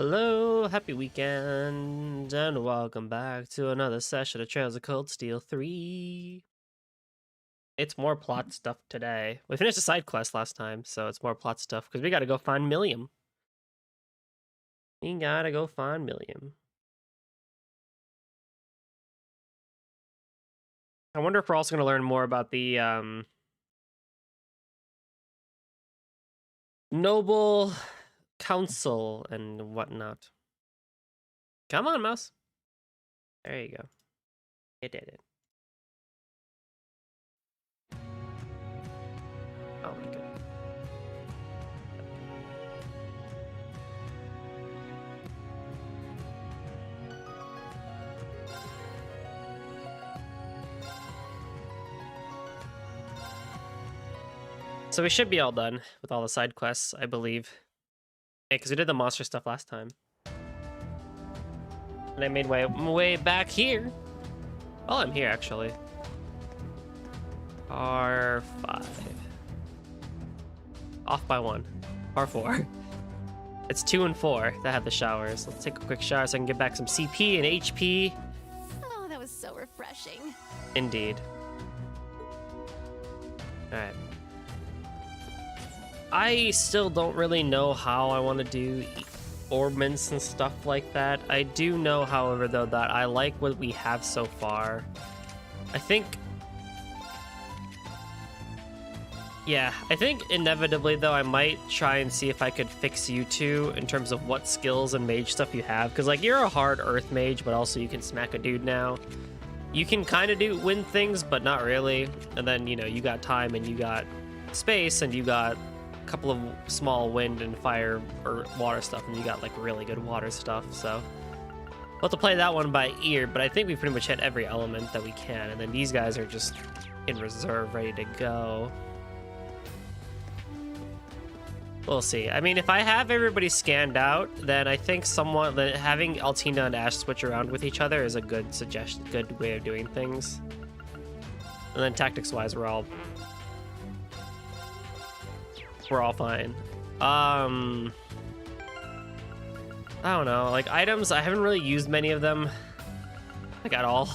Hello, happy weekend, and welcome back to another session of Trails of Cold Steel 3. It's more plot stuff today. We finished the side quest last time, so it's more plot stuff, because we gotta go find Millium. We gotta go find Millium. I wonder if we're also gonna learn more about the, Noble Council and whatnot. Come on, mouse. There you go. You did it. Oh my goodness. So we should be all done with all the side quests, I believe. Yeah, because we did the monster stuff last time. And I made my way back here. Oh, I'm here, actually. R5. Off by 1. R4. It's 2 and 4 that have the showers. Let's take a quick shower so I can get back some CP and HP. Oh, that was so refreshing. Indeed. Alright. I still don't really know how I want to do orbments and stuff like that. I do know, however, though, that I like what we have so far. I think inevitably, though, I might try and see if I could fix you two in terms of what skills and mage stuff you have. Because, like, you're a hard earth mage, but also you can smack a dude now. You can kind of win things, but not really. And then, you know, you got time and you got space and you got a couple of small wind and fire or water stuff, and you got, like, really good water stuff, so we'll have to play that one by ear, but I think we pretty much hit every element that we can, and then these guys are just in reserve, ready to go. We'll see. I mean, if I have everybody scanned out, then I think having Altina and Ash switch around with each other is a good way of doing things. And then tactics-wise, we're all fine. I don't know, like, items, I haven't really used many of them, like, at all.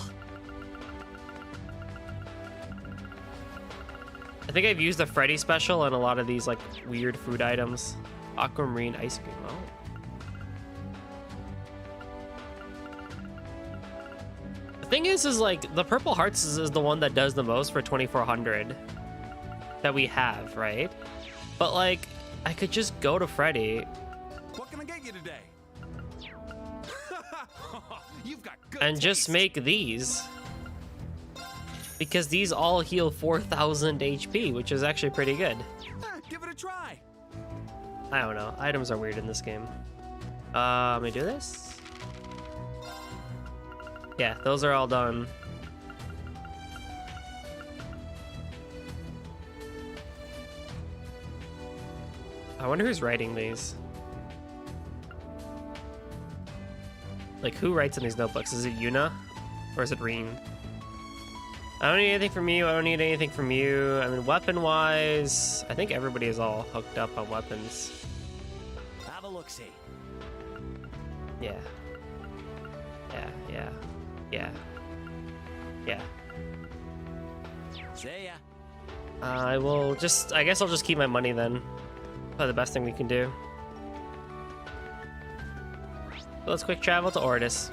I think I've used the Freddy special and a lot of these, like, weird food items. Aquamarine ice cream, oh. The thing is like, the Purple Hearts is the one that does the most for 2400 that we have, right? But, like, I could just go to Freddy. What can I get you today? You've got good and just taste. make these. Because these all heal 4000 HP, which is actually pretty good. Give it a try. I don't know. Items are weird in this game. Let me do this. Yeah, those are all done. I wonder who's writing these. Like, who writes in these notebooks? Is it Yuna? Or is it Reen? I don't need anything from you. I don't need anything from you. I mean, weapon-wise, I think everybody is all hooked up on weapons. Have a look-see. Yeah. Yeah. See ya. I guess I'll just keep my money then. Probably the best thing we can do. So let's quick travel to Ordis.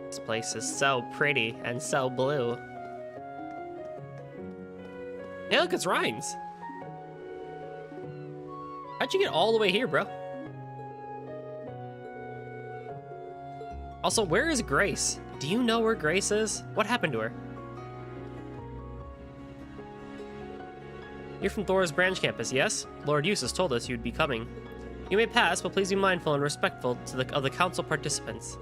This place is so pretty and so blue. Hey, look, it's Rhines. How'd you get all the way here, bro? Also, where is Grace? Do you know where Grace is? What happened to her? You're from Thor's branch campus, yes? Lord Eustace told us you'd be coming. You may pass, but please be mindful and respectful of the council participants.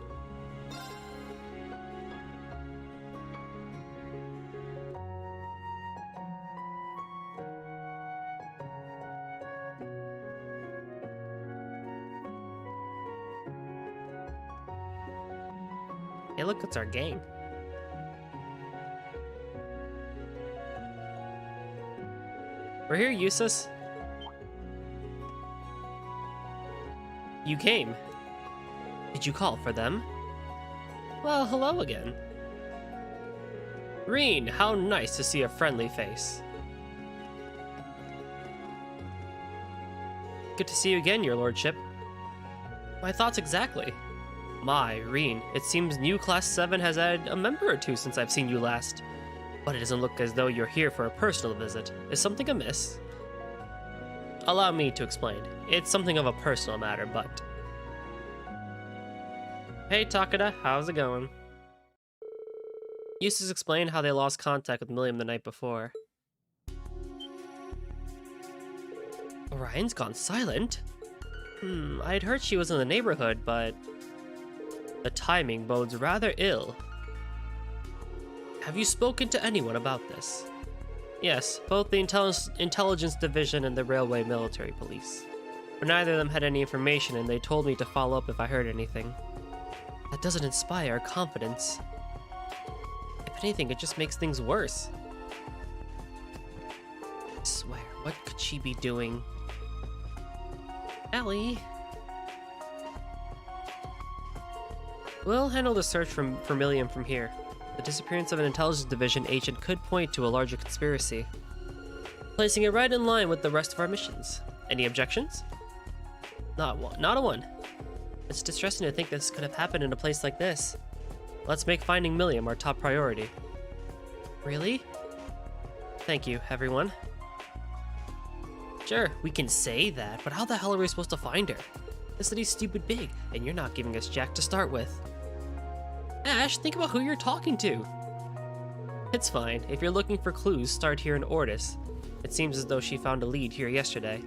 Hey, look, it's our gang. We're here, Eustace. You came. Did you call for them? Well, hello again. Reen, how nice to see a friendly face. Good to see you again, your lordship. My thoughts exactly. My, Reen, it seems new Class 7 has added a member or two since I've seen you last. But it doesn't look as though you're here for a personal visit. Is something amiss? Allow me to explain. It's something of a personal matter, but... Hey, Takeda, how's it going? Eustace explained how they lost contact with Millium the night before. Orion's gone silent? I'd heard she was in the neighborhood, but... the timing bodes rather ill. Have you spoken to anyone about this? Yes, both the Intelligence Division and the Railway Military Police. But neither of them had any information, and they told me to follow up if I heard anything. That doesn't inspire confidence. If anything, it just makes things worse. I swear, what could she be doing? Ellie? We'll handle the search for Millium from here. The disappearance of an Intelligence Division agent could point to a larger conspiracy, placing it right in line with the rest of our missions. Any objections? Not a one. It's distressing to think this could have happened in a place like this. Let's make finding Millium our top priority. Really? Thank you, everyone. Sure, we can say that, but how the hell are we supposed to find her? The city's stupid big, and you're not giving us jack to start with. Ash, think about who you're talking to. It's fine. If you're looking for clues, start here in Ordis. It seems as though she found a lead here yesterday.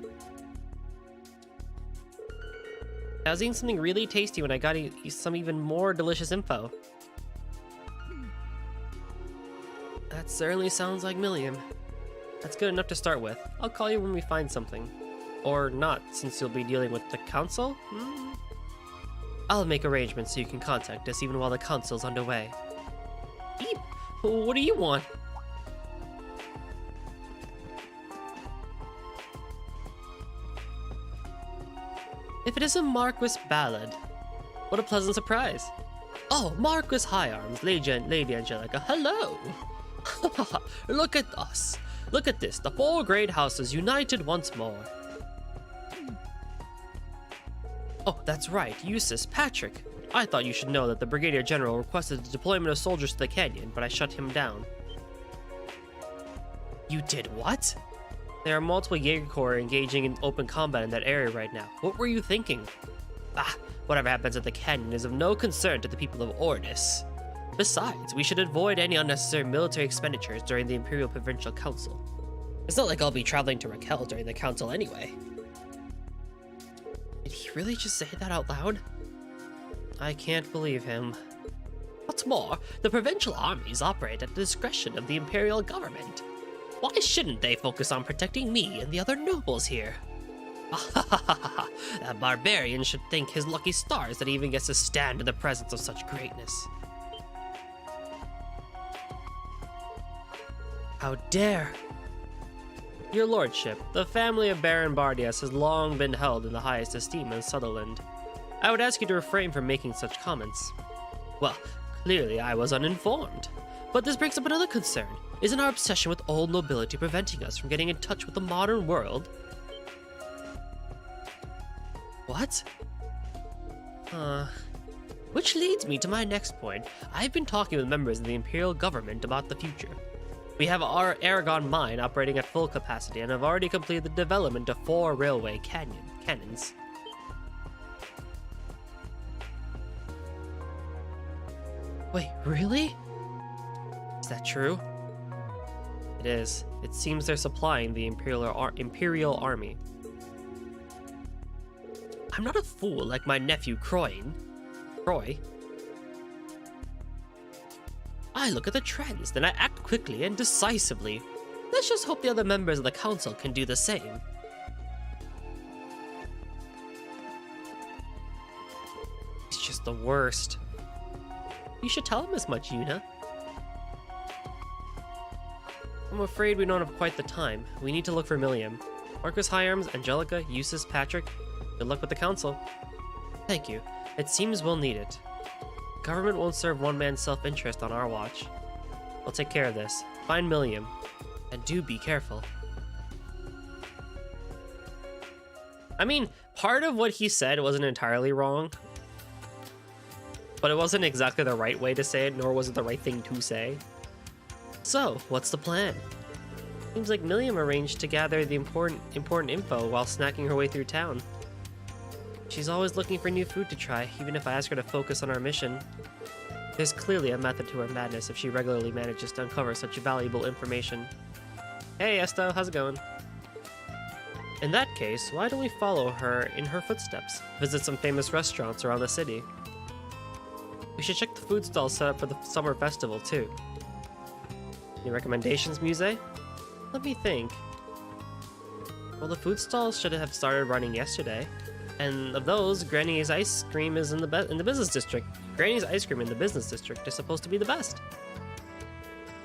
I was eating something really tasty when I got some even more delicious info. That certainly sounds like Millium. That's good enough to start with. I'll call you when we find something. Or not, since you'll be dealing with the council? I'll make arrangements so you can contact us even while the council's underway. Eep! What do you want? If it is a Marquis ballad, what a pleasant surprise. Oh, Marquis High Arms, Lady Angelica, hello! Look at us. Look at this, the 4 great houses united once more. Oh, that's right, Eustace, Patrick. I thought you should know that the Brigadier General requested the deployment of soldiers to the canyon, but I shut him down. You did what? There are multiple Jaeger Corps engaging in open combat in that area right now. What were you thinking? Whatever happens at the canyon is of no concern to the people of Ordis. Besides, we should avoid any unnecessary military expenditures during the Imperial Provincial Council. It's not like I'll be traveling to Raquel during the council anyway. Did he really just say that out loud? I can't believe him. What's more, the provincial armies operate at the discretion of the imperial government. Why shouldn't they focus on protecting me and the other nobles here? That barbarian should thank his lucky stars that he even gets to stand in the presence of such greatness. How dare! Your lordship, the family of Baron Bardias has long been held in the highest esteem in Sutherland. I would ask you to refrain from making such comments. Well, clearly I was uninformed. But this brings up another concern. Isn't our obsession with old nobility preventing us from getting in touch with the modern world? What? Which leads me to my next point. I've been talking with members of the Imperial government about the future. We have our Aragon mine operating at full capacity and have already completed the development of 4 railway cannons. Wait, really? Is that true? It is. It seems they're supplying the Imperial Army. I'm not a fool like my nephew Croy. I look at the trends, then I act quickly and decisively. Let's just hope the other members of the council can do the same. He's just the worst. You should tell him as much, Yuna. I'm afraid we don't have quite the time. We need to look for Millium. Marcus Hyarms, Angelica, Eustace, Patrick. Good luck with the council. Thank you. It seems we'll need it. Government won't serve one man's self-interest on our watch. We'll take care of this. Find Millium. And do be careful. I mean, part of what he said wasn't entirely wrong. But it wasn't exactly the right way to say it, nor was it the right thing to say. So, what's the plan? Seems like Millium arranged to gather the important info while snacking her way through town. She's always looking for new food to try, even if I ask her to focus on our mission. There's clearly a method to her madness if she regularly manages to uncover such valuable information. Hey Esto, how's it going? In that case, why don't we follow her in her footsteps? Visit some famous restaurants around the city. We should check the food stalls set up for the summer festival too. Any recommendations, Muse? Let me think. Well, the food stalls should have started running yesterday. And of those, Granny's ice cream is in the business district. Granny's ice cream in the business district is supposed to be the best.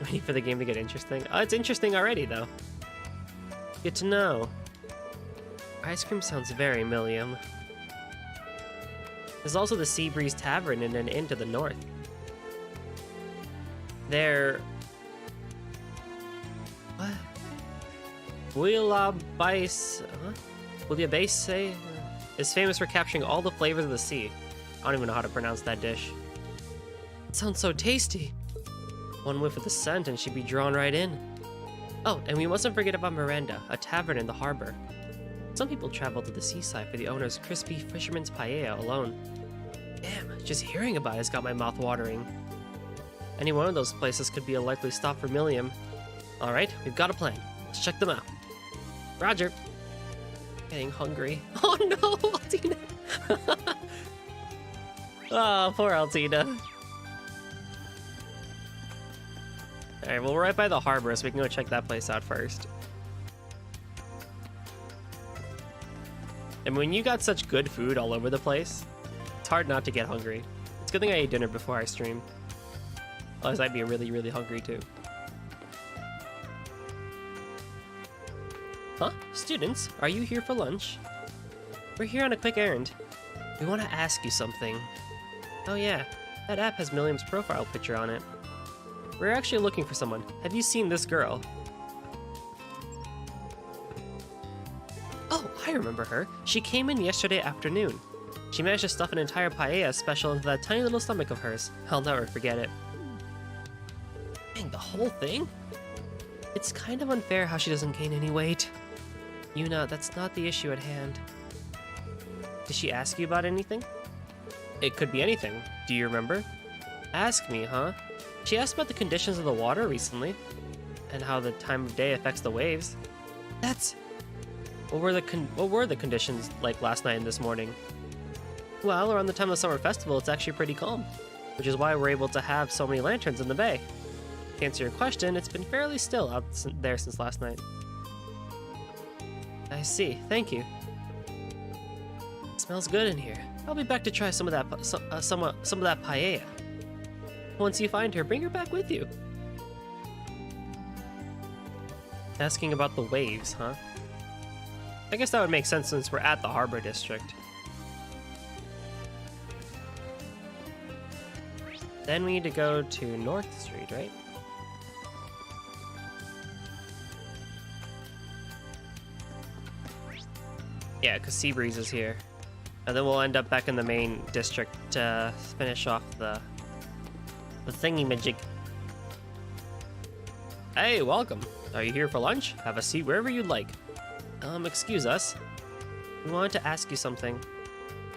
Waiting for the game to get interesting. Oh, it's interesting already, though. Good to know. Ice cream sounds very Millium. There's also the Sea Breeze Tavern and an inn to the north. There... What? Bouillabaisse is famous for capturing all the flavors of the sea. I don't even know how to pronounce that dish. It sounds so tasty. One whiff of the scent and she'd be drawn right in. Oh, and we mustn't forget about Miranda, a tavern in the harbor. Some people travel to the seaside for the owner's crispy fisherman's paella alone. Damn, just hearing about it's got my mouth watering. Any one of those places could be a likely stop for Millium. Alright, we've got a plan. Let's check them out. Roger. Getting hungry. Oh no, Altina! Oh, poor Altina. Alright, well, we're right by the harbor, so we can go check that place out first. And when you got such good food all over the place, it's hard not to get hungry. It's a good thing I ate dinner before I stream. Otherwise, I'd be really, really hungry too. Huh? Students, are you here for lunch? We're here on a quick errand. We want to ask you something. Oh yeah, that app has Millium's profile picture on it. We're actually looking for someone. Have you seen this girl? Oh, I remember her. She came in yesterday afternoon. She managed to stuff an entire paella special into that tiny little stomach of hers. I'll never forget it. Dang, the whole thing? It's kind of unfair how she doesn't gain any weight. Yuna, that's not the issue at hand. Did she ask you about anything? It could be anything. Do you remember? Ask me, huh? She asked about the conditions of the water recently, and how the time of day affects the waves. That's... What were the conditions like last night and this morning? Well, around the time of the summer festival, it's actually pretty calm, which is why we're able to have so many lanterns in the bay. To answer your question, it's been fairly still out there since last night. I see. Thank you. It smells good in here. I'll be back to try some of that some of that paella. Once you find her, bring her back with you. Asking about the waves, huh? I guess that would make sense since we're at the harbor district. Then we need to go to North Street, right? Yeah, because Seabreeze is here. And then we'll end up back in the main district to finish off the thingy-majig. Hey, welcome. Are you here for lunch? Have a seat wherever you'd like. Excuse us. We wanted to ask you something.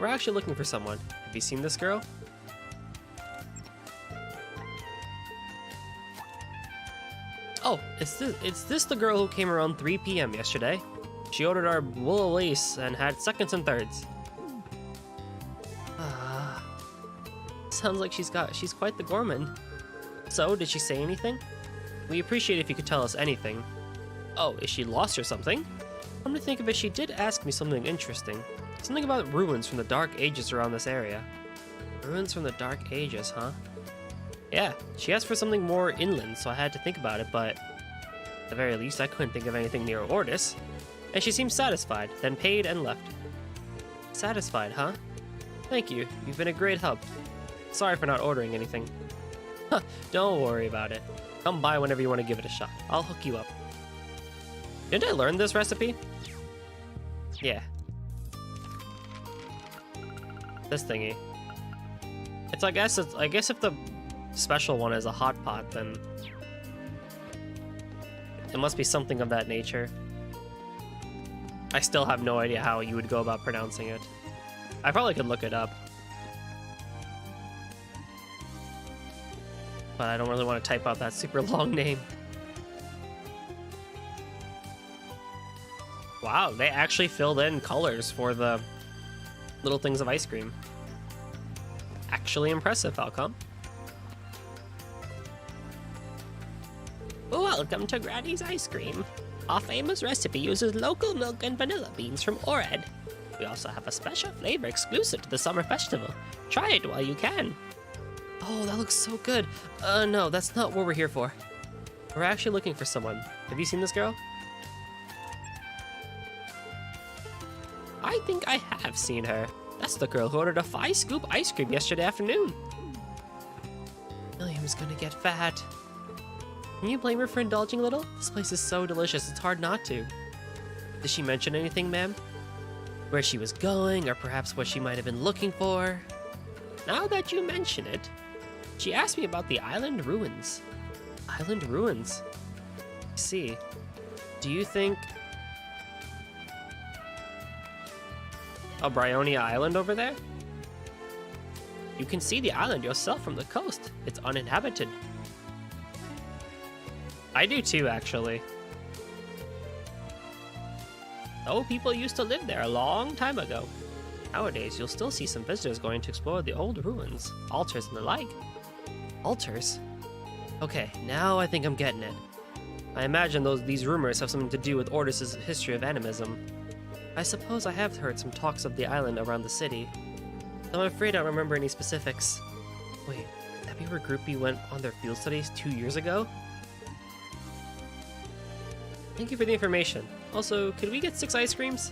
We're actually looking for someone. Have you seen this girl? Oh, is this the girl who came around 3 p.m. yesterday? She ordered our wool lace and had seconds and thirds. Sounds like she's quite the gourmand. So, did she say anything? We appreciate if you could tell us anything. Oh, is she lost or something? Come to think of it, she did ask me something interesting. Something about ruins from the Dark Ages around this area. Ruins from the Dark Ages, huh? Yeah, she asked for something more inland, so I had to think about it, but... At the very least, I couldn't think of anything near Ordis. And she seemed satisfied, then paid and left. Satisfied, huh? Thank you. You've been a great help. Sorry for not ordering anything. Huh, don't worry about it. Come by whenever you want to give it a shot. I'll hook you up. Didn't I learn this recipe? Yeah. This thingy. I guess if the special one is a hot pot, then it must be something of that nature. I still have no idea how you would go about pronouncing it. I probably could look it up. But I don't really want to type out that super long name. Wow, they actually filled in colors for the little things of ice cream. Actually impressive, Falcom. Welcome to Granny's Ice Cream. Our famous recipe uses local milk and vanilla beans from Orad. We also have a special flavor exclusive to the summer festival. Try it while you can. Oh, that looks so good. No, that's not what we're here for. We're actually looking for someone. Have you seen this girl? I think I have seen her. That's the girl who ordered a 5-scoop ice cream yesterday afternoon. Millium is gonna get fat. Can you blame her for indulging a little? This place is so delicious, it's hard not to. Did she mention anything, ma'am? Where she was going, or perhaps what she might have been looking for? Now that you mention it, she asked me about the island ruins. Island ruins? I see. Do you think... a Bryonia Island over there? You can see the island yourself from the coast. It's uninhabited. I do too, actually. Oh, people used to live there a long time ago. Nowadays, you'll still see some visitors going to explore the old ruins, altars and the like. Altars? Okay, now I think I'm getting it. I imagine these rumors have something to do with Ordis' history of animism. I suppose I have heard some talks of the island around the city, though I'm afraid I don't remember any specifics. Wait, would that be where Group B went on their field studies 2 years ago? Thank you for the information. Also, could we get 6 ice creams?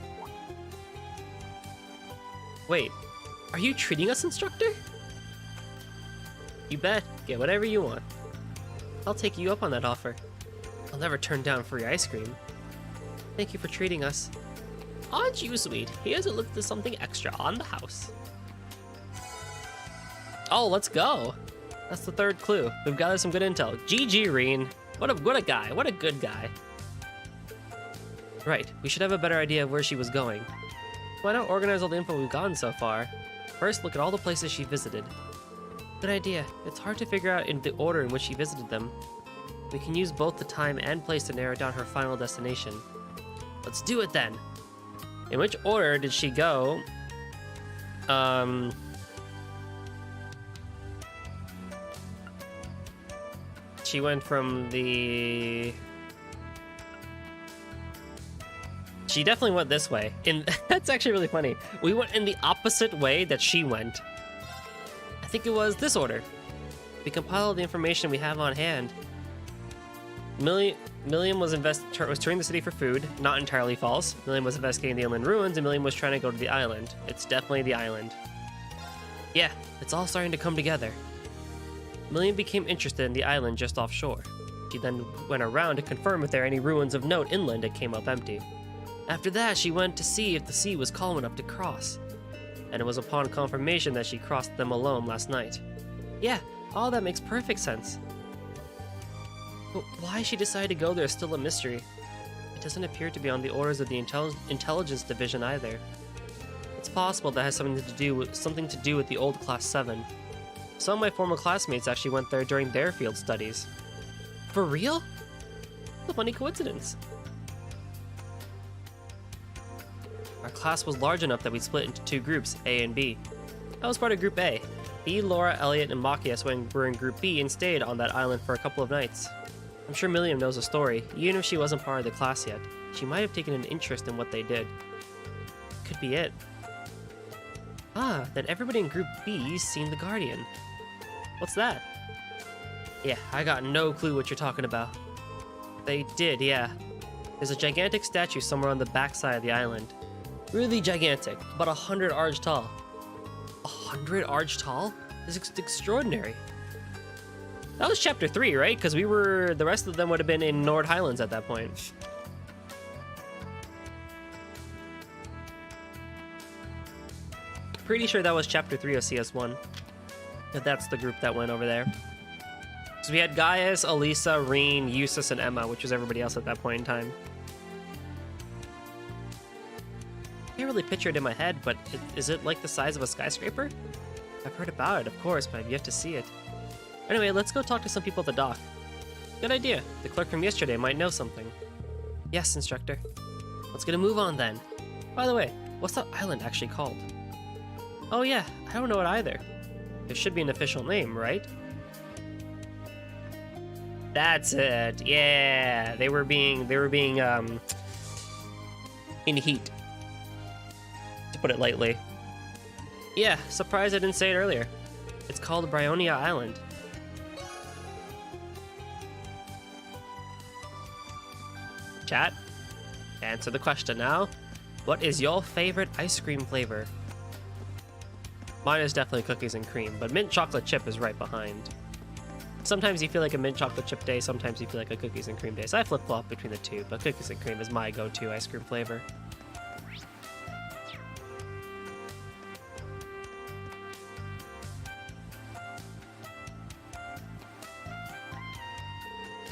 Wait, are you treating us, instructor? You bet. Get whatever you want. I'll take you up on that offer. I'll never turn down free ice cream. Thank you for treating us. Aren't you sweet? Here's a look to something extra on the house. Oh, let's go. That's the 3rd clue. We've gathered some good intel. GG, Reen. What a guy. What a good guy. Right, we should have a better idea of where she was going. Why not organize all the info we've gotten so far? First, look at all the places she visited. Good idea. It's hard to figure out in the order in which she visited them. We can use both the time and place to narrow down her final destination. Let's do it then. In which order did she go? She went from the... She definitely went this way. That's actually really funny. We went in the opposite way that she went. I think it was this order. We compiled the information we have on hand. Millium was touring the city for food. Not entirely false. Millium was investigating the inland ruins, and Millium was trying to go to the island. It's definitely the island. Yeah, it's all starting to come together. Millium became interested in the island just offshore. She then went around to confirm if there are any ruins of note inland that came up empty. After that, she went to see if the sea was calm enough to cross. And it was upon confirmation that she crossed them alone last night. Yeah, all that makes perfect sense. But why she decided to go there is still a mystery. It doesn't appear to be on the orders of the intelligence division either. It's possible that has something to do with the old Class 7. Some of my former classmates actually went there during their field studies. For real? What a funny coincidence. Our class was large enough that we split into 2 groups, A and B. I was part of Group A. E, Laura, Elliot, and Machias were in Group B and stayed on that island for a couple of nights. I'm sure Millium knows the story, even if she wasn't part of the class yet. She might have taken an interest in what they did. Could be it. Ah, then everybody in Group B's seen the Guardian. What's that? Yeah, I got no clue what you're talking about. They did, yeah. There's a gigantic statue somewhere on the backside of the island. Really gigantic, about 100 arch tall. 100 arch tall? This is extraordinary. That was chapter 3, right? Because the rest of them would have been in Nord Highlands at that point. Pretty sure that was chapter 3 of CS1. If that's the group that went over there. So we had Gaius, Elisa, Reen, Eustace, and Emma, which was everybody else at that point in time. I can't really picture it in my head, but is it like the size of a skyscraper? I've heard about it, of course, but I've yet to see it. Anyway, let's go talk to some people at the dock. Good idea. The clerk from yesterday might know something. Yes, instructor. Let's get a move on then. By the way, what's that island actually called? Oh yeah, I don't know it either. There should be an official name, right? That's it. Yeah, they were being in heat, to put it lightly. Yeah, surprised I didn't say it earlier. It's called Bryonia Island. Chat, answer the question now. What is your favorite ice cream flavor? Mine is definitely cookies and cream, but mint chocolate chip is right behind. Sometimes you feel like a mint chocolate chip day, sometimes you feel like a cookies and cream day. So I flip-flop between the two, but cookies and cream is my go-to ice cream flavor.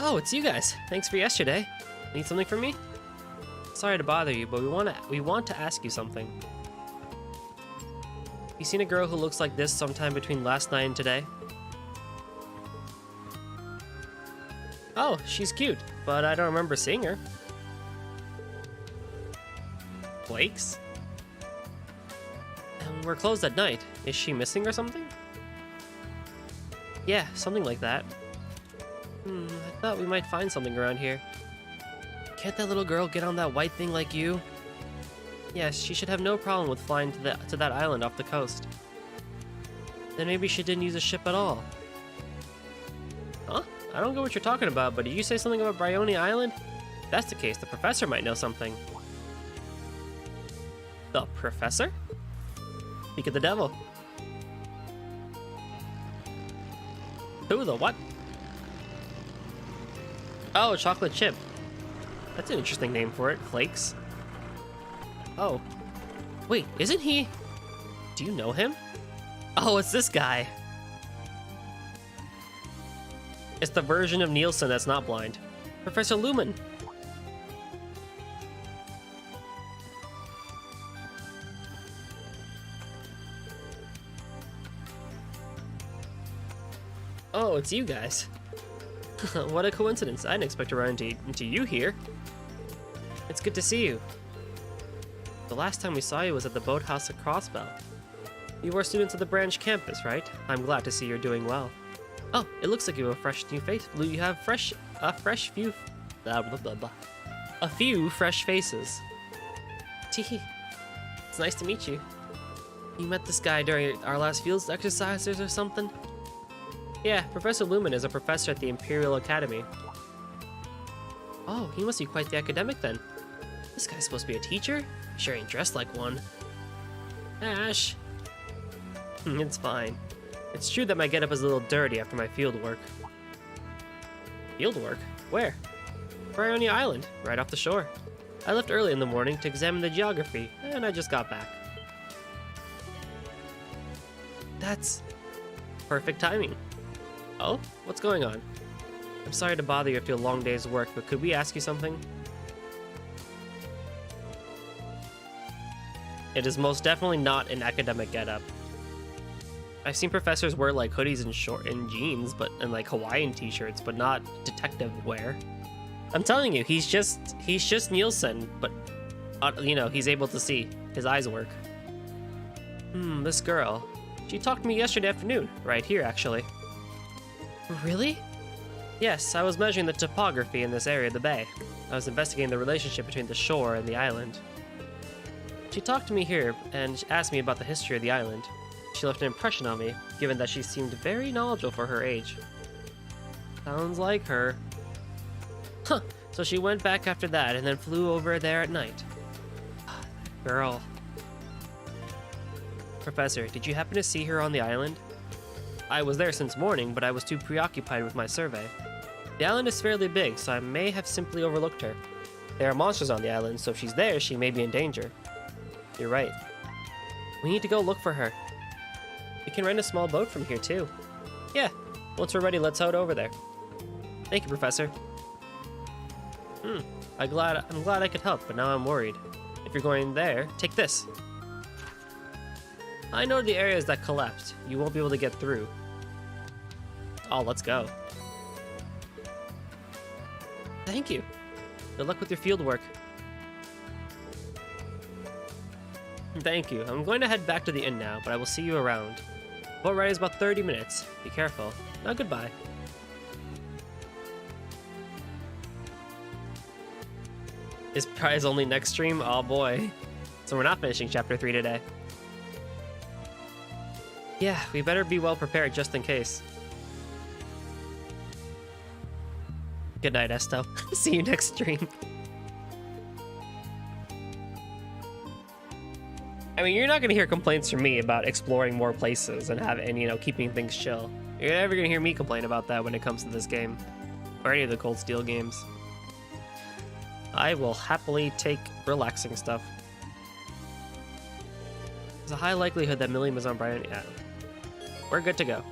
Oh, it's you guys. Thanks for yesterday. Need something from me? Sorry to bother you, but we want to ask you something. You seen a girl who looks like this sometime between last night and today? Oh, she's cute, but I don't remember seeing her. Flakes? And we're closed at night. Is she missing or something? Yeah, something like that. I thought we might find something around here. Can't that little girl get on that white thing like you? Yes, she should have no problem with flying to that island off the coast. Then maybe she didn't use a ship at all. Huh? I don't know what you're talking about, but did you say something about Bryonia Island? If that's the case, the professor might know something. The professor? Speak of the devil. Who the what? Oh, chocolate chip. That's an interesting name for it. Flakes. Oh. Wait, isn't he... Do you know him? Oh, it's this guy. It's the version of Nielsen that's not blind. Professor Lumen. Oh, it's you guys. What a coincidence. I didn't expect to run into you here. It's good to see you. The last time we saw you was at the boathouse at Crossbell. You were students at the branch campus, right? I'm glad to see you're doing well. Oh, it looks like you have a fresh new face. You have a few fresh faces. Teehee. It's nice to meet you. You met this guy during our last fields exercises or something? Yeah, Professor Lumen is a professor at the Imperial Academy. Oh, he must be quite the academic then. This guy's supposed to be a teacher? Sure ain't dressed like one. Ash. It's fine. It's true that my getup is a little dirty after my field work. Field work? Where? Bryonia Island, right off the shore. I left early in the morning to examine the geography, and I just got back. That's perfect timing. Oh, what's going on? I'm sorry to bother you after a long day's work, but could we ask you something? It is most definitely not an academic getup. I've seen professors wear like hoodies and jeans, and like Hawaiian t-shirts, but not detective wear. I'm telling you, he's just Nielsen, but you know, he's able to see. His eyes work. This girl. She talked to me yesterday afternoon, right here actually. Really? Yes, I was measuring the topography in this area of the bay. I was investigating the relationship between the shore and the island. She talked to me here and asked me about the history of the island. She left an impression on me, given that she seemed very knowledgeable for her age. Sounds like her. Huh, So she went back after that and then flew over there at night. Girl. Professor, did you happen to see her on the island? I was there since morning, but I was too preoccupied with my survey. The island is fairly big, so I may have simply overlooked her. There are monsters on the island, so if she's there, she may be in danger. You're right. We need to go look for her. We can rent a small boat from here, too. Yeah, once we're ready, let's head over there. Thank you, Professor. I'm glad I could help, but now I'm worried. If you're going there, take this. I know the areas that collapsed. You won't be able to get through. Oh, let's go. Thank you. Good luck with your field work. Thank you. I'm going to head back to the inn now, but I will see you around. Boat ride is about 30 minutes. Be careful. Now goodbye. Is prize only next stream? Oh boy. So we're not finishing chapter 3 today. Yeah, we better be well prepared just in case. Good night, Esto. See you next stream. I mean, you're not gonna hear complaints from me about exploring more places and you know, keeping things chill. You're never gonna hear me complain about that when it comes to this game, or any of the Cold Steel games. I will happily take relaxing stuff. There's a high likelihood that Millium is on Bryonia Island. We're good to go.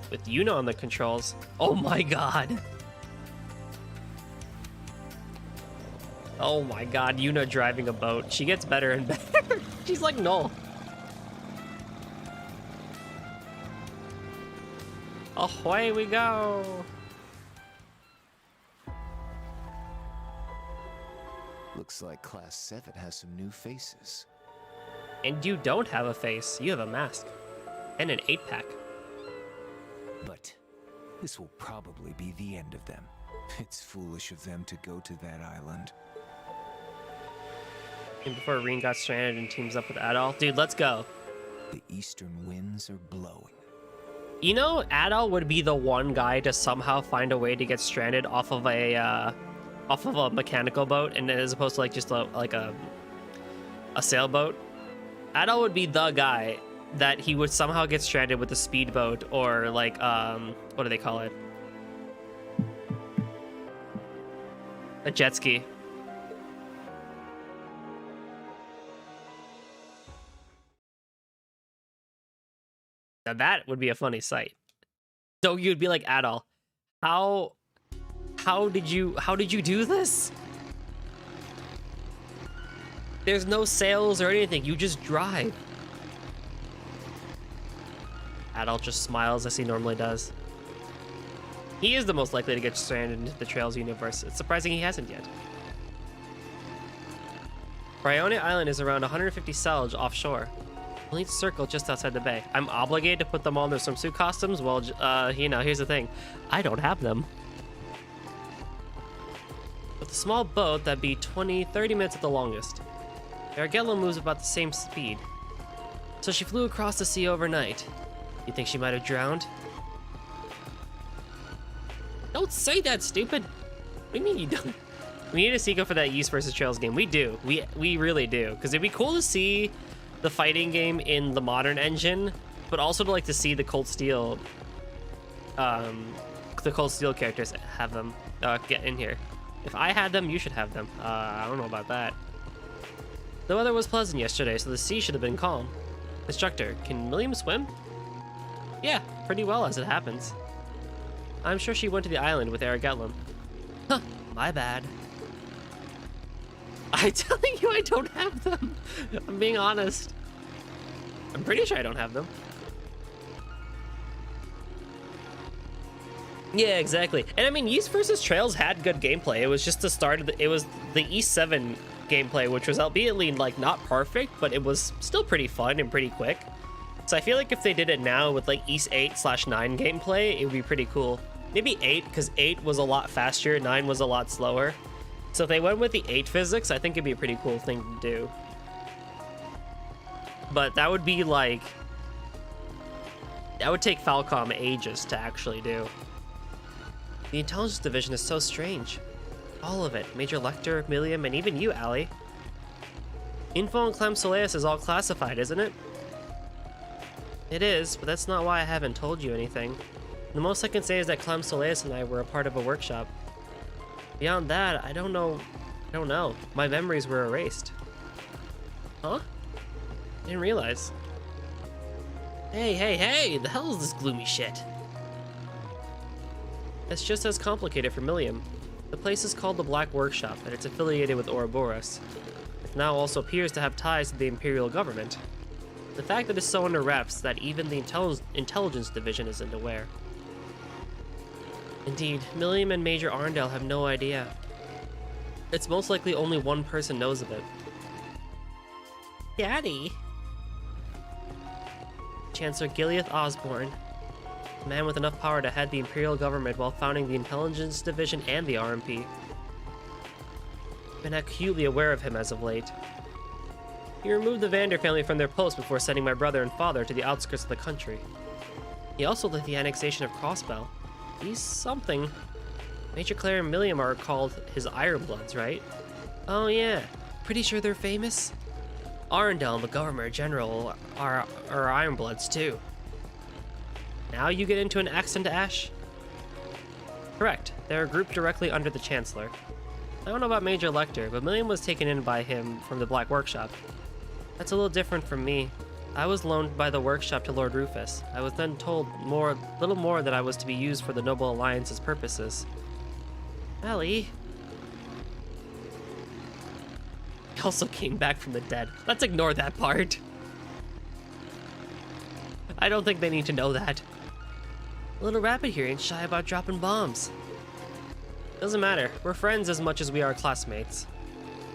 With Yuna on the controls. Oh my god. Oh my god, Yuna driving a boat. She gets better and better. She's like Null. Away we go. Looks like Class 7 has some new faces. And you don't have a face. You have a mask. And an 8-pack. But this will probably be the end of them. It's foolish of them to go to that island. And before Reen got stranded and teams up with Adol. Dude, let's go. The eastern winds are blowing. You know, Adol would be the one guy to somehow find a way to get stranded off of a mechanical boat, and as opposed to like just a sailboat. Adol would be the guy that he would somehow get stranded with a speedboat or like what do they call it? A jet ski. Now that would be a funny sight. So you'd be like, Adol, how did you do this? There's no sails or anything. You just drive. Adol just smiles as he normally does. He is the most likely to get stranded into the Trails universe. It's surprising he hasn't yet. Bryonia Island is around 150 salvage offshore. We'll need to circle just outside the bay. I'm obligated to put them on their swimsuit costumes. Well, you know, here's the thing. I don't have them. With a small boat, that'd be 20-30 minutes at the longest. Aragella moves about the same speed. So she flew across the sea overnight. You think she might have drowned? Don't say that, stupid. What do you mean you don't? We need a sequel for that Yeast vs. Trails game. We do. We really do. Because it'd be cool to see the fighting game in the modern engine, but also to like to see the Cold Steel characters have them get in here. If I had them, you should have them. I don't know about that. The weather was pleasant yesterday, so the sea should have been calm. Instructor, can Millium swim? Yeah, pretty well as it happens. I'm sure she went to the island with Aragella. Huh, my bad. I'm telling you I don't have them. I'm being honest. I'm pretty sure I don't have them. Yeah, exactly. And I mean, Yeast vs. Trails had good gameplay. It was just the start of it was the East 7 gameplay, which was albeit like not perfect, but it was still pretty fun and pretty quick. So I feel like if they did it now with like East 8/9 gameplay, it would be pretty cool. Maybe 8, because 8 was a lot faster, 9 was a lot slower. So if they went with the 8 physics, I think it'd be a pretty cool thing to do. But that would be like... That would take Falcom ages to actually do. The intelligence division is so strange. All of it. Major Lecter, Millium, and even you, Allie. Info on Clem Soleus is all classified, isn't it? It is, but that's not why I haven't told you anything. The most I can say is that Clem Soleus and I were a part of a workshop. Beyond that, I don't know. My memories were erased. Huh? Didn't realize. Hey, the hell is this gloomy shit? It's just as complicated for Millium. The place is called the Black Workshop, and it's affiliated with Ouroboros. It now also appears to have ties to the Imperial government. The fact that it's so under wraps that even the intelligence division isn't aware. Indeed, Millium and Major Arndale have no idea. It's most likely only one person knows of it. Daddy? Chancellor Gileath Osborne. A man with enough power to head the Imperial government while founding the Intelligence Division and the RMP. I've been acutely aware of him as of late. He removed the Vander family from their post before sending my brother and father to the outskirts of the country. He also led the annexation of Crossbell. He's something. Major Claire and Millium are called his Ironbloods, right? Oh yeah, pretty sure they're famous? Arundel and the Governor General are Ironbloods too. Now you get into an accent, Ash? Correct. They're a group directly under the Chancellor. I don't know about Major Lecter, but Millium was taken in by him from the Black Workshop. That's a little different from me. I was loaned by the workshop to Lord Rufus. I was then told little more that I was to be used for the Noble Alliance's purposes. Ellie? He also came back from the dead. Let's ignore that part. I don't think they need to know that. Little Rabbit here ain't shy about dropping bombs. Doesn't matter. We're friends as much as we are classmates.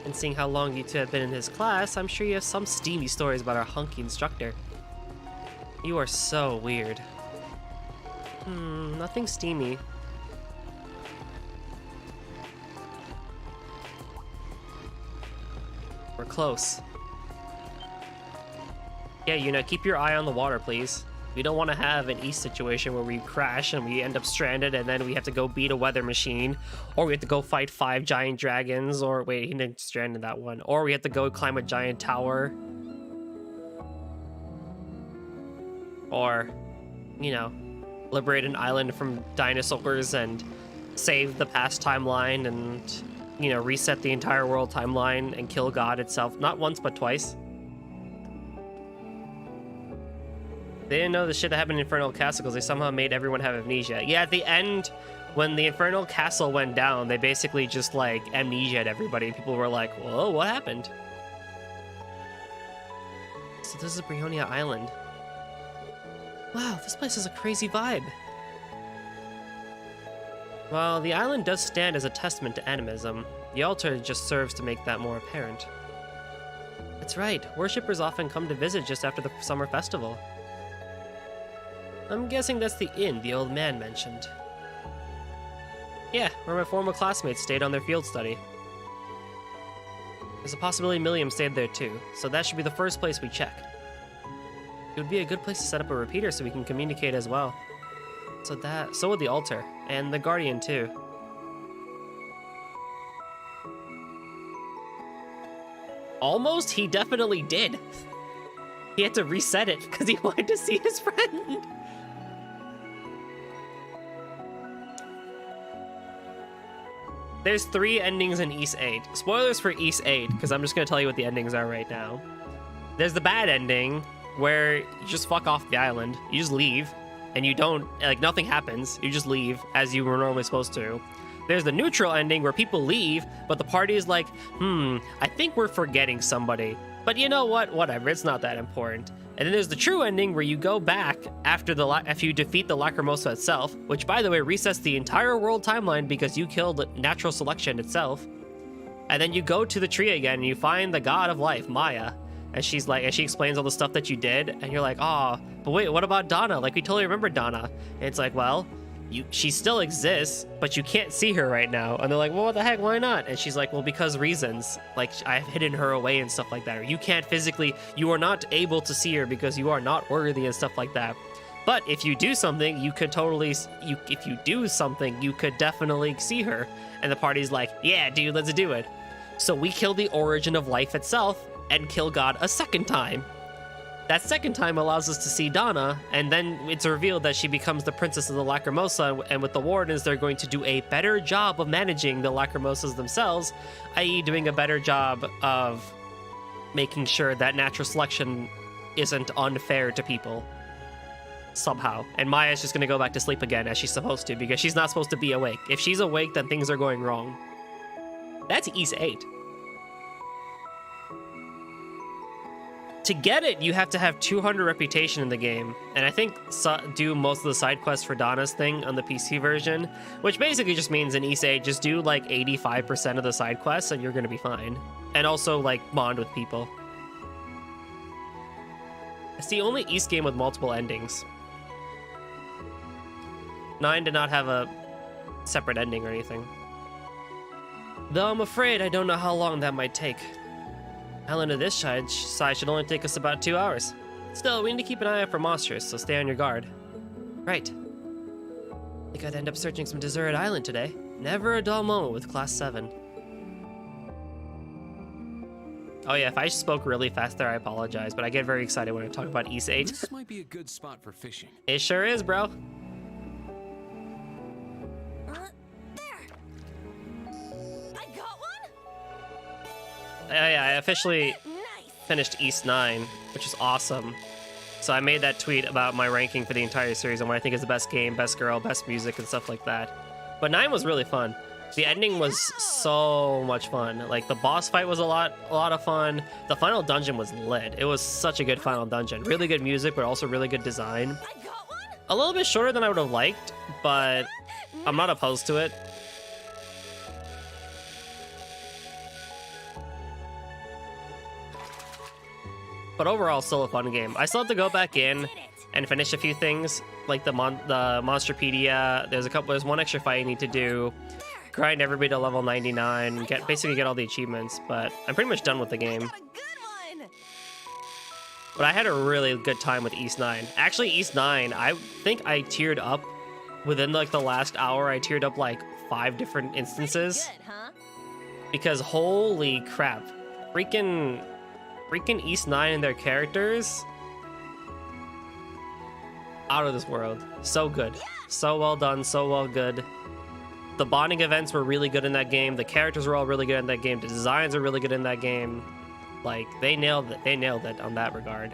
And seeing how long you two have been in his class, I'm sure you have some steamy stories about our hunky instructor. You are so weird. Nothing steamy. We're close. Yeah, Yuna, keep your eye on the water, please. We don't want to have an East situation where we crash and we end up stranded and then we have to go beat a weather machine, or we have to go fight 5 giant dragons, or wait, he didn't strand in that one, or we have to go climb a giant tower. Or, you know, liberate an island from dinosaurs and save the past timeline and, you know, reset the entire world timeline and kill God itself, not once but twice. They didn't know the shit that happened in Infernal Castle because they somehow made everyone have amnesia. Yeah, at the end, when the Infernal Castle went down, they basically just, like, amnesia'd everybody. People were like, whoa, what happened? So this is Brihonia Island. Wow, this place has a crazy vibe. While the island does stand as a testament to animism, the altar just serves to make that more apparent. That's right, worshippers often come to visit just after the summer festival. I'm guessing that's the inn the old man mentioned. Yeah, where my former classmates stayed on their field study. There's a possibility Millium stayed there too, so that should be the first place we check. It would be a good place to set up a repeater so we can communicate as well. So would the altar, and the guardian too. Almost? He definitely did. He had to reset it because he wanted to see his friend. There's 3 endings in East 8. Spoilers for East 8, because I'm just going to tell you what the endings are right now. There's the bad ending, where you just fuck off the island. You just leave, and you don't, like, nothing happens. You just leave, as you were normally supposed to. There's the neutral ending, where people leave, but the party is like, I think we're forgetting somebody. But you know what? Whatever, it's not that important. And then there's the true ending where you go back after you defeat the Lacrimosa itself, which, by the way, resets the entire world timeline because you killed natural selection itself. And then you go to the tree again and you find the god of life, Maya. And she explains all the stuff that you did, and you're like, oh, but wait, what about Donna? Like, we totally remember Donna. And it's like, well, she still exists, but you can't see her right now. And they're like, well, what the heck, why not? And she's like, well, because reasons. Like, I've hidden her away and stuff like that. Or you can't physically, you are not able to see her because you are not worthy and stuff like that. But if you do something, you could totally, if you do something, you could definitely see her. And the party's like, yeah, dude, let's do it. So we kill the origin of life itself and kill God a second time. That second time allows us to see Donna, and then it's revealed that she becomes the princess of the Lacrimosa, and with the Wardens, they're going to do a better job of managing the Lacrimosas themselves, i.e. doing a better job of making sure that natural selection isn't unfair to people. Somehow. And Maya's just going to go back to sleep again, as she's supposed to, because she's not supposed to be awake. If she's awake, then things are going wrong. That's East 8. To get it, you have to have 200 reputation in the game, and I think do most of the side quests for Donna's thing on the PC version, which basically just means in East 8, just do like 85% of the side quests and you're gonna be fine. And also like bond with people. It's the only East game with multiple endings. 9 did not have a separate ending or anything. Though I'm afraid I don't know how long that might take. Island of this side should only take us about 2 hours. Still, we need to keep an eye out for monsters, so stay on your guard. Right. I think I'd end up searching some deserted island today. Never a dull moment with Class 7. Oh yeah, if I spoke really fast there, I apologize, but I get very excited when I talk about East 8. This might be a good spot for fishing. It sure is, bro. Yeah, I officially finished East 9, which is awesome. So I made that tweet about my ranking for the entire series and what I think is the best game, best girl, best music, and stuff like that. But 9 was really fun. The ending was so much fun. Like, the boss fight was a lot of fun. The final dungeon was lit. It was such a good final dungeon. Really good music, but also really good design. A little bit shorter than I would have liked, but I'm not opposed to it. But overall, still a fun game. I still have to go back in and finish a few things, like the Monsterpedia. There's one extra fight I need to do. Grind everybody to level 99. Basically get all the achievements. But I'm pretty much done with the game. But I had a really good time with East 9. Actually, East 9, I think I teared up within like the last hour. I teared up like 5 different instances. Because holy crap, freaking East 9 and their characters, out of this world. So good. So well done, so well good. The bonding events were really good in that game. The characters were all really good in that game. The designs are really good in that game. Like, they nailed it. They nailed it on that regard.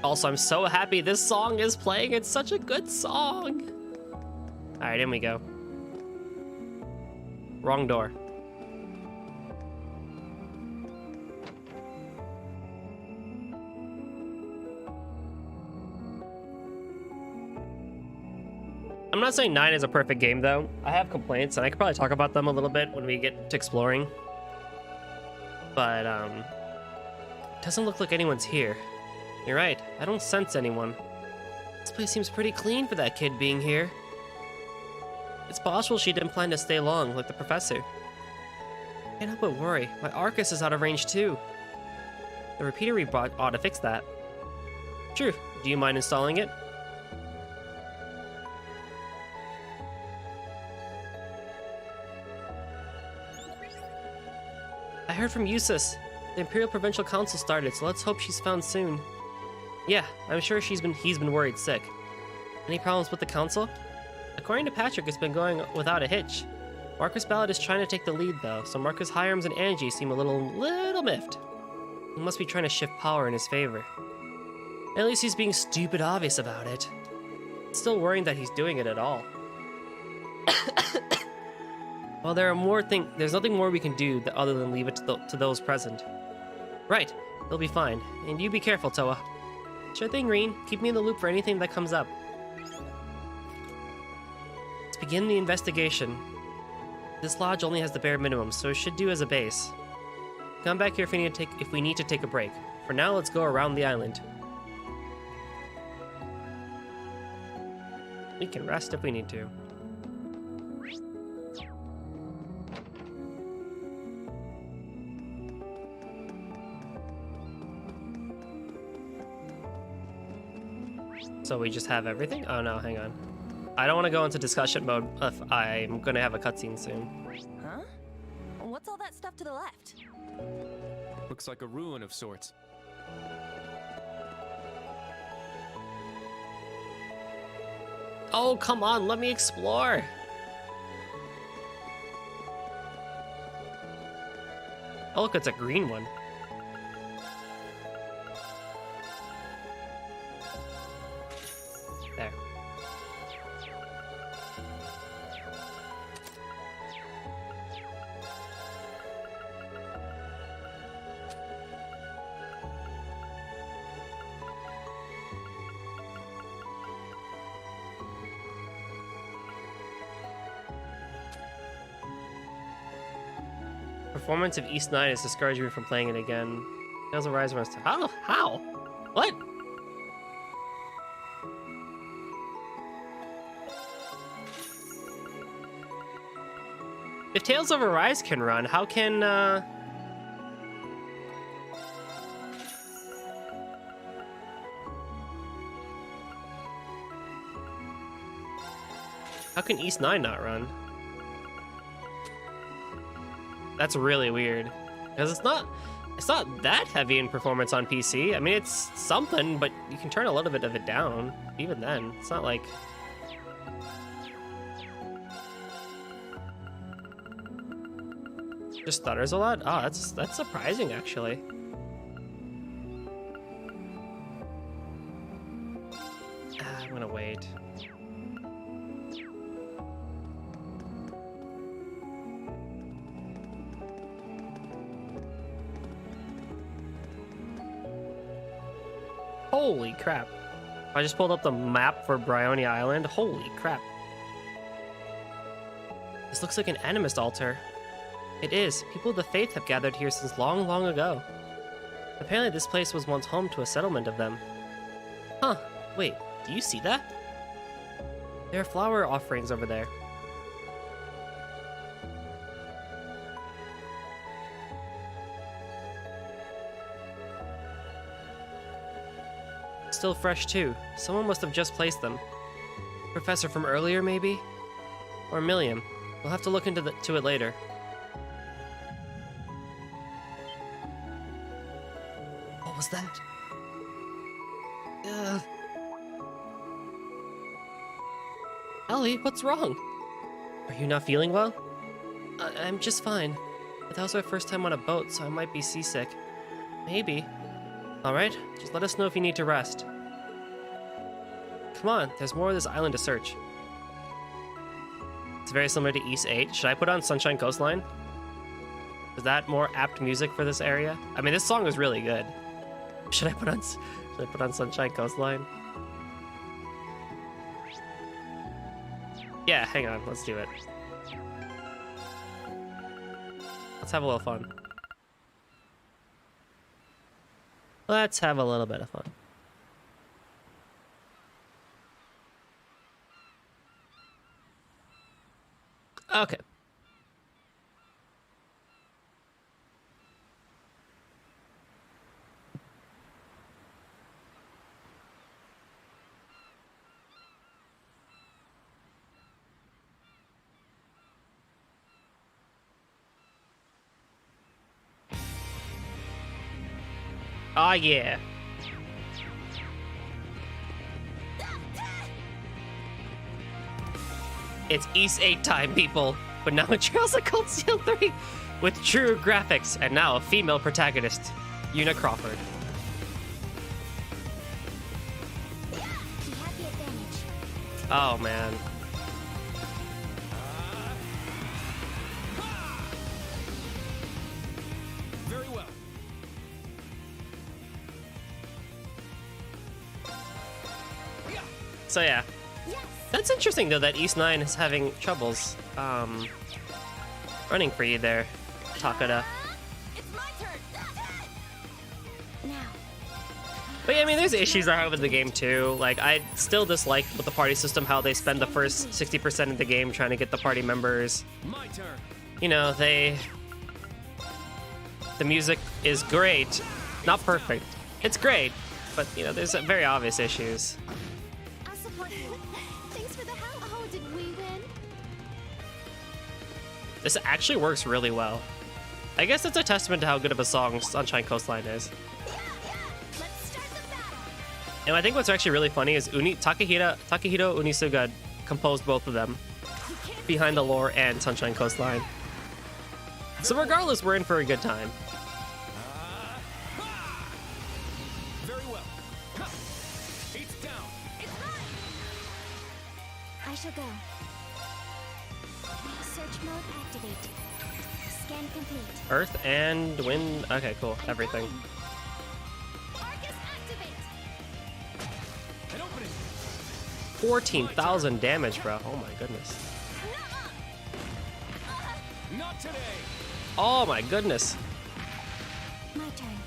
Also, I'm so happy this song is playing. It's such a good song. All right, in we go. Wrong door. I'm not saying 9 is a perfect game, though. I have complaints, and I could probably talk about them a little bit when we get to exploring. But, it doesn't look like anyone's here. You're right, I don't sense anyone. This place seems pretty clean for that kid being here. It's possible she didn't plan to stay long, like the professor. Can't help but worry, my Arcus is out of range too. The repeater we brought ought to fix that. True, do you mind installing it? I heard from Eustace. The Imperial Provincial Council started, so let's hope she's found soon. Yeah, I'm sure he's been worried sick. Any problems with the council? According to Patrick, it's been going without a hitch. Marcus Ballard is trying to take the lead, though, so Marcus Hyams and Angie seem a little miffed. He must be trying to shift power in his favor. At least he's being stupid obvious about it. It's still worrying that he's doing it at all. Well, there's nothing more we can do other than leave it to those present. Right, they'll be fine. And you be careful, Toa. Sure thing, Reen. Keep me in the loop for anything that comes up. Let's begin the investigation. This lodge only has the bare minimum, so it should do as a base. Come back here if we need to take a break. For now, let's go around the island. We can rest if we need to. So we just have everything? Oh no, hang on. I don't want to go into discussion mode if I'm gonna have a cutscene soon. Huh? What's all that stuff to the left? Looks like a ruin of sorts. Oh, come on, let me explore. Oh, look, it's a green one. There. Performance of East 9 is discouraging me from playing it again. Tales of Rise runs to how? What? If Tales of Arise can run, how can East 9 not run? That's really weird, because it's not that heavy in performance on PC. I mean, it's something, but you can turn a little bit of it down. Even then, it's not like. Just stutters a lot. Oh, that's surprising, actually. I'm gonna wait. Holy crap. I just pulled up the map for Bryonia Island. Holy crap. This looks like an animist altar. It is. People of the faith have gathered here since long, long ago. Apparently this place was once home to a settlement of them. Huh. Wait, do you see that? There are flower offerings over there. Still fresh too. Someone must have just placed them. Professor from earlier, maybe? Or Millium. We'll have to look into it later. What was that? Ellie, what's wrong? Are you not feeling well? I'm just fine. But that was our first time on a boat, so I might be seasick. Maybe. Alright, just let us know if you need to rest. Come on, there's more of this island to search. It's very similar to East 8. Should I put on Sunshine Coastline? Is that more apt music for this area? I mean, this song is really good. Should I put on Sunshine Coastline? Yeah, hang on, let's do it. Let's have a little fun. Let's have a little bit of fun. Okay. Oh yeah. It's East 8 time, people. But now it Trails of Cold Steel 3 with true graphics and now a female protagonist, Una Crawford. Oh man. Very well. So yeah. That's interesting though that East 9 is having troubles running for you there, Takada. It's my turn. Now. But yeah, I mean, there's issues I have with the game too. Like, I still dislike with the party system how they spend the first 60% of the game trying to get the party members. My turn. You know, the music is great, not perfect. It's great, but you know, there's very obvious issues. I'll support you. Thanks for the help. Oh, did we win? This actually works really well. I guess it's a testament to how good of a song Sunshine Coastline is. Let's start the battle. And I think what's actually really funny is Takahito Unisuga composed both of them, Behind the Lore and Sunshine Coastline. So regardless, we're in for a good time. Very well. It's down. It's mine. I shall go. Search mode activate. Scan complete. Earth and wind. Okay, cool. Everything. Arcus activate. An opening. 14,000 damage, bro. Oh my goodness. Not today. Oh my goodness. My turn.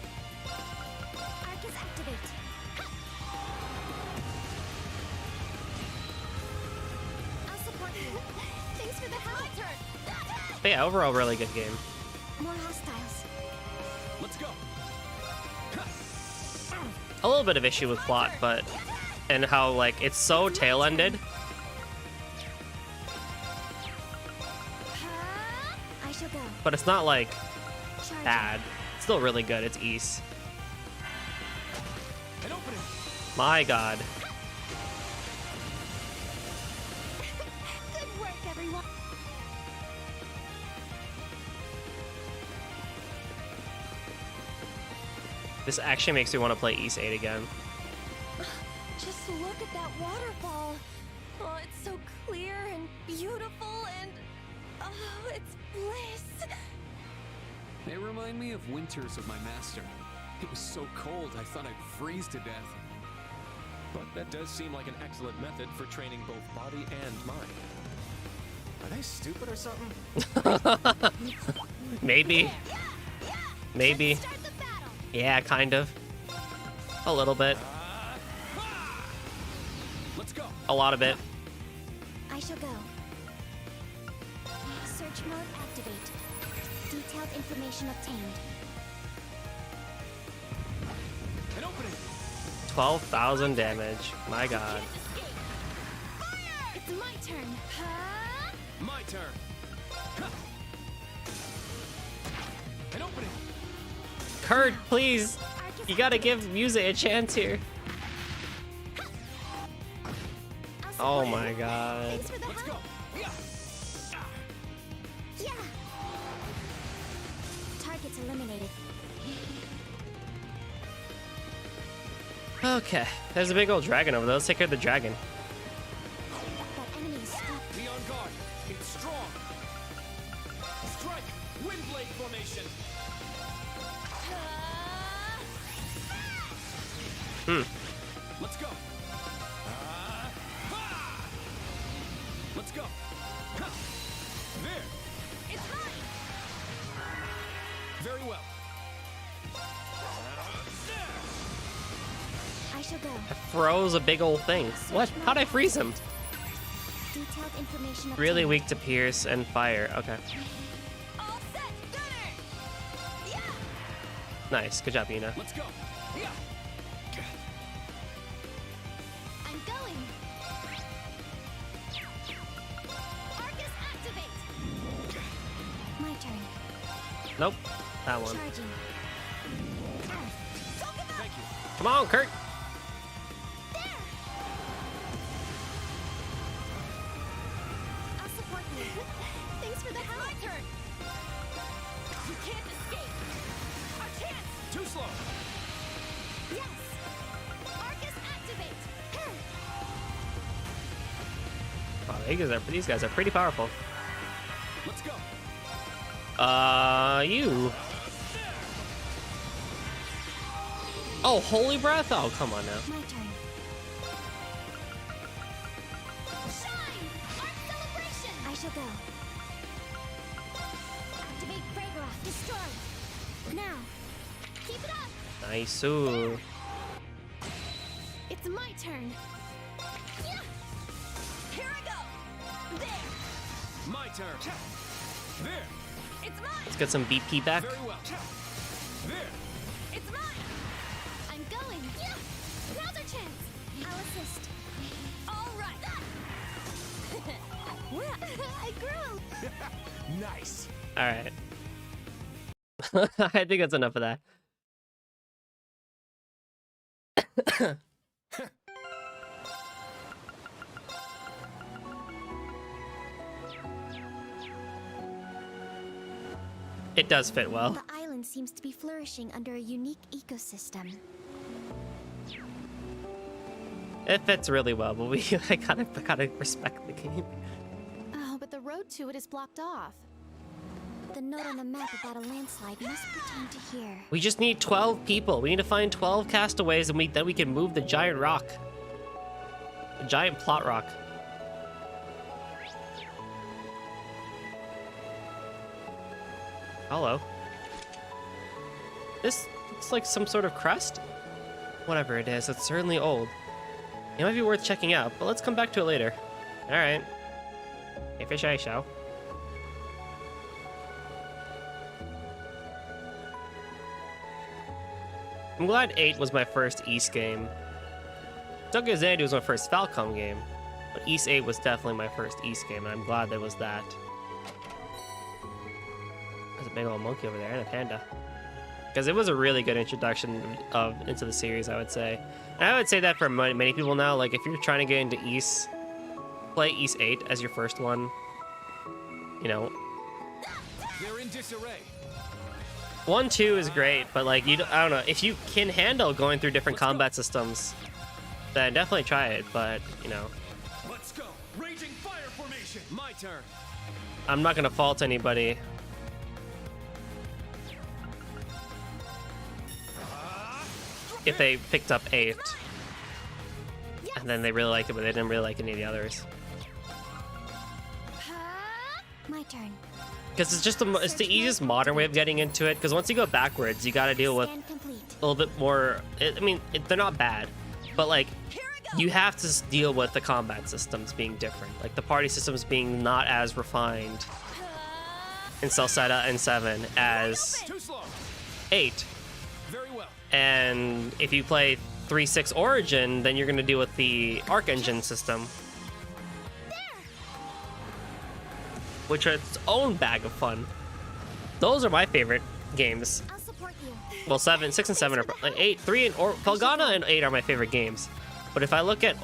Arcus activate. I'll support you. Thanks for the help. My turn. But yeah, overall, really good game. More hostiles. Let's go. A little bit of issue with plot, but and how like it's so tail-ended. I shall go. But it's not like Charge. bad. It's still really good. It's East. An opening. My God. Good work, everyone. This actually makes me want to play East 8 again. Just look at that waterfall. Oh, it's so clear and beautiful and oh, it's bliss. They remind me of winters of my master. It was so cold, I thought I'd freeze to death. But that does seem like an excellent method for training both body and mind. Are they stupid or something? Maybe. Maybe. Start the battle. Yeah, kind of. A little bit. Let's go. A lot of it. I shall go. Search mode activate. Detailed information obtained. An opening. 12,000 damage. My God. Can't escape. Fire! It's my turn. Huh? My turn. An opening. Kurt, please. Arcus You gotta activate. give music a chance here. I'll Oh support my you. God. Thanks for the Let's help. go. Yeah. Yeah. Targets eliminated. Okay. There's a big old dragon over there. Let's take care of the dragon. That enemy is stuck. Be on guard. It's strong. Strike. Wind blade formation. Let's go. Let's go. There. It's mine. Very well. I shall go. Froze a big old thing. What? How'd I freeze him? Detailed information obtained. Really weak to pierce and fire. Okay. All set, gunner. Yeah. Nice. Good job, Yuna. Let's go. Yeah. I'm going. Arcus activate. My turn. Nope. That one. Charging. Thank you. Come on, Kurt. There. I'll support you. Thanks for the help. My turn. You can't escape. Our chance. Too slow. Yes. Arcus activate. Wow, these guys are pretty powerful. Let's go. You. Oh, holy breath? Oh, come on now. My turn. Shine! Arc celebration! I shall go. Activate Fragora. Destroy. Now. Keep it up. Nice. Ooh. turn. Yeah. Here I go. There. My turn. There. It's mine. Let's get some BP back. Very well. There. It's mine. I'm going. Yeah. Now's our chance. I'll assist. All right. I grew. Nice. All right. I think that's enough of that. It does fit well. The island seems to be flourishing under a unique ecosystem. It fits really well, but I gotta respect the game. Oh, but the road to it is blocked off. The note on the map about a landslide must pertain to here. We just need 12 people. We need to find 12 castaways, and then we can move the giant rock. The giant plot rock. Hello. This looks like some sort of crest? Whatever it is, it's certainly old. It might be worth checking out, but let's come back to it later. Alright. If you say so. I'm glad 8 was my first East game. Stargazer Tower was my first Falcom game, but East 8 was definitely my first East game, and I'm glad that was that. There's a big old monkey over there and a panda. Because it was a really good introduction into the series, I would say. And I would say that for many people now, like if you're trying to get into East, play East 8 as your first one. You know, They're in disarray. 1, 2 is great, but like I don't know, if you can handle going through different combat systems, then definitely try it. But you know, Let's go. Raging fire formation. My turn. I'm not gonna fault anybody if they picked up 8 and then they really liked it, but they didn't really like any of the others. My turn. Because it's just it's the easiest modern way of getting into it. Because once you go backwards, you got to deal with Scan complete. a little bit more. They're not bad, but like you have to deal with the combat systems being different, like the party systems being not as refined in Celceta and 7 as Too slow. 8. Very well. And if you play 3.6 Origin, then you're going to deal with the Arc Engine system, which are its own bag of fun. Those are my favorite games. I'll support you. Well, 7, 6, and 7 are like 8, 3, and Felgana and 8 are my favorite games. But if I look at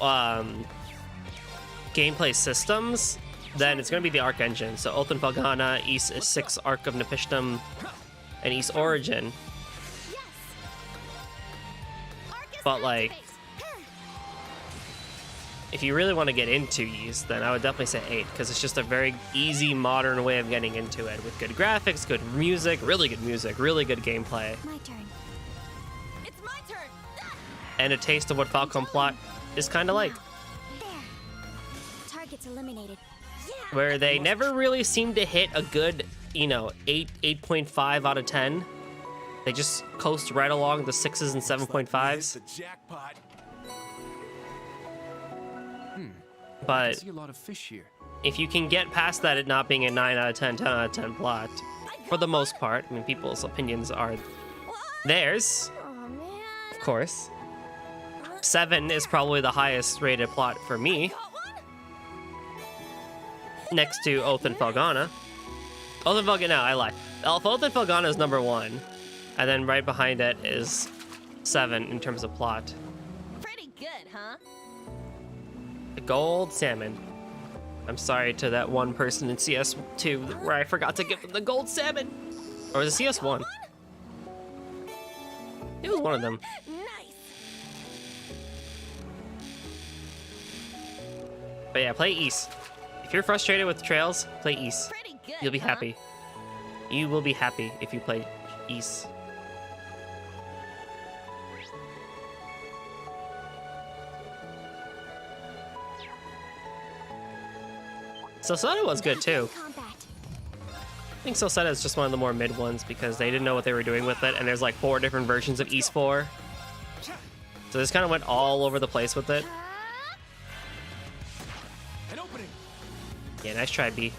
gameplay systems, then it's going to be the Arc Engine. So Ultim Felgana, East 6 Arc of Nepishtim, and East Origin. Yes. Arcus But like, activates. if you really want to get into East, then I would definitely say 8, because it's just a very easy, modern way of getting into it, with good graphics, good music, really good gameplay, My turn. It's my turn. and a taste of what Falcom Plot is kind of like, There. Targets eliminated. where they never really seem to hit a good, 8, 8.5 out of 10. They just coast right along the 6s and 7.5s. The jackpot. I But see a lot of fish here. if you can get past that, it not being a 9 out of 10, 10 out of 10 plot, for the most part, I mean, people's opinions are theirs, Oh man. of course. 7 is probably the highest rated plot for me, Got one? next to Oath and Felgana. Oath and Felgana, no, I lie. Oath and Felgana is number 1, and then right behind it is 7 in terms of plot. Pretty good, huh? The gold salmon. I'm sorry to that one person in CS2 where I forgot to give them the gold salmon. Or was it CS1? It was one of them. Nice. But yeah, play East. If you're frustrated with trails, play East. Pretty good. You'll be huh? happy. You will be happy if you play East. Celceta was good too. Combat. I think Celceta is just one of the more mid ones because they didn't know what they were doing with it, and there's like 4 different versions of East 4. So this kind of went all over the place with it. An opening. Yeah, nice try, B.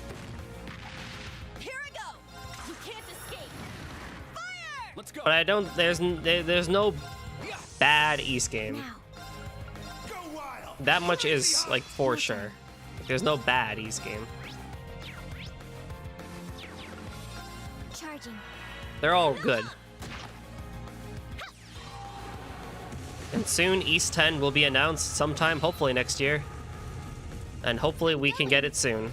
Here I go. You can't escape. Fire! Let's go. But I don't. There's no bad East game. Now. Go wild. That much is like for sure. There's no bad East game. Charging. They're all good. And soon East 10 will be announced sometime, hopefully next year. And hopefully we can get it soon.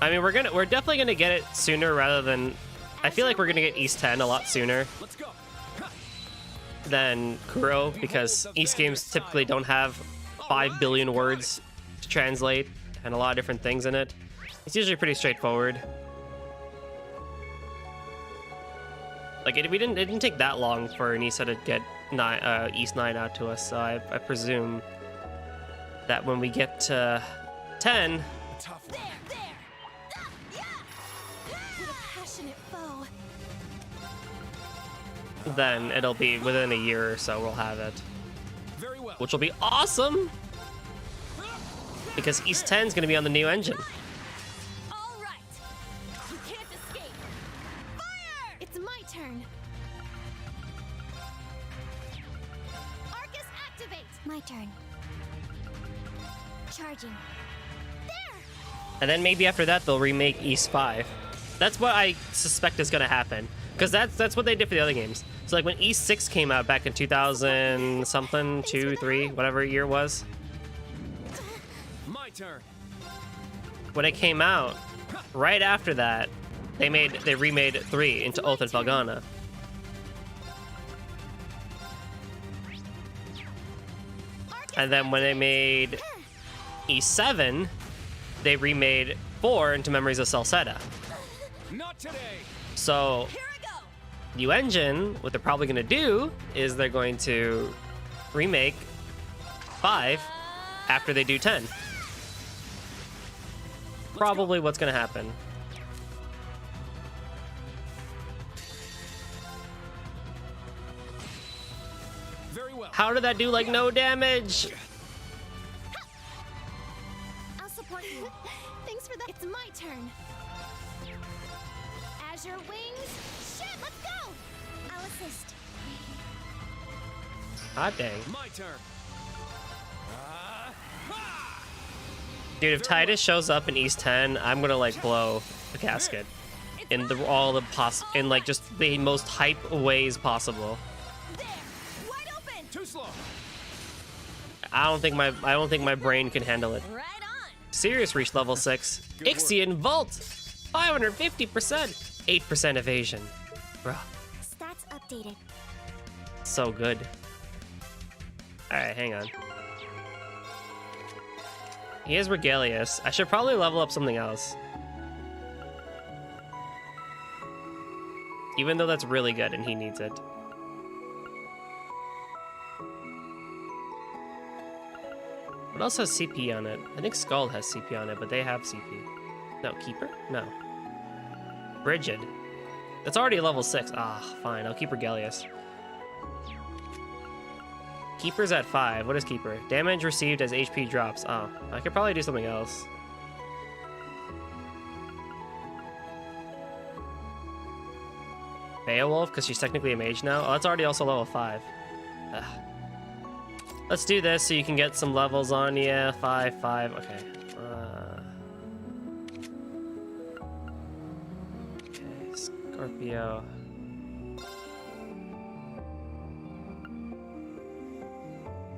I mean, we're definitely gonna get it sooner rather than. I feel like we're gonna get East 10 a lot sooner Let's go. than Kuro because East games typically don't have 5 billion words to translate and a lot of different things in it. It's usually pretty straightforward. Like it didn't take that long for Anissa to get East 9 out to us, so I presume that when we get to 10, Tough There, one. there. Ah, yeah. What a passionate foe. then it'll be within a year or so we'll have it, Very well. which will be awesome because East 10 is going to be on the new engine. All right. You can't escape. Fire! It's my turn. Arcus activate. My turn. Charging. There. And then maybe after that they'll remake East 5. That's what I suspect is going to happen because that's what they did for the other games. So like when East 6 came out back in 2000 something, 2, 3, whatever year it was, My turn. when it came out, right after that, they remade 3 into Oath and Felghana. And then when they made E7, they remade 4 into Memories of Celceta. Not today. So Here I go. new engine, what they're probably going to do is they're going to remake 5 after they do 10. Probably what's going to happen. Very well. How did that do like no damage? I'll support you. Thanks for that. It's my turn. Azure wings. Shit, let's go. I'll assist. Hot dang. My turn. Ha! Dude, if Titus shows up in East 10, I'm gonna like blow the gasket in in like just the most hype ways possible. There. Wide open. Too slow. I don't think my brain can handle it. Right on. Sirius reached level 6. Good work. Ixion Vault, 550%, 8% evasion. Bro, Stats updated. so good. All right, hang on. He is Regalius. I should probably level up something else. Even though that's really good and he needs it. What else has CP on it? I think Scald has CP on it, but they have CP. No, Keeper? No. Brigid. That's already a level 6. Ah, fine. I'll keep Regalius. Keeper's at 5. What is Keeper? Damage received as HP drops. Oh, I could probably do something else. Beowulf, because she's technically a mage now. Oh, that's already also level 5. Ugh. Let's do this so you can get some levels on. Yeah, 5, 5. Okay. Okay, Scorpio.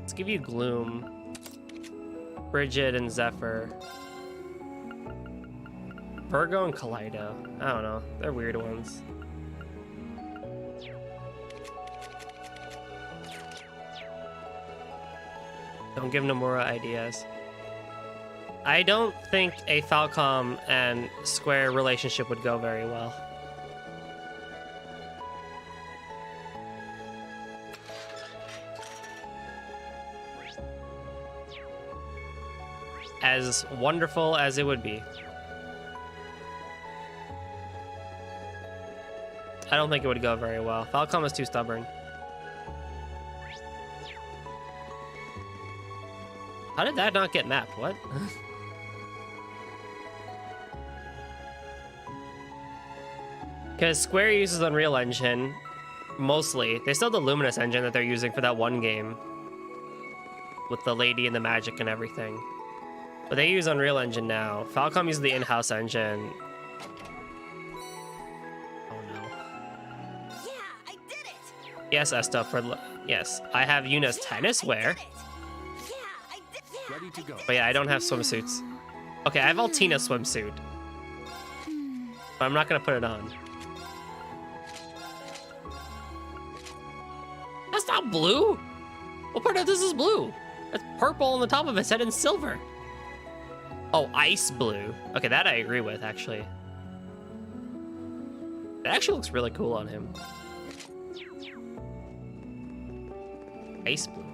Let's give you Gloom, Brigid, and Zephyr. Virgo and Kaleido. I don't know. They're weird ones. Don't give Nomura ideas. I don't think a Falcom and Square relationship would go very well. As wonderful as it would be. I don't think it would go very well. Falcom is too stubborn. How did that not get mapped? What? Because Square uses Unreal Engine, mostly. They still have the Luminous engine that they're using for that one game. With the lady and the magic and everything. But they use Unreal Engine now. Falcom uses the in-house engine. Oh no. Yeah, I did it. Yes, Esta, yes. I have Yuna's tennis wear. Yeah, I did. Yeah, Ready to go. But yeah, I don't have swimsuits. Okay, I have Altina's swimsuit. But I'm not gonna put it on. That's not blue! What part of this is blue? That's purple on the top of its head and silver. Oh, ice blue. Okay, that I agree with, actually. That actually looks really cool on him. Ice blue.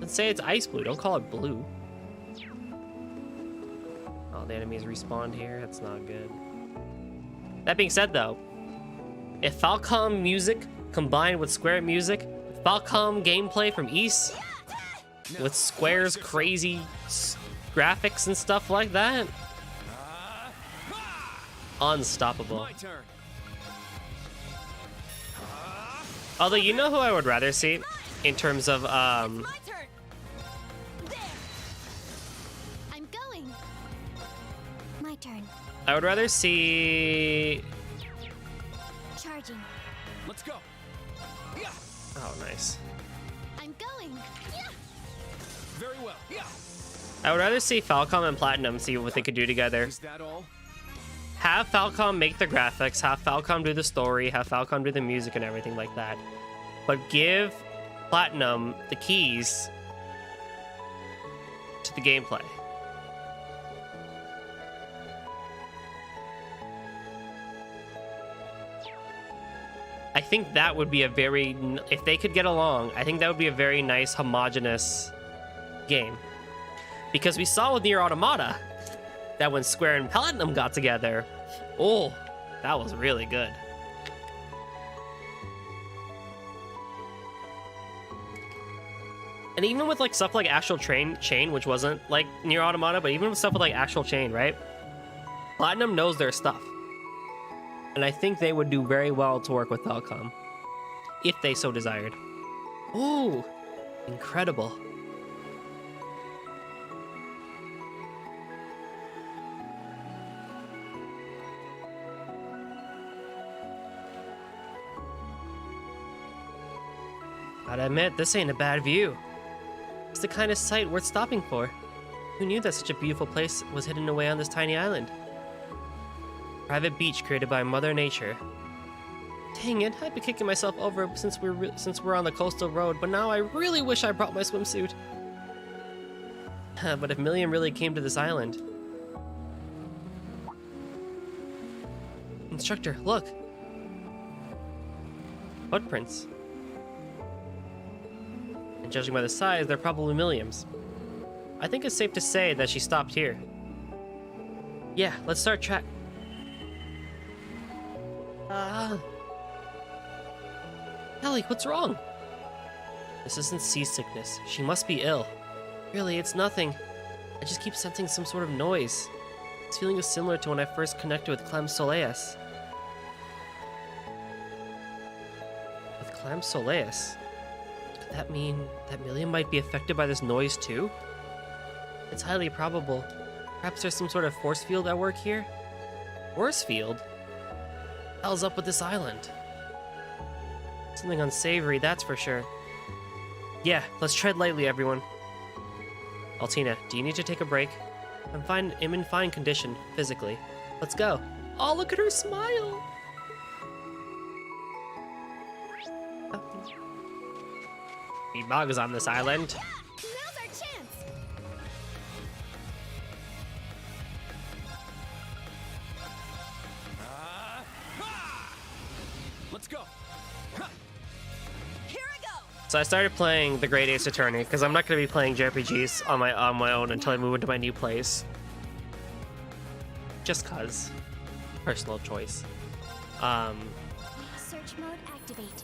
Let's say it's ice blue, don't call it blue. Oh, the enemies respawned here. That's not good. That being said, though, if Falcom music combined with Square music, Falcom gameplay from East, with Square's crazy graphics and stuff like that, unstoppable. My turn. Although, you know who I would rather see in terms of my turn. There. I'm going. My turn. I would rather see. Charging. Let's go. Yeah. Oh, nice. I'm going. Yeah. Very well. Yeah. I would rather see Falcom and Platinum see what they could do together. Is that all? Have Falcom make the graphics, have Falcom do the story, have Falcom do the music and everything like that. But give Platinum the keys to the gameplay. I think that would be a very, if they could get along, I think that would be a very nice homogenous game. Because we saw with Nier Automata that when Square and Platinum got together, oh, that was really good. And even with like stuff like Astral Chain, which wasn't like Nier Automata, but even with stuff with like Astral Chain, right? Platinum knows their stuff. And I think they would do very well to work with Falcom, if they so desired. Ooh, incredible. Gotta admit, this ain't a bad view. It's the kind of sight worth stopping for. Who knew that such a beautiful place was hidden away on this tiny island? Private beach created by Mother Nature. Dang it, I've been kicking myself over since we're on the coastal road, but now I really wish I brought my swimsuit. But if Millium really came to this island... Instructor, look! Footprints. And judging by the size, they're probably Millium's. I think it's safe to say that she stopped here. Yeah, let's start track... Ellie, what's wrong? This isn't seasickness. She must be ill. Really, it's nothing. I just keep sensing some sort of noise. This feeling is similar to when I first connected with Clam Soleus. With Clam Soleus? Could that mean that Millium might be affected by this noise too? It's highly probable. Perhaps there's some sort of force field at work here? Force field? What the hell's up with this island? Something unsavory, that's for sure. Yeah, let's tread lightly, everyone. Altina, do you need to take a break? I'm in fine condition, physically. Let's go. Oh, look at her smile! Need bugs on this island. Now's our chance. Let's go. Here I go. So I started playing the Great Ace Attorney because I'm not going to be playing JRPGs on my own until I move into my new place. Just cause. Personal choice. Search mode activate.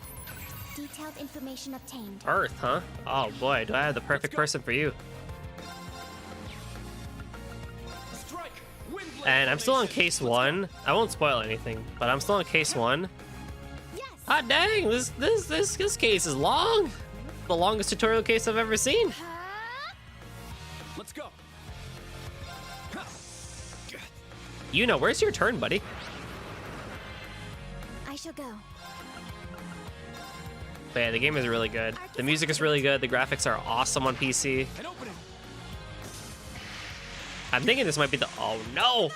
Detailed information obtained. Earth, huh? Oh boy, do I have the perfect person for you. And I'm still on case 1. I won't spoil anything, but I'm still on case 1. Yes. Ah, dang, this case is long. The longest tutorial case I've ever seen. Let's go. You know, where's your turn, buddy? I shall go. But yeah, the game is really good. The music is really good. The graphics are awesome on PC. An opening. I'm thinking this might be the... Oh, no!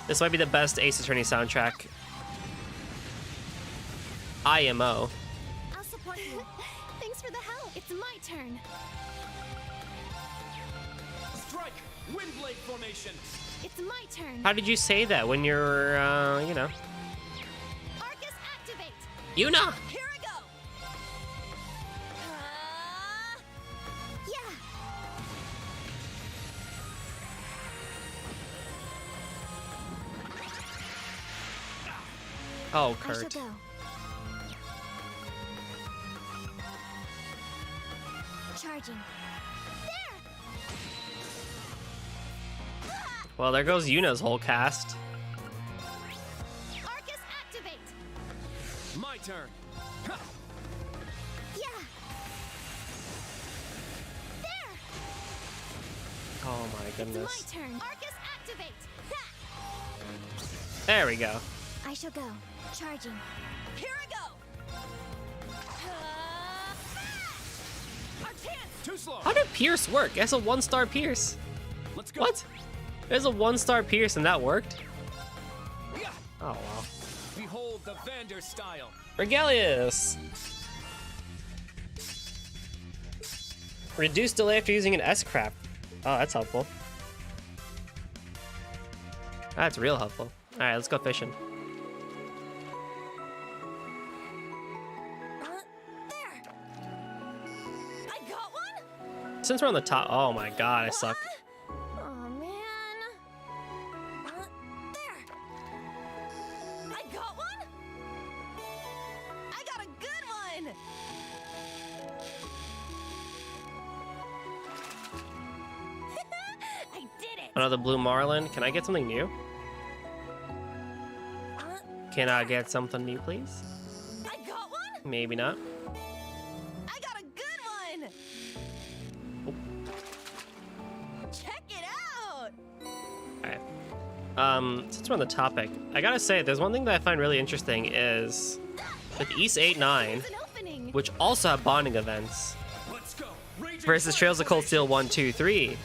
This might be the best Ace Attorney soundtrack. IMO. I'll support you. Thanks for the help. It's my turn. Strike. Windblade formation. It's my turn. How did you say that when you're, you know... Arcus activate. Yuna! Here I go. Yeah. Oh, I shall Kurt. go. Charging. Well, there goes Yuna's whole cast. Arcus activate. My turn. Yeah. There. Oh my It's goodness. my turn. Arcus activate. There we go. I shall go. Charging. Here I go. Our chance. Too slow. How did Pierce work? It's a 1-star Pierce. Let's go. What? There's a 1-star Pierce and that worked? Yeah. Oh, wow. Behold the Vander style. Regalius! Reduce delay after using an S-crap. Oh, that's helpful. That's real helpful. Alright, let's go fishing. There. I got one. Since we're on the top... Oh my god, I suck. Oh man. There. I got one. I got a good one. I did it. Another blue marlin. Can I get something new? Can I get something new, please? I got one. Maybe not. I got a good one. Check it out. Alright. Since we're on the topic, I gotta say, there's one thing that I find really interesting is with East 8-9, It's an opening. which also have bonding events, Let's go. Raging versus Fire Trails of Cold Steel formation. 1, 2, 3.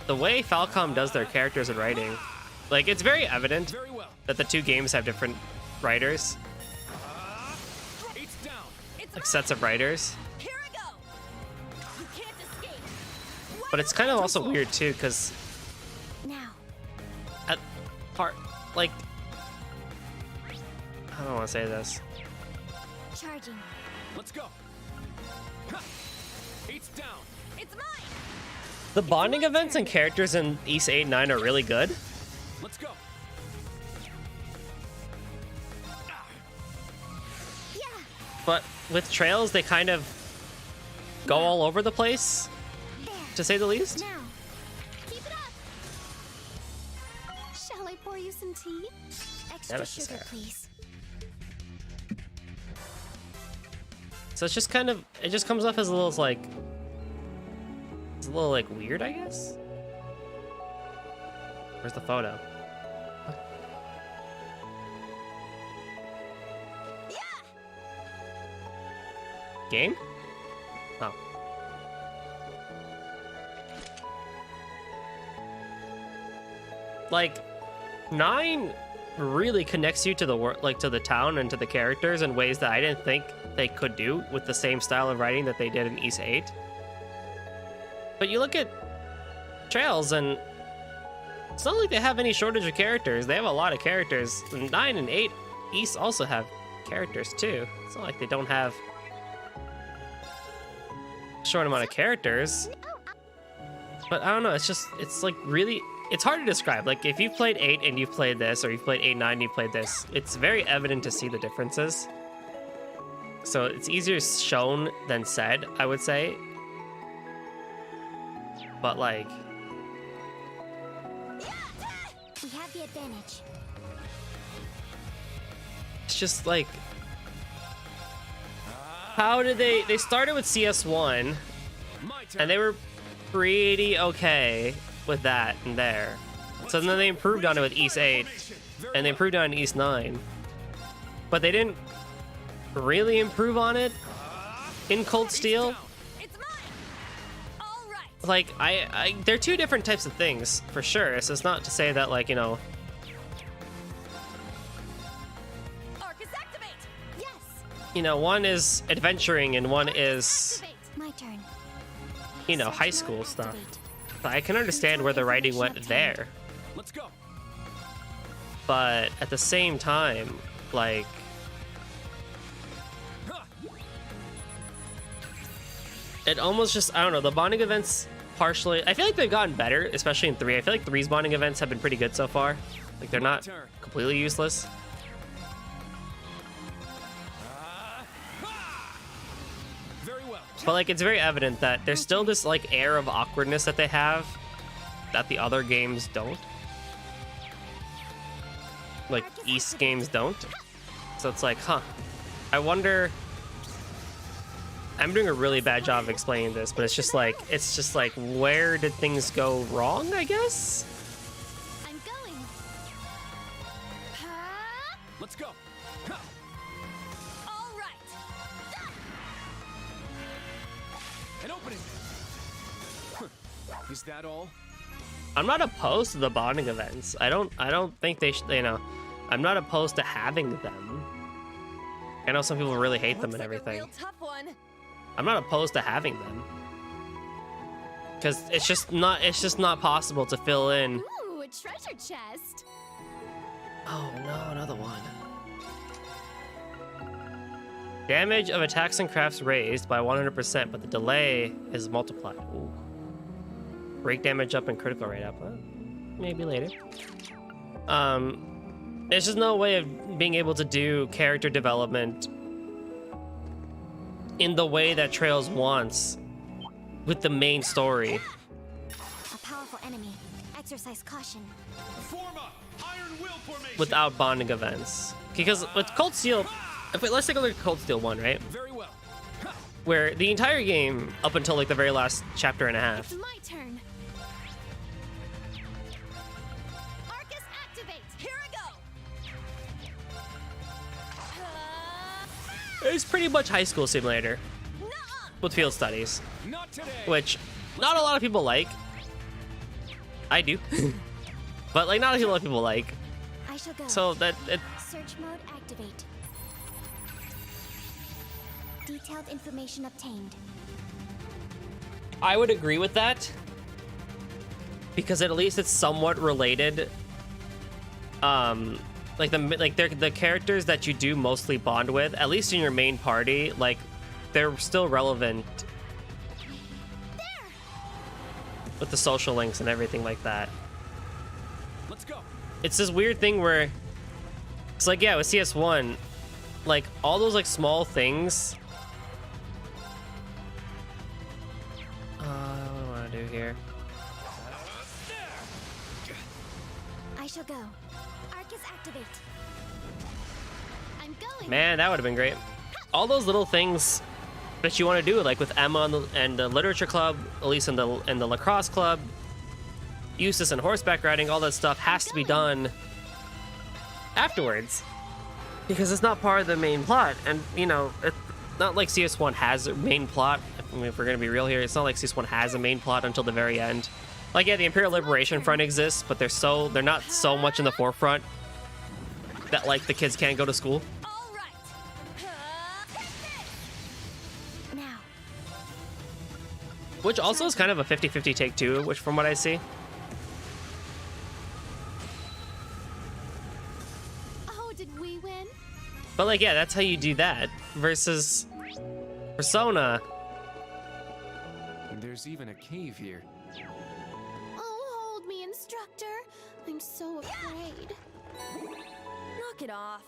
The way Falcom does their characters and writing, like, it's very evident Very well. that the two games have different writers, It's down. It's like sets of writers. Here I go. You can't escape. But it's kind of also weird too, because Now. at part, like, I don't want to say this. Charging. Let's go. Ha. It's down. It's mine. The bonding events and characters in East 8-9 are really good, Let's go. Yeah. but with Trails, they kind of go all over the place, There. to say the least. Now. Keep it up. Shall I pour you some tea? Extra Mrs. sugar, Sarah. please. So it's just kind of, it just comes off as a little, like, it's a little, like, weird, I guess? Where's the photo? Yeah. Game? Oh. Like, 9 really connects you to the like to the town and to the characters in ways that I didn't think they could do with the same style of writing that they did in East 8. But you look at Trails and it's not like they have any shortage of characters. They have a lot of characters. 9 and 8 East also have characters too. It's not like they don't have a short amount of characters. But I don't know, it's just, it's like really, it's hard to describe. Like if you've played 8 and you've played this, or you've played 8, 9 and you've played this, it's very evident to see the differences. So it's easier shown than said, I would say. But like, the advantage. It's just like, how did they started with CS1 My turn. and they were pretty okay with that and there. So then they improved on it with East 8 and they improved on East 9. But they didn't really improve on it in Cold Steel. It's mine. All right. Like, they're two different types of things for sure. So it's not to say that, like, you know, Arcus activate. Yes. you know, one is adventuring and one is, Activate. My turn. you know, high school stuff. But I can understand where the writing went there. Let's go. But at the same time, like, Huh. it almost just, I don't know, the bonding events partially, I feel like they've gotten better, especially in 3. I feel like 3's bonding events have been pretty good so far. Like, they're not turn. completely useless. Very well. But, like, it's very evident that there's still this, like, air of awkwardness that they have that the other games don't. Like, East games don't. So it's like, huh. I wonder... I'm doing a really bad job of explaining this, but it's just like, where did things go wrong, I guess? I'm going. Huh? Let's go. Huh. All right. An opening. Is that all? I'm not opposed to the bonding events. I don't think they should, you know, I'm not opposed to having them. I know some people really hate them and Looks like a everything. real tough one. I'm not opposed to having them. Because it's just not possible to fill in. Ooh, a treasure chest. Oh no, another one. Damage of attacks and crafts raised by 100%, but the delay is multiplied. Ooh. Break damage up and critical rate up. Maybe later. There's just no way of being able to do character development in the way that Trails wants with the main story A powerful enemy. Exercise caution. Form up. Iron Will formation. without bonding events. Because with Cold Steel, let's take a look at Cold Steel 1, right? Very well. Huh. Where the entire game, up until like the very last chapter and a half, It's my turn. Arcus activate. Here I go. it's pretty much High School Simulator Nuh-uh. with field studies, Not today. which not a lot of people like. I do. But like not a lot of people like. I shall go. So that it, Search mode activate. Detailed information obtained. I would agree with that. Because at least it's somewhat related. Like the characters that you do mostly bond with, at least in your main party, like they're still relevant with the social links and everything like that. Let's go. It's this weird thing where it's like, yeah, with CS1, like all those like small things. What do I want to do here? I shall go. Arcus activate. I'm going. Man, that would have been great. All those little things that you want to do, like with Emma and the literature club, at least in the lacrosse club, Eustace and horseback riding, all that stuff has to be done afterwards because it's not part of the main plot. And you know, it's not like CS1 has a main plot. I mean, if we're gonna be real here, it's not like CS1 has a main plot until the very end. Like, yeah, the Imperial Liberation Front exists, but they're not so much in the forefront that like the kids can't go to school. All right. Now. Which also is kind of a 50-50 take too, which from what I see. Oh, did we win? But like, yeah, that's how you do that versus Persona. There's even a cave here. Oh, hold me, instructor. I'm so afraid. Knock it off.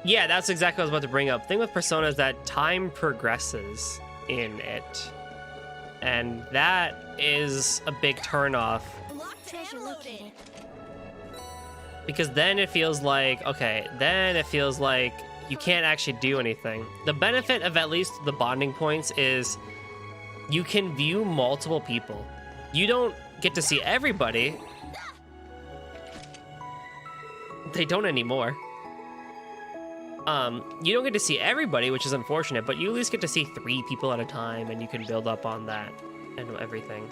Yeah, that's exactly what I was about to bring up. Thing with Persona is that time progresses in it. and that is a big turnoff. Treasure located. Because then it feels like, okay, then it feels like you can't actually do anything. The benefit of at least the bonding points is you can view multiple people. You don't get to see everybody. They don't anymore. You don't get to see everybody, which is unfortunate, but you at least get to see 3 people at a time, and you can build up on that and everything.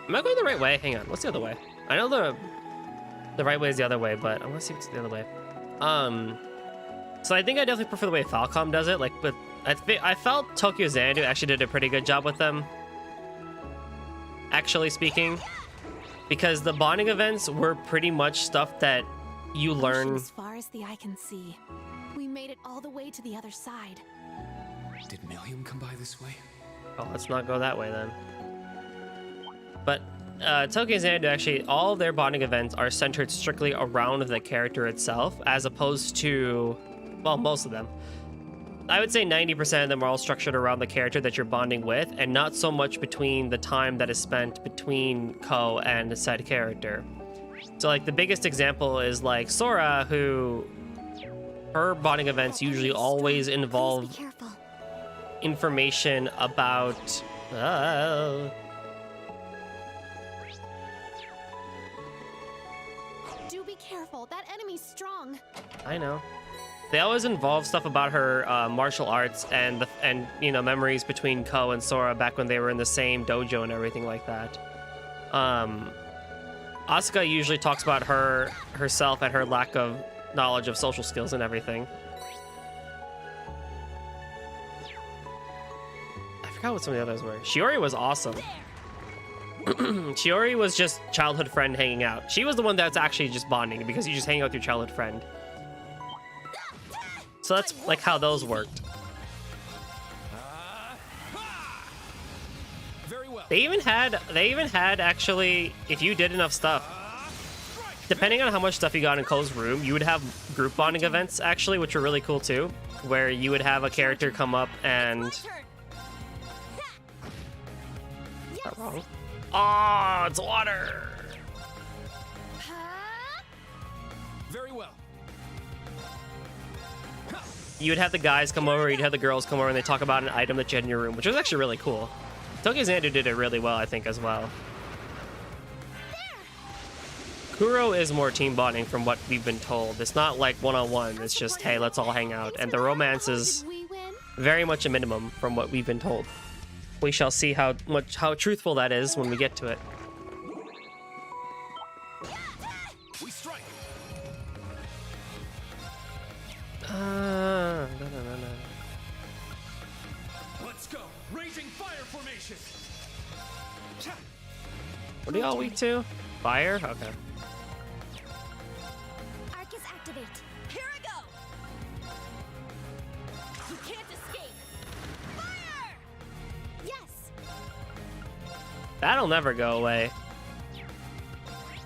Am I going the right way? Hang on, what's the other way? I know the right way is the other way, but I want to see what's the other way. So I think I definitely prefer the way Falcom does it. Like, but I felt Tokyo Xanadu actually did a pretty good job with them, actually speaking, because the bonding events were pretty much stuff that you learn. As far as the eye can see, we made it all the way to the other side. Did Millium come by this way? Oh, let's not go that way then. But Tokyo Xanadu, actually, all of their bonding events are centered strictly around the character itself, as opposed to, well, most of them. I would say 90% of them are all structured around the character that you're bonding with, and not so much between the time that is spent between Ko and the said character. So, like, the biggest example is, like, Sora, who, her bonding events usually always involve Please be careful. information about... Do be careful. That enemy's strong. I know. They always involve stuff about her martial arts and you know, memories between Ko and Sora back when they were in the same dojo and everything like that. Asuka usually talks about herself and her lack of knowledge of social skills and everything. I forgot what some of the others were. Shiori was awesome. Shiori was just childhood friend hanging out. She was the one that's actually just bonding because you just hang out with your childhood friend. So that's like how those worked. Very well. They even had actually, if you did enough stuff, depending on how much stuff you got in Ko's room, you would have group bonding events actually, which were really cool too, where you would have a character come up and... Not wrong. Oh, it's water. Very well. You would have the guys come over, you'd have the girls come over, and they talk about an item that you had in your room, which was actually really cool. Tokyo Xanadu did it really well, I think, as well. Kuro is more team bonding from what we've been told. It's not like one-on-one, it's just, hey, let's all hang out. And the romance is We win. very much a minimum from what we've been told. We shall see how truthful that is when we get to it. We strike. No. Let's go. Raging fire formation. What are y'all weak to? Fire? Okay. Arcus activate. Here I go. You can't escape. Fire! Yes. That'll never go away.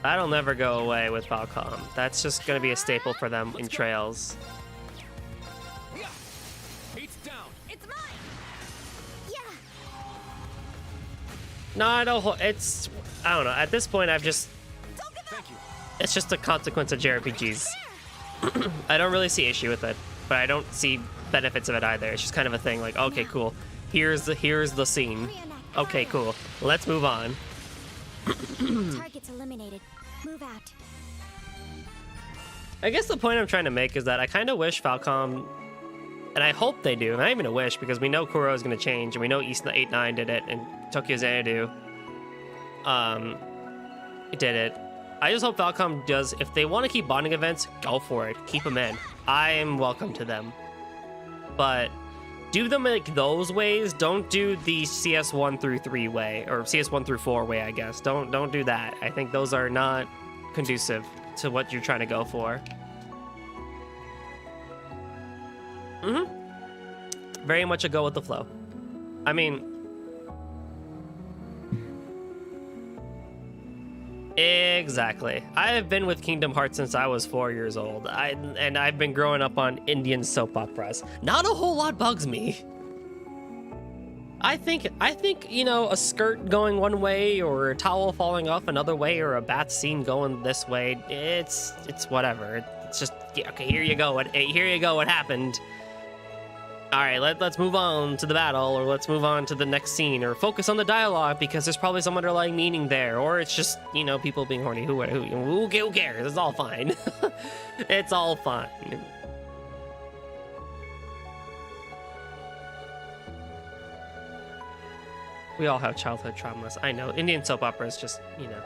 That'll never go away with Falcom. That's just gonna be a staple for them in Trails. Yeah. It's down. It's mine. Yeah. No, I don't. It's, I don't know. At this point, I've just, Thank you. it's just a consequence of JRPGs. I don't really see issue with it, but I don't see benefits of it either. It's just kind of a thing. Like, okay, cool. Here's the scene. Okay, cool. Let's move on. Target's eliminated. Move out. I guess the point I'm trying to make is that I kind of wish Falcom, and I hope they do, not even a wish, because we know Kuro is going to change, and we know East 8-9 did it, and Tokyo Xanadu did it. I just hope Falcom does, if they want to keep bonding events, go for it. Keep them in. I am welcome to them. But do them like those ways. Don't do the CS 1 through 3 way, or CS 1 through 4 way, I guess. Don't do that. I think those are not conducive to what you're trying to go for. Very much a go with the flow. I mean, exactly. I have been with Kingdom Hearts since I was 4 years old. And I've been growing up on Indian soap operas. Not a whole lot bugs me. I think, you know, a skirt going one way or a towel falling off another way or a bath scene going this way, it's whatever. It's just, yeah, okay, here you go. Here you go. What happened? All right, let's move on to the battle, or let's move on to the next scene, or focus on the dialogue because there's probably some underlying meaning there, or it's just, you know, people being horny. Who cares? It's all fine. It's all fine. We all have childhood traumas. I know. Indian soap opera is just, you know.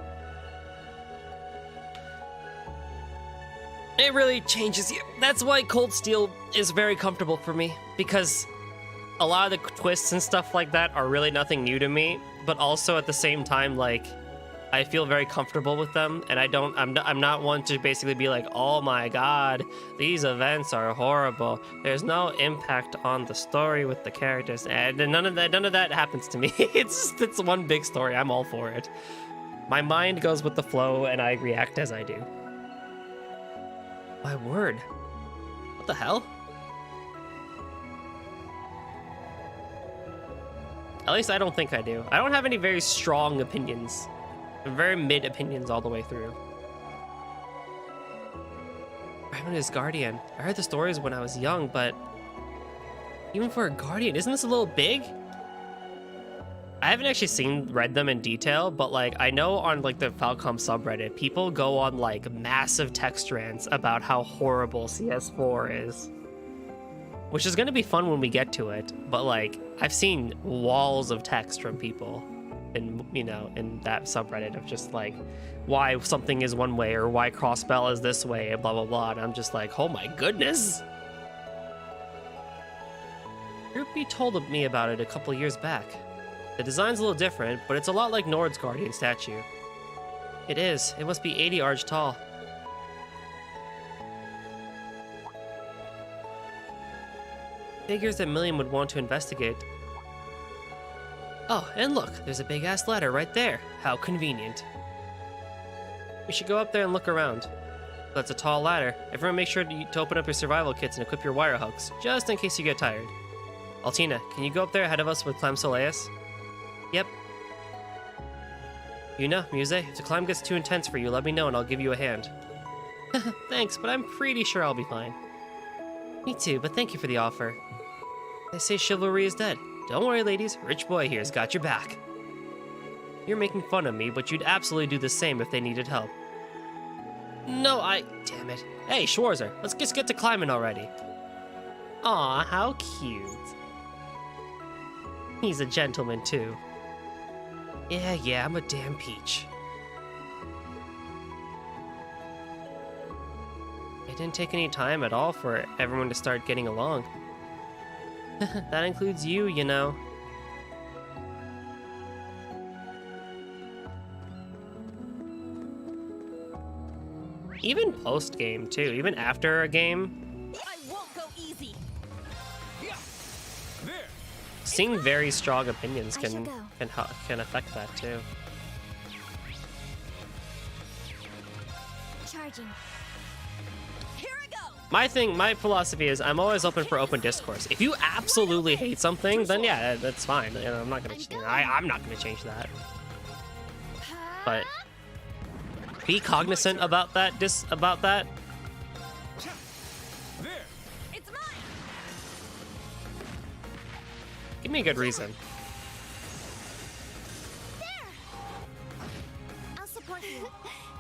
It really changes you. That's why Cold Steel is very comfortable for me, because a lot of the twists and stuff like that are really nothing new to me, but also at the same time, like, I feel very comfortable with them, and I'm not one to basically be like, oh my god, these events are horrible. There's no impact on the story with the characters, and none of that happens to me. It's one big story. I'm all for it. My mind goes with the flow, and I react as I do. My word. What the hell? At least I don't think I do. I don't have any very strong opinions. Very mid opinions all the way through. Bryonia Guardian. I heard the stories when I was young, but even for a Guardian, isn't this a little big? I haven't actually read them in detail, but like I know on like the Falcom subreddit, people go on like massive text rants about how horrible CS4 is. Which is gonna be fun when we get to it, but like I've seen walls of text from people in, you know, in that subreddit of just like why something is one way or why Crossbell is this way and blah blah blah, and I'm just like, oh my goodness. Ruby told me about it a couple years back. The design's a little different, but it's a lot like Nord's Guardian statue. It is. It must be 80 arch tall. Figures that Millium would want to investigate. Oh, and look, there's a big-ass ladder right there. How convenient. We should go up there and look around. That's a tall ladder. Everyone make sure to open up your survival kits and equip your wire hooks, just in case you get tired. Altina, can you go up there ahead of us with Climb Soleus? Yep. Yuna, Muse, if the climb gets too intense for you, let me know and I'll give you a hand. Thanks, but I'm pretty sure I'll be fine. Me too, but thank you for the offer. They say chivalry is dead. Don't worry, ladies. Rich boy here's got your back. You're making fun of me, but you'd absolutely do the same if they needed help. No, damn it. Hey, Schwarzer, let's just get to climbing already. Aw, how cute. He's a gentleman, too. Yeah, I'm a damn peach. It didn't take any time at all for everyone to start getting along. That includes you, you know. Even post-game, too. Even after a game. I won't go easy. Seeing very strong opinions can affect that, too. Charging. My philosophy is I'm always open for open discourse. If you absolutely hate something, then yeah, that's fine. You know, I'm not gonna change that. But be cognizant about that. It's mine. Give me a good reason. There. I'll support you.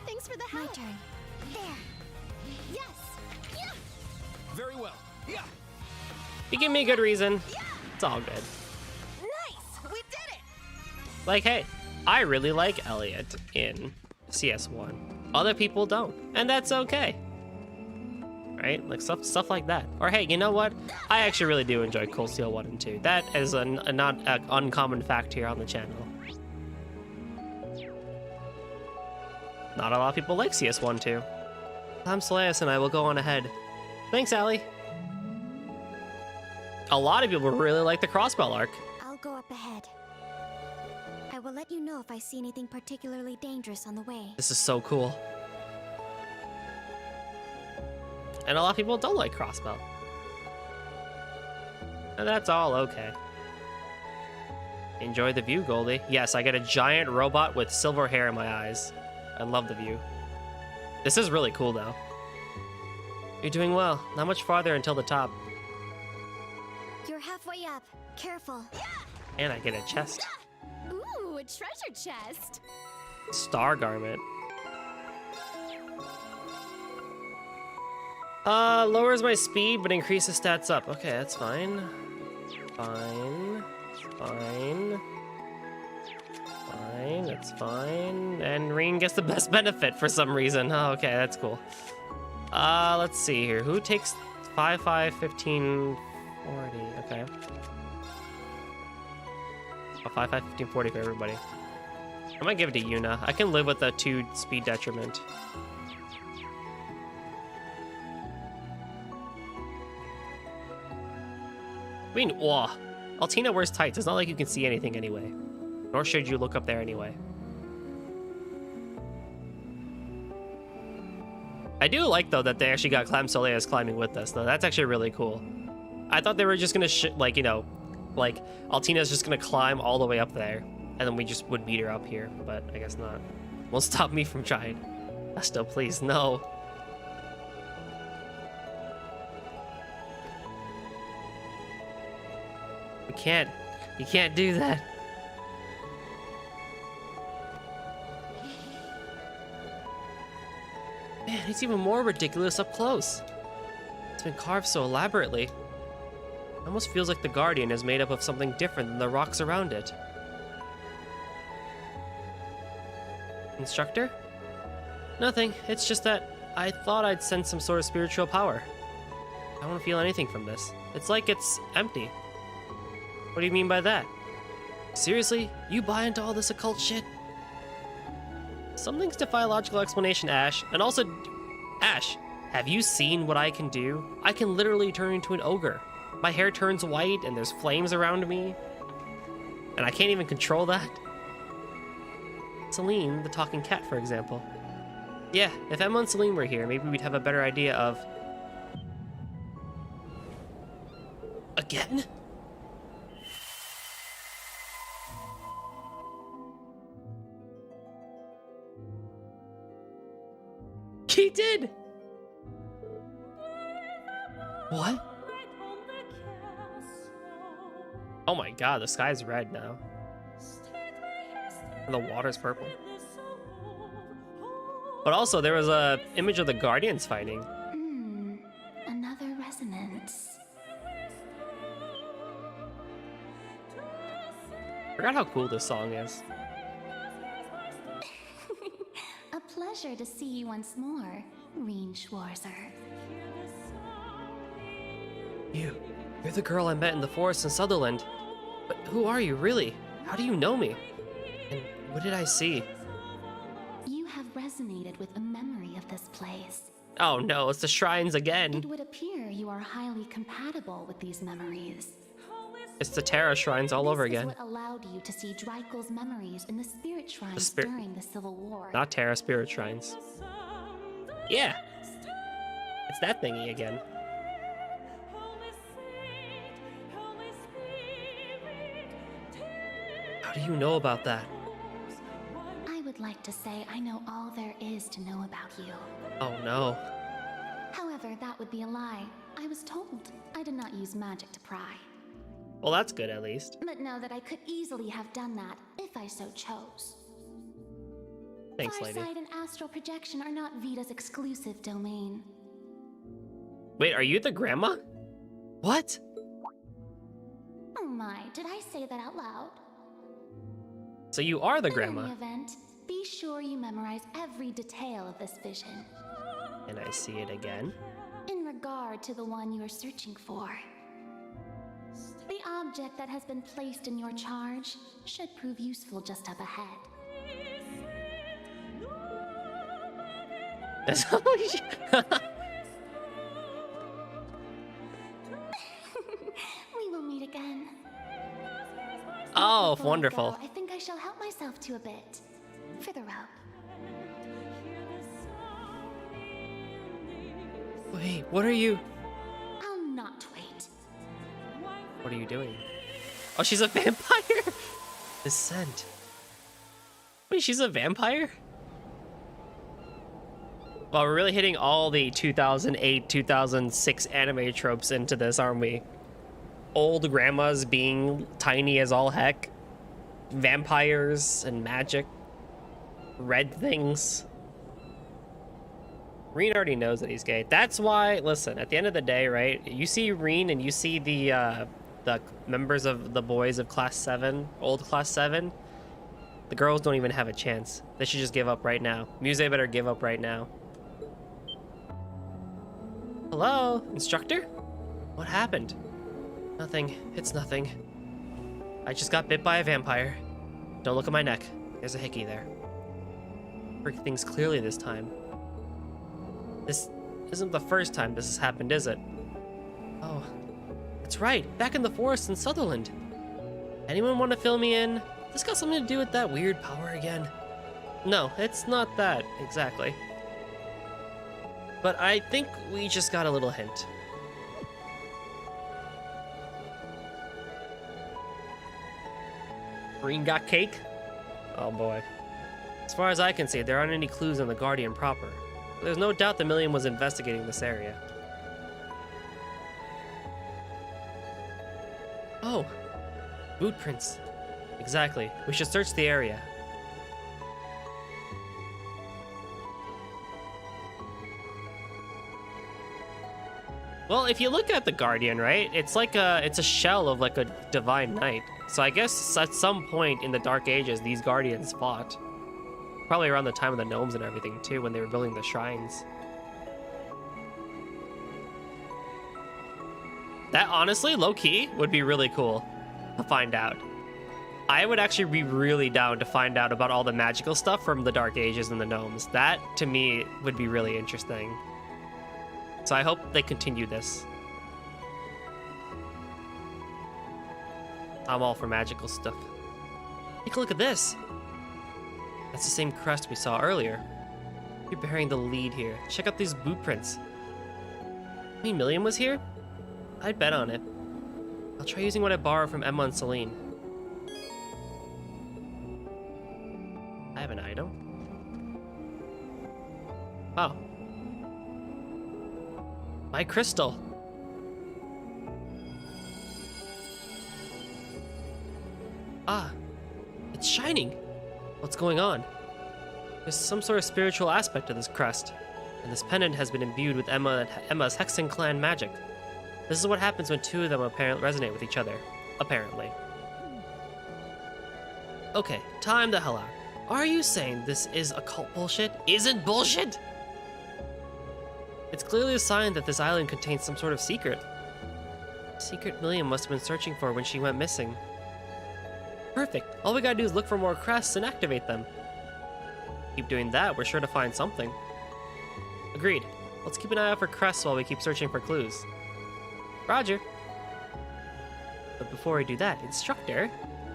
Thanks for the help. My turn. There. Yes. Yeah. Very well. Yeah. You give me a good reason. It's all good. Nice. We did it. Like, hey, I really like Elliot in CS1. Other people don't, and that's okay. Right? Like stuff like that. Or hey, you know what? I actually really do enjoy Cold Steel 1 and 2. That is a not an uncommon fact here on the channel. Not a lot of people like CS1 too. I'm Soleus and I will go on ahead. Thanks, Allie. A lot of people really like the Crossbell arc. I'll go up ahead. I will let you know if I see anything particularly dangerous on the way. This is so cool. And a lot of people don't like Crossbell. And that's all okay. Enjoy the view, Goldie. Yes, I get a giant robot with silver hair in my eyes. I love the view. This is really cool, though. You're doing well. Not much farther until the top. You're halfway up. Careful. And I get a chest. Ooh, a treasure chest. Star garment. Lowers my speed, but increases stats up. Okay, that's fine. Fine. Fine. Fine, that's fine. And Reen gets the best benefit for some reason. Oh, okay, that's cool. Let's see here. Who takes 5, 5, 15, 40? Okay. Oh, 5, 5, 15, 40 for everybody. I might give it to Yuna. I can live with a 2 speed detriment. I mean, whoa. Altina wears tights. It's not like you can see anything anyway. Nor should you look up there anyway. I do like, though, that they actually got Clam Soleil's climbing with us, though. That's actually really cool. I thought they were just gonna, like, you know, like, Altina's just gonna climb all the way up there, and then we just would beat her up here, but I guess not. Won't stop me from trying. Still, please, no. We can't. You can't do that. Man, it's even more ridiculous up close. It's been carved so elaborately. It almost feels like the Guardian is made up of something different than the rocks around it. Instructor? Nothing. It's just that I thought I'd sense some sort of spiritual power. I don't feel anything from this. It's like it's empty. What do you mean by that? Seriously? You buy into all this occult shit? Some things defy logical explanation, Ash. And also, Ash, have you seen what I can do? I can literally turn into an ogre. My hair turns white and there's flames around me. And I can't even control that. Celine, the talking cat, for example. Yeah, if Emma and Celine were here, maybe we'd have a better idea of... Again? He did! What? Oh my god, the sky's red now. And the water's purple. But also, there was a image of the Guardians fighting. Another resonance. Forgot how cool this song is. A pleasure to see you once more, Reen Schwarzer. You're the girl I met in the forest in Sutherland. But who are you, really? How do you know me? And what did I see? You have resonated with a memory of this place. Oh no, it's the shrines again. It would appear you are highly compatible with these memories. It's the Terra shrines all over again. This is what allowed you to see Drykel's memories in the spirit shrines during the Civil War. Not Terra spirit shrines. Yeah. It's that thingy again. How do you know about that? I would like to say I know all there is to know about you. Oh no. However, that would be a lie. I was told. I did not use magic to pry. Well, that's good at least. But know that I could easily have done that if I so chose. Thanks, lady. Farsight and astral projection are not Vita's exclusive domain. Wait, are you the grandma? What? Oh my, did I say that out loud? So you are the In grandma. any event, be sure you memorize every detail of this vision. And I see it again. In regard to the one you are searching for. The object that has been placed in your charge should prove useful just up ahead. That's holy shit. We will meet again. Oh, Before I wonderful. go, I think I shall help myself to a bit. For the rope. Wait, what are you? I'll not wait. What are you doing? Oh, she's a vampire. This scent. Wait, she's a vampire? Well, we're really hitting all the 2008, 2006 anime tropes into this, aren't we? Old grandmas being tiny as all heck. Vampires and magic. Red things. Reen already knows that he's gay. That's why, listen, at the end of the day, right? You see Reen and you see the members of the boys of Class 7, old Class 7. The girls don't even have a chance. They should just give up right now. Muse better give up right now. Hello, instructor? What happened? Nothing. It's nothing. I just got bit by a vampire. Don't look at my neck. There's a hickey there. Freak things clearly this time. This isn't the first time this has happened, is it? Oh, that's right. Back in the forest in Sutherland. Anyone want to fill me in? This got something to do with that weird power again? No, it's not that, exactly. But I think we just got a little hint. Green got cake? Oh boy. As far as I can see, there aren't any clues on the Guardian proper. But there's no doubt the Millium was investigating this area. Oh, boot prints. Exactly. We should search the area. Well, if you look at the Guardian, right, it's like it's a shell of like a divine knight. So I guess at some point in the Dark Ages, these Guardians fought. Probably around the time of the Gnomes and everything too, when they were building the shrines. That honestly, low-key, would be really cool to find out. I would actually be really down to find out about all the magical stuff from the Dark Ages and the Gnomes. That, to me, would be really interesting. So I hope they continue this. I'm all for magical stuff. Take a look at this. That's the same crest we saw earlier. You're bearing the lead here. Check out these boot prints. I mean, Millium was here? I'd bet on it. I'll try using what I borrowed from Emma and Celine. I have an item. Oh. My crystal. Ah, it's shining. What's going on? There's some sort of spiritual aspect to this crest, and this pendant has been imbued with Emma's Hexen clan magic. This is what happens when two of them apparently resonate with each other. Apparently. Okay, time the hell out. Are you saying this is occult bullshit? Isn't bullshit? It's clearly a sign that this island contains some sort of secret. Secret Millium must have been searching for when she went missing. Perfect. All we gotta do is look for more crests and activate them. Keep doing that, we're sure to find something. Agreed. Let's keep an eye out for crests while we keep searching for clues. Roger. But before we do that, instructor,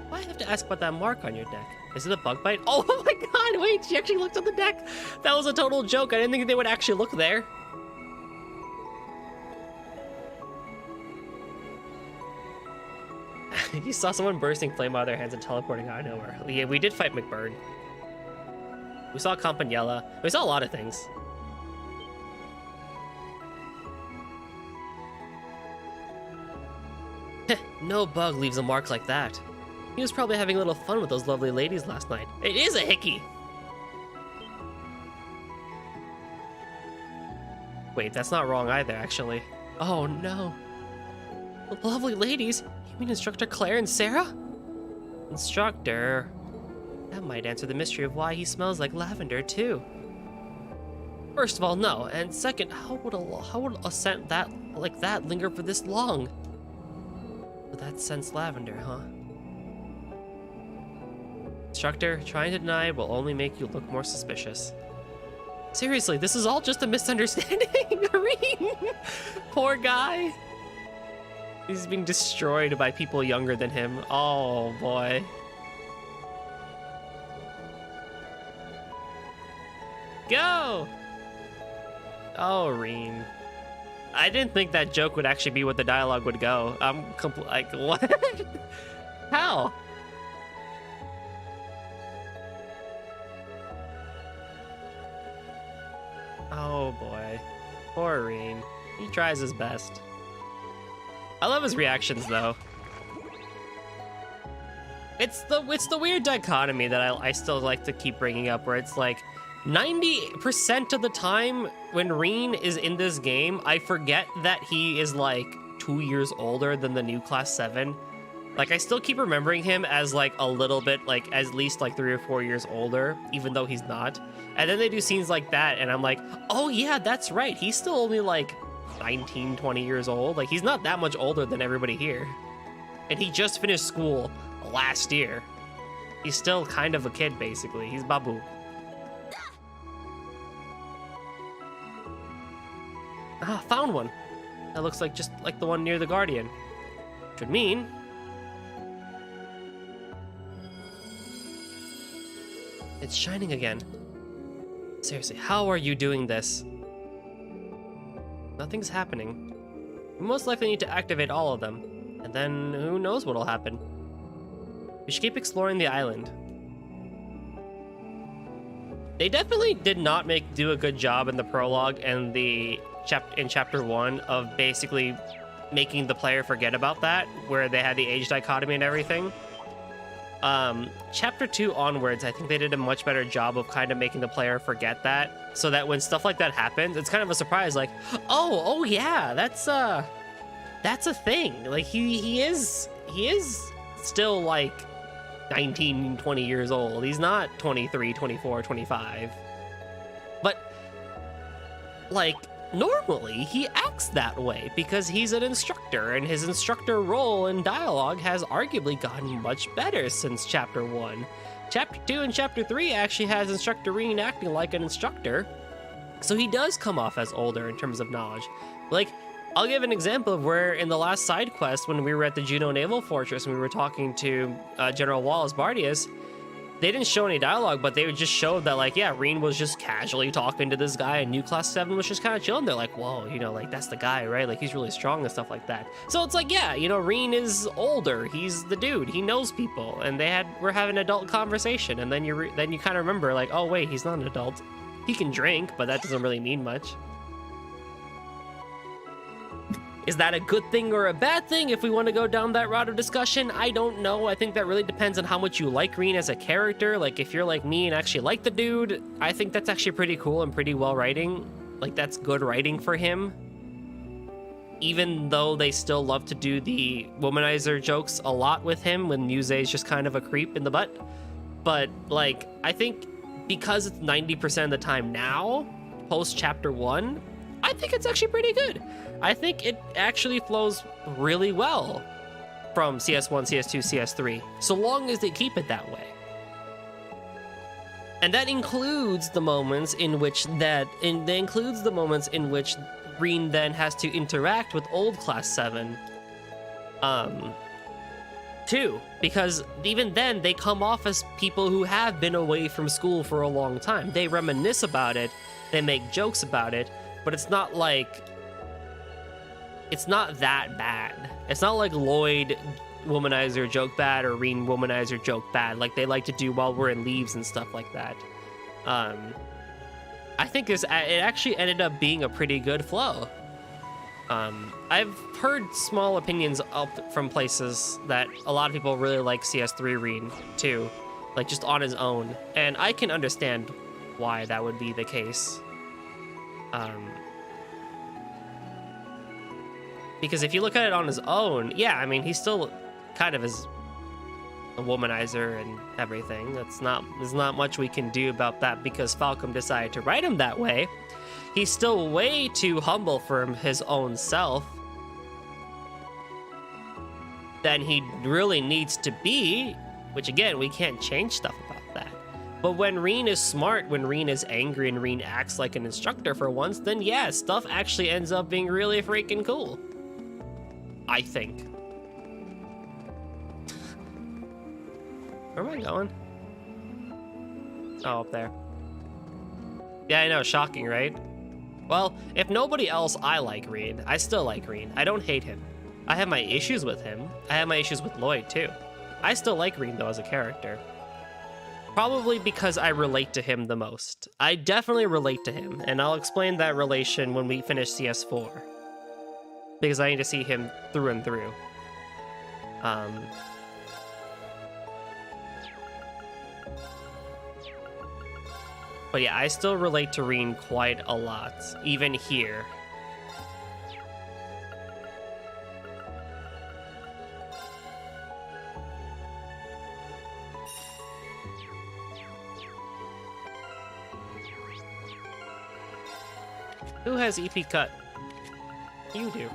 why do I have to ask about that mark on your neck? Is it a bug bite? Oh my god, wait, she actually looked on the deck. That was a total joke. I didn't think they would actually look there. You saw someone bursting flame out of their hands and teleporting out of nowhere. Yeah, we did fight McBurn. We saw Campanella. We saw a lot of things. No bug leaves a mark like that. He was probably having a little fun with those lovely ladies last night. It is a hickey! Wait, that's not wrong either, actually. Oh no. The lovely ladies? You mean Instructor Claire and Sarah? Instructor? That might answer the mystery of why he smells like lavender, too. First of all, no. And second, how would a scent like that linger for this long? But that scent's lavender, huh? Instructor, trying to deny will only make you look more suspicious. Seriously, this is all just a misunderstanding. Areen! Poor guy. He's being destroyed by people younger than him. Oh boy. Go! Oh, Reen. I didn't think that joke would actually be what the dialogue would go. I'm like, what? How? Oh boy. Poor Reen. He tries his best. I love his reactions though. It's the weird dichotomy that I still like to keep bringing up, where it's like 90% of the time when Reen is in this game, I forget that he is like 2 years older than the new class 7. Like, I still keep remembering him as like a little bit, like at least like 3 or 4 years older, even though he's not. And then they do scenes like that and I'm like, oh yeah, that's right, he's still only like 19, 20 years old. Like, he's not that much older than everybody here. And he just finished school last year. He's still kind of a kid, basically. He's Babu. Ah, found one. That looks like just like the one near the Guardian. Which would mean... it's shining again. Seriously, how are you doing this? Nothing's happening. We most likely need to activate all of them. And then who knows what'll happen. We should keep exploring the island. They definitely did not do a good job in the prologue and in chapter 1 of basically making the player forget about that, where they had the age dichotomy and everything. Chapter 2 onwards, I think they did a much better job of kind of making the player forget that, so that when stuff like that happens, it's kind of a surprise, like, oh yeah, that's a thing. Like, he is still like 19, 20 years old. He's not 23, 24, 25. But, like, normally he acts that way because he's an instructor, and his instructor role in dialogue has arguably gotten much better since Chapter 1. Chapter 2 and Chapter 3 actually has Instructor Reen acting like an instructor, so he does come off as older in terms of knowledge. Like, I'll give an example of where in the last side quest, when we were at the Juno Naval Fortress and we were talking to General Wallace Bardius, they didn't show any dialogue, but they just showed that, like, yeah, Reen was just casually talking to this guy, and New Class 7 was just kind of chilling. They're like, whoa, you know, like, that's the guy, right? Like, he's really strong and stuff like that. So it's like, yeah, you know, Reen is older. He's the dude. He knows people, and we're having an adult conversation, and then you kind of remember, like, oh, wait, he's not an adult. He can drink, but that doesn't really mean much. Is that a good thing or a bad thing if we want to go down that route of discussion? I don't know. I think that really depends on how much you like Reen as a character. Like, if you're like me and actually like the dude, I think that's actually pretty cool and pretty well writing. Like, that's good writing for him. Even though they still love to do the womanizer jokes a lot with him when Muse's just kind of a creep in the butt. But, like, I think because it's 90% of the time now, post Chapter 1, I think it's actually pretty good. I think it actually flows really well from CS1, CS2, CS3, so long as they keep it that way. And that includes the moments in which Reen then has to interact with old Class 7, too, because even then they come off as people who have been away from school for a long time. They reminisce about it, they make jokes about it, but it's not like... it's not that bad. It's not like Lloyd womanizer joke bad or Reen womanizer joke bad like they like to do while we're in Leaves and stuff like that. I think it actually ended up being a pretty good flow. I've heard small opinions up from places that a lot of people really like CS3 Reen too, like just on his own, and I can understand why that would be the case. Because if you look at it on his own, yeah, I mean, he still kind of is a womanizer and everything. There's not much we can do about that because Falcom decided to write him that way. He's still way too humble for his own self than he really needs to be, which again, we can't change stuff about that. But when Reen is smart, when Reen is angry and Reen acts like an instructor for once, then yeah, stuff actually ends up being really freaking cool. I think. Where am I going? Oh, up there. Yeah, I know, shocking, right? Well, if nobody else, I like Reen. I still like Reen. I don't hate him. I have my issues with him. I have my issues with Lloyd, too. I still like Reen, though, as a character. Probably because I relate to him the most. I definitely relate to him, and I'll explain that relation when we finish CS4. Because I need to see him through and through. But yeah, I still relate to Reen quite a lot, even here. Who has EP cut? You do.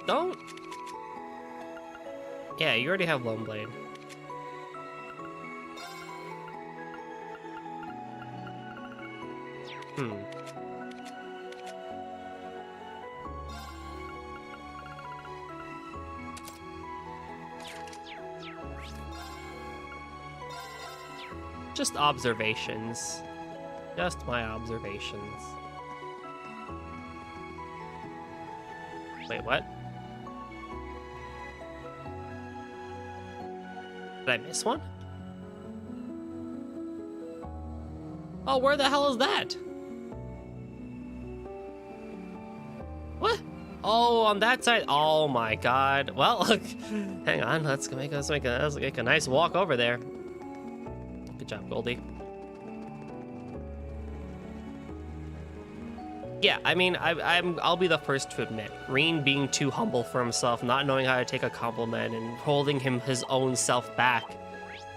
Don't. Yeah, you already have Lone Blade. Just observations. Just my observations. Wait, what? Did I miss one? Oh, where the hell is that? What? Oh, on that side. Oh my god. Well, look. Hang on. Let's make a nice walk over there. Good job, Goldie. Yeah, I mean, I'll be the first to admit, Reen being too humble for himself, not knowing how to take a compliment, and holding his own self back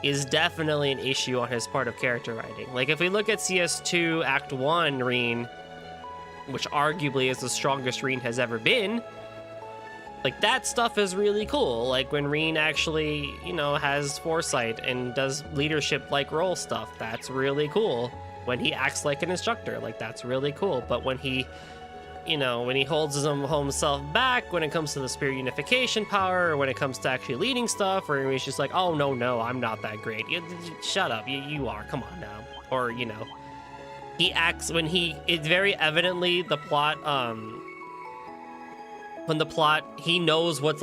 is definitely an issue on his part of character writing. Like, if we look at CS2 Act 1 Reen, which arguably is the strongest Reen has ever been, like, that stuff is really cool. Like, when Reen actually, you know, has foresight and does leadership-like role stuff, that's really cool. When he acts like an instructor, like, that's really cool. But when he, you know, when he holds his own himself back, when it comes to the spirit unification power, or when it comes to actually leading stuff, or he's just like, oh, no, I'm not that great. Shut up, you are, come on now. Or, you know, he acts when it's very evidently the plot, when the plot, he knows what's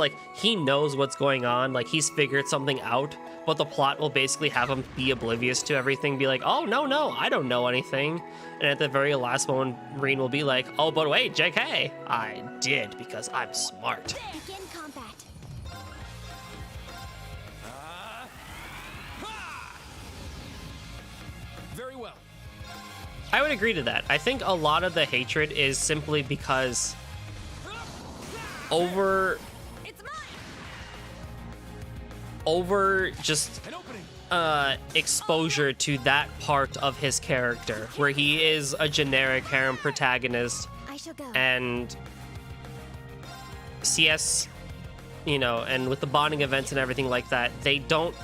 going on, like, he's figured something out, but the plot will basically have him be oblivious to everything, be like, oh, no, I don't know anything. And at the very last moment, Reen will be like, oh, but wait, JK, I did, because I'm smart. Begin combat. Very well. I would agree to that. I think a lot of the hatred is simply because over just exposure to that part of his character where he is a generic harem protagonist, I shall go. and CS, you know, and with the bonding events and everything like that, they don't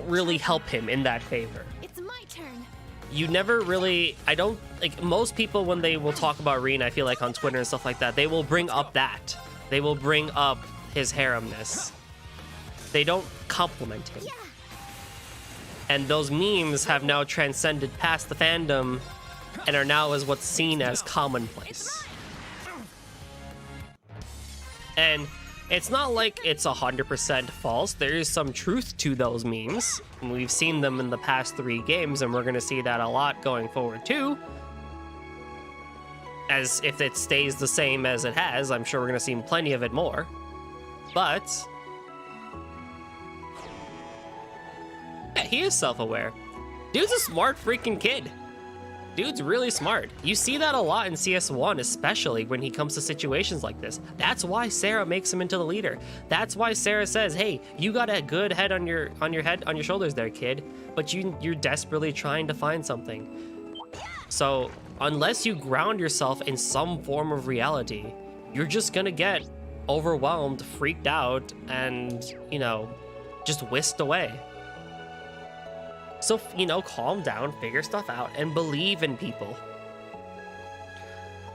really help him in that favor. It's my turn. You never really, I don't, like, most people when they will talk about Reen, I feel like on Twitter and stuff like that, they will bring up that. They will bring up his haremness. They don't compliment him. Yeah. And those memes have now transcended past the fandom and are now as what's seen as commonplace. And it's not like it's 100% false. There is some truth to those memes. And we've seen them in the past 3 games, and we're going to see that a lot going forward too. As if it stays the same as it has, I'm sure we're going to see plenty of it more. But yeah, he is self-aware. Dude's a smart freaking kid. Dude's really smart. You see that a lot in CS1, especially when he comes to situations like this. That's why Sarah makes him into the leader. That's why Sarah says, hey, you got a good head on your shoulders there, kid, but you're desperately trying to find something. So unless you ground yourself in some form of reality, you're just gonna get overwhelmed, freaked out, and, you know, just whisked away. So, you know, calm down, figure stuff out, and believe in people.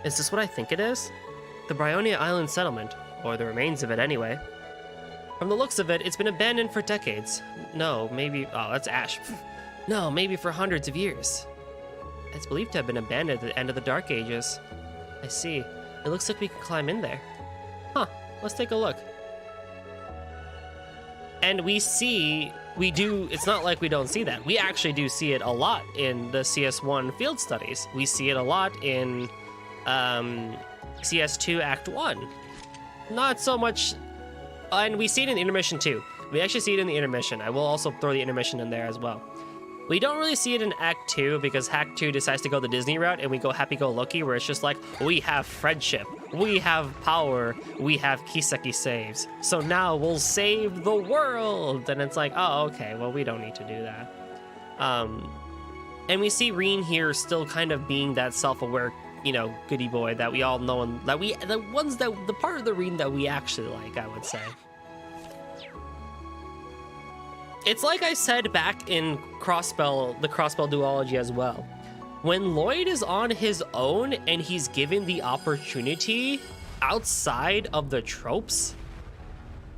Is this what I think it is? The Bryonia Island settlement, or the remains of it anyway. From the looks of it, it's been abandoned for decades. No, maybe, oh, that's Ash. No, maybe for hundreds of years. It's believed to have been abandoned at the end of the Dark Ages. I see. It looks like we can climb in there. Let's take a look. And it's not like we don't see that. We actually do see it a lot in the CS1 field studies. We see it a lot in CS2 Act 1. Not so much, and we see it in the intermission too. We actually see it in the intermission. I will also throw the intermission in there as well. We don't really see it in Act 2 because Act 2 decides to go the Disney route and we go happy-go-lucky where it's just like, we have friendship, we have power, we have Kiseki saves. So now we'll save the world. And it's like, oh, okay, well, we don't need to do that. And we see Reen here still kind of being that self-aware, you know, goody boy that we all know, and that the part of the Reen that we actually like, I would say. It's like I said back in the Crossspell duology as well. When Lloyd is on his own and he's given the opportunity outside of the tropes,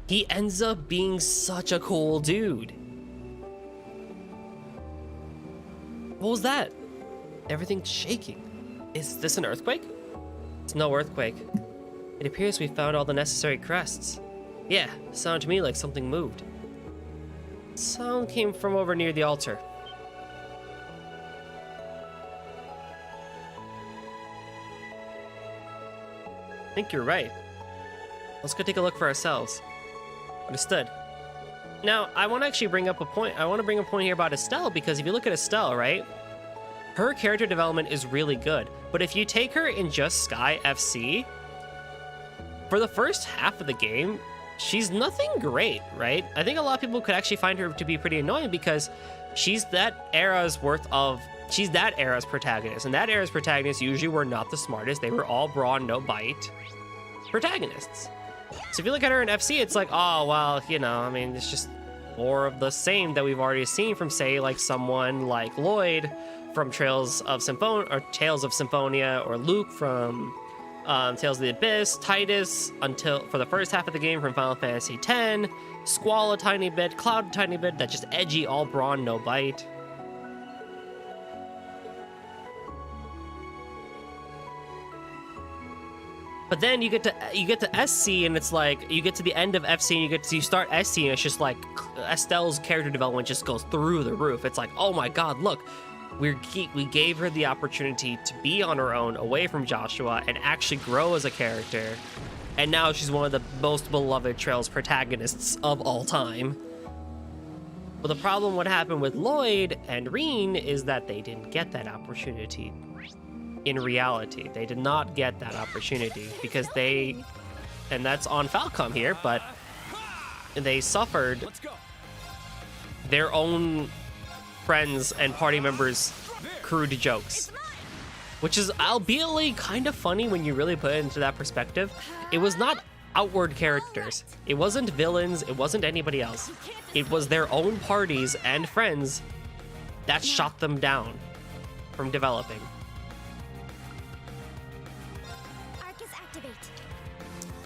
he ends up being such a cool dude. What was that? Everything's shaking. Is this an earthquake? It's no earthquake. It appears we found all the necessary crests. Yeah, sounded to me like something moved. Sound came from over near the altar. I think you're right. Let's go take a look for ourselves. Understood. Now, I want to actually bring up a point. I want to bring a point here about Estelle, because if you look at Estelle, right? Her character development is really good. But if you take her in just Sky FC, for the first half of the game, she's nothing great, right? I think a lot of people could actually find her to be pretty annoying because she's that era's protagonist. And that era's protagonists usually were not the smartest. They were all brawn, no bite protagonists. So if you look at her in FC, it's like, oh, well, you know, I mean, it's just more of the same that we've already seen from, say, like someone like Lloyd from Tales of Symphonia, or Luke from Tales of the Abyss, Titus for the first half of the game from Final Fantasy X, Squall a tiny bit, Cloud a tiny bit, that just edgy, all brawn, no bite. But then you get to SC and it's like you get to the end of FC and you start SC and it's just like Estelle's character development just goes through the roof. It's like, oh my god, look. We gave her the opportunity to be on her own, away from Joshua, and actually grow as a character. And now she's one of the most beloved Trails protagonists of all time. But the problem what happened with Lloyd and Reen is that they didn't get that opportunity. In reality, they did not get that opportunity because and that's on Falcom here, but they suffered their own friends and party members' crude jokes, which is albeit kind of funny when you really put it into that perspective. It was not outward characters. It wasn't villains. It wasn't anybody else. It was their own parties and friends that shot them down from developing.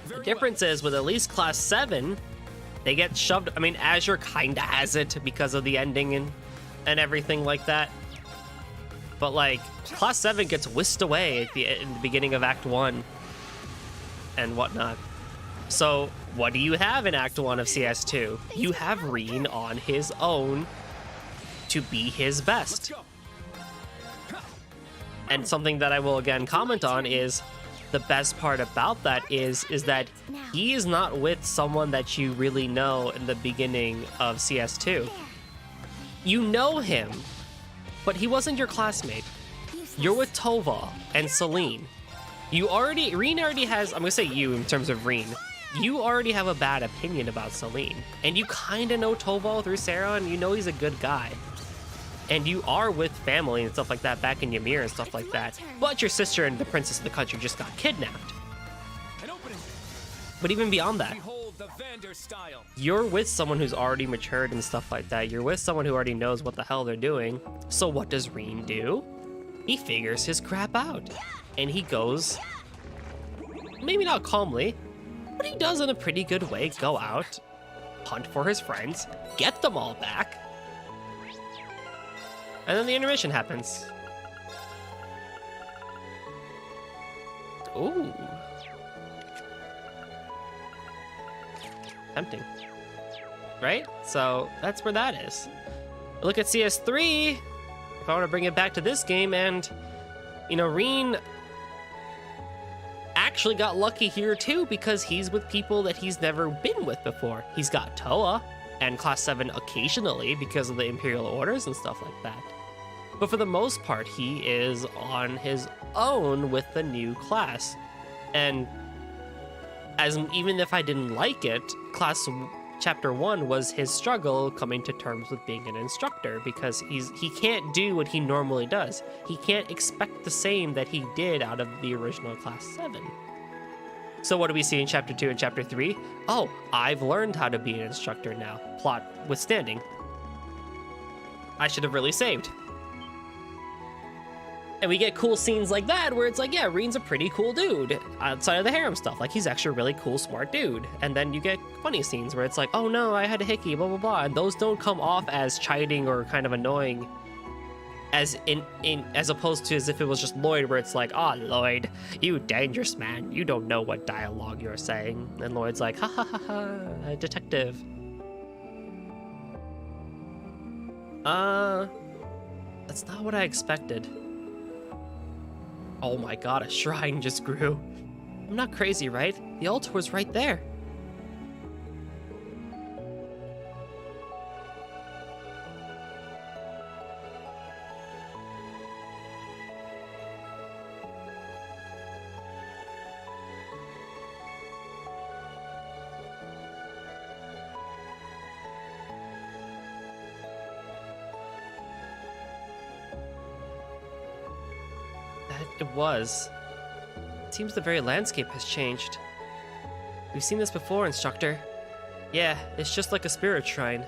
The difference is with at least Class 7, they get shoved. I mean, Azure kind of has it because of the ending and everything like that. But like, Class 7 gets whisked away in the beginning of Act 1 and whatnot. So what do you have in Act 1 of CS2? You have Reen on his own to be his best. And something that I will again comment on is the best part about that is that he is not with someone that you really know in the beginning of CS2. You know him, but he wasn't your classmate. You're with Tova and Celine. Reen already has, I'm gonna say you in terms of Reen, you already have a bad opinion about Celine. And you kinda know Tova through Sarah, and you know he's a good guy. And you are with family and stuff like that back in Ymir and stuff like that. But your sister and the princess of the country just got kidnapped. But even beyond that, you're with someone who's already matured and stuff like that. You're with someone who already knows what the hell they're doing. So what does Reen do? He figures his crap out. And he goes, maybe not calmly, but he does in a pretty good way, go out, hunt for his friends, get them all back. And then the intermission happens. Ooh. Tempting. Right? So that's where that is. Look at CS3, if I want to bring it back to this game, and, you know, Reen actually got lucky here too, because he's with people that he's never been with before. He's got Toa and Class 7 occasionally because of the Imperial Orders and stuff like that. But for the most part, he is on his own with the new class. And even if I didn't like it, Chapter 1 was his struggle coming to terms with being an instructor, because he can't do what he normally does. He can't expect the same that he did out of the original Class 7. So what do we see in Chapter 2 and Chapter 3? Oh, I've learned how to be an instructor now, plot withstanding. I should have really saved. And we get cool scenes like that where it's like, yeah, Reen's a pretty cool dude outside of the harem stuff. Like, he's actually a really cool, smart dude. And then you get funny scenes where it's like, oh no, I had a hickey, blah, blah, blah. And those don't come off as chiding or kind of annoying as opposed to as if it was just Lloyd, where it's like, oh, Lloyd, you dangerous man. You don't know what dialogue you're saying. And Lloyd's like, ha ha ha ha, detective. That's not what I expected. Oh my god, a shrine just grew. I'm not crazy, right? The altar was right there. It was. It seems the very landscape has changed. We've seen this before, instructor. Yeah, it's just like a spirit shrine.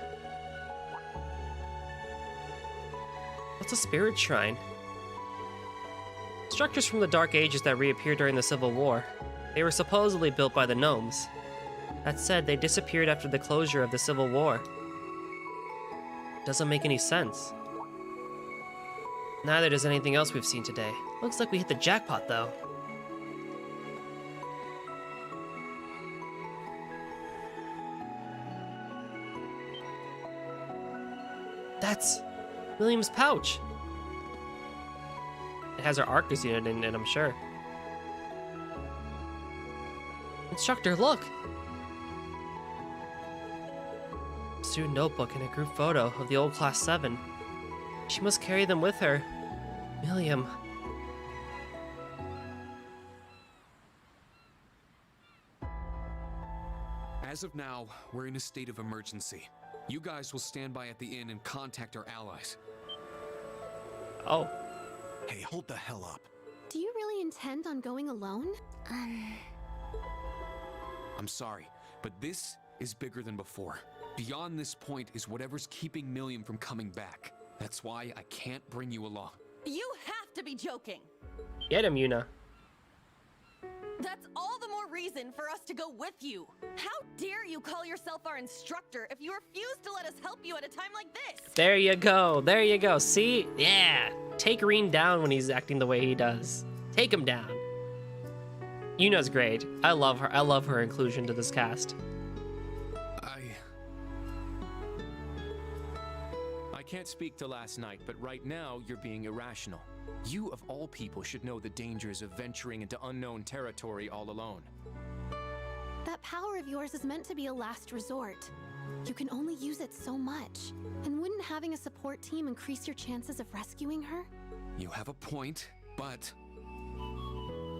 What's a spirit shrine? Structures from the Dark Ages that reappeared during the Civil War. They were supposedly built by the Gnomes. That said, they disappeared after the closure of the Civil War. Doesn't make any sense. Neither does anything else we've seen today. Looks like we hit the jackpot, though. That's Millium's pouch. It has our Arcus unit in it, I'm sure. Instructor, look! Student notebook and a group photo of the old Class 7. She must carry them with her. Millium. As of now, we're in a state of emergency. You guys will stand by at the inn and contact our allies. Oh. Hey, hold the hell up. Do you really intend on going alone? I'm sorry, but this is bigger than before. Beyond this point is whatever's keeping Millium from coming back. That's why I can't bring you along. You have to be joking. Get him, Yuna. That's all the more reason for us to go with you. How dare you call yourself our instructor if you refuse to let us help you at a time like this? There you go. There you go. See? Yeah. Take Reen down when he's acting the way he does. Take him down. Yuna's great. I love her. I love her inclusion to this cast. I can't speak to last night, but right now you're being irrational. You, of all people, should know the dangers of venturing into unknown territory all alone. That power of yours is meant to be a last resort. You can only use it so much. And wouldn't having a support team increase your chances of rescuing her? You have a point, but...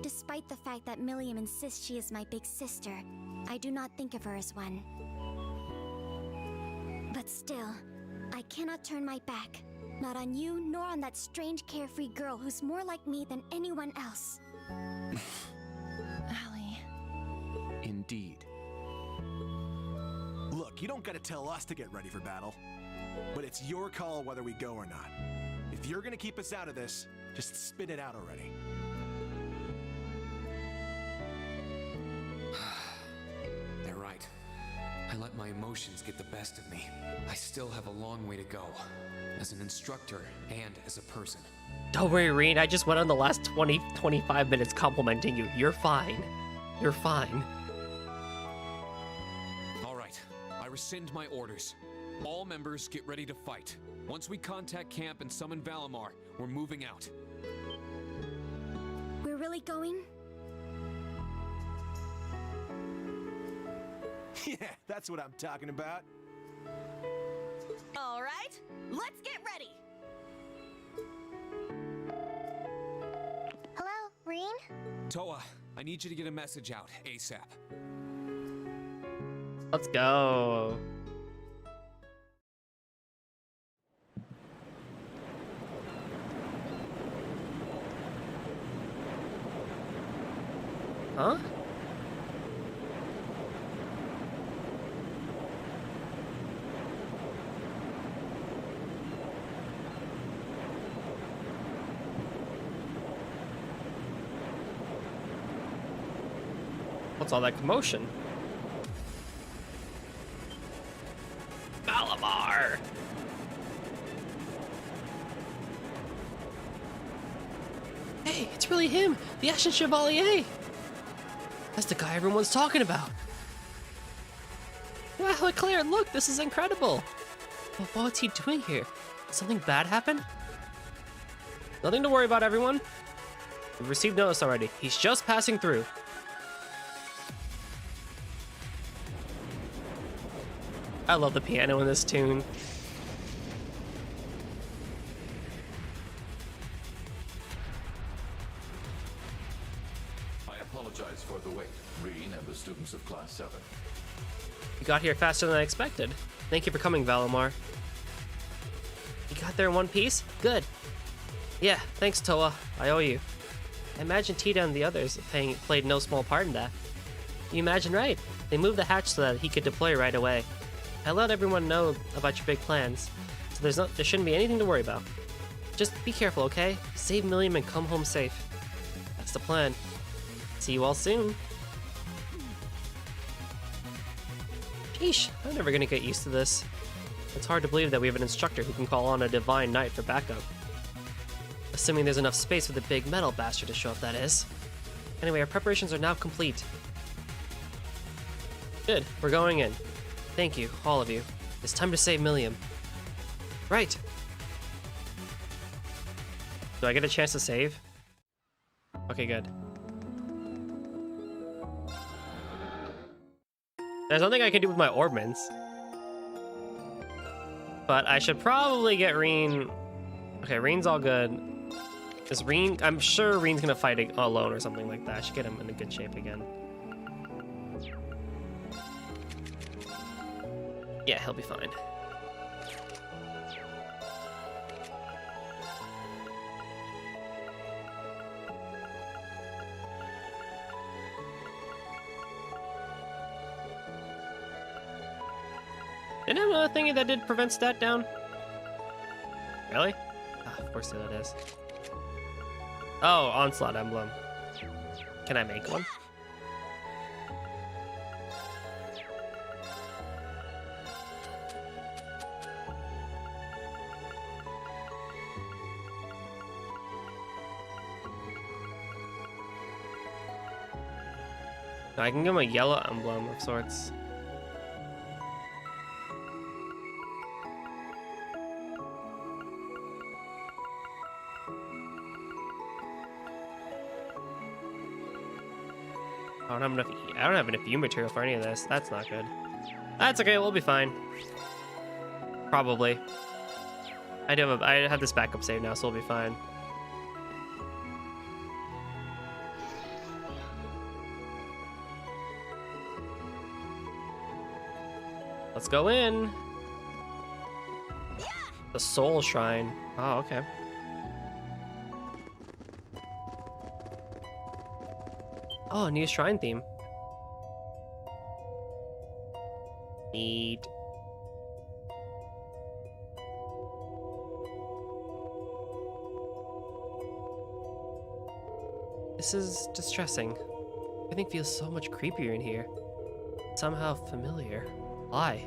Despite the fact that Millium insists she is my big sister, I do not think of her as one. But still, I cannot turn my back. Not on you, nor on that strange carefree girl who's more like me than anyone else. Allie. Indeed. Look, you don't gotta tell us to get ready for battle. But it's your call whether we go or not. If you're gonna keep us out of this, just spit it out already. They're right. I let my emotions get the best of me. I still have a long way to go. As an instructor and as a person. Don't worry, Reen. I just went on the last 25 minutes complimenting you. You're fine. You're fine. All right. rescind my orders. All members get ready to fight. Once we contact camp and summon Valimar, we're moving out. We're really going? Yeah, that's what I'm talking about. All right, let's get ready. Hello, Reen? Toa, I need you to get a message out ASAP. Let's go. Huh? What's all that commotion? Valimar! Hey, it's really him, the Ashen Chevalier! That's the guy everyone's talking about. Wow, Claire, look, this is incredible. But what's he doing here? Something bad happen? Nothing to worry about, everyone. We've received notice already. He's just passing through. I love the piano in this tune. I apologize for the wait, Reen and the students of Class 7. You got here faster than I expected. Thank you for coming, Valimar. You got there in one piece? Good. Yeah, thanks, Toa. I owe you. I imagine Tita and the others played no small part in that. You imagine right. They moved the hatch so that he could deploy right away. I let everyone know about your big plans, so there shouldn't be anything to worry about. Just be careful, okay? Save Millium and come home safe. That's the plan. See you all soon. Sheesh, I'm never gonna get used to this. It's hard to believe that we have an instructor who can call on a divine knight for backup. Assuming there's enough space for the big metal bastard to show up, that is. Anyway, our preparations are now complete. Good, we're going in. Thank you, all of you. It's time to save Millium. Right. Do I get a chance to save? Okay, good. There's nothing I can do with my orbments. But I should probably get Reen. Okay, Reen's all good. Is Reen... I'm sure Reen's gonna fight alone or something like that. I should get him in a good shape again. Yeah, he'll be fine. Didn't I have another thingy that did prevent stat down? Really? Ah, of course it is. Oh, Onslaught Emblem. Can I make one? I can give him a yellow emblem of sorts. I don't have enough U material for any of this. That's not good. That's okay, we'll be fine. Probably. I have this backup save now, so we'll be fine. Let's go in. Yeah. The Soul Shrine. Oh, okay. Oh, new shrine theme. Neat. This is distressing. Everything feels so much creepier in here. Somehow familiar. Why?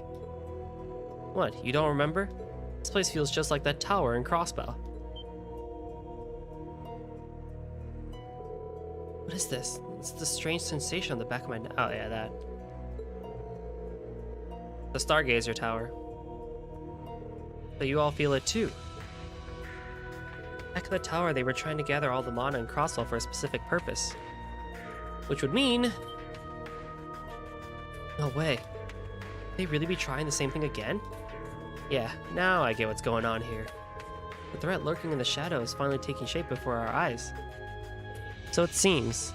What, you don't remember? This place feels just like that tower in Crossbow. What is this? It's the strange sensation on the back of my neck. Oh yeah, that. the Stargazer Tower. So you all feel it too. Back at the tower, they were trying to gather all the mana and Crossfell for a specific purpose. Which would mean... No way. They really be trying the same thing again? Yeah, now I get what's going on here. The threat lurking in the shadows finally taking shape before our eyes. So it seems.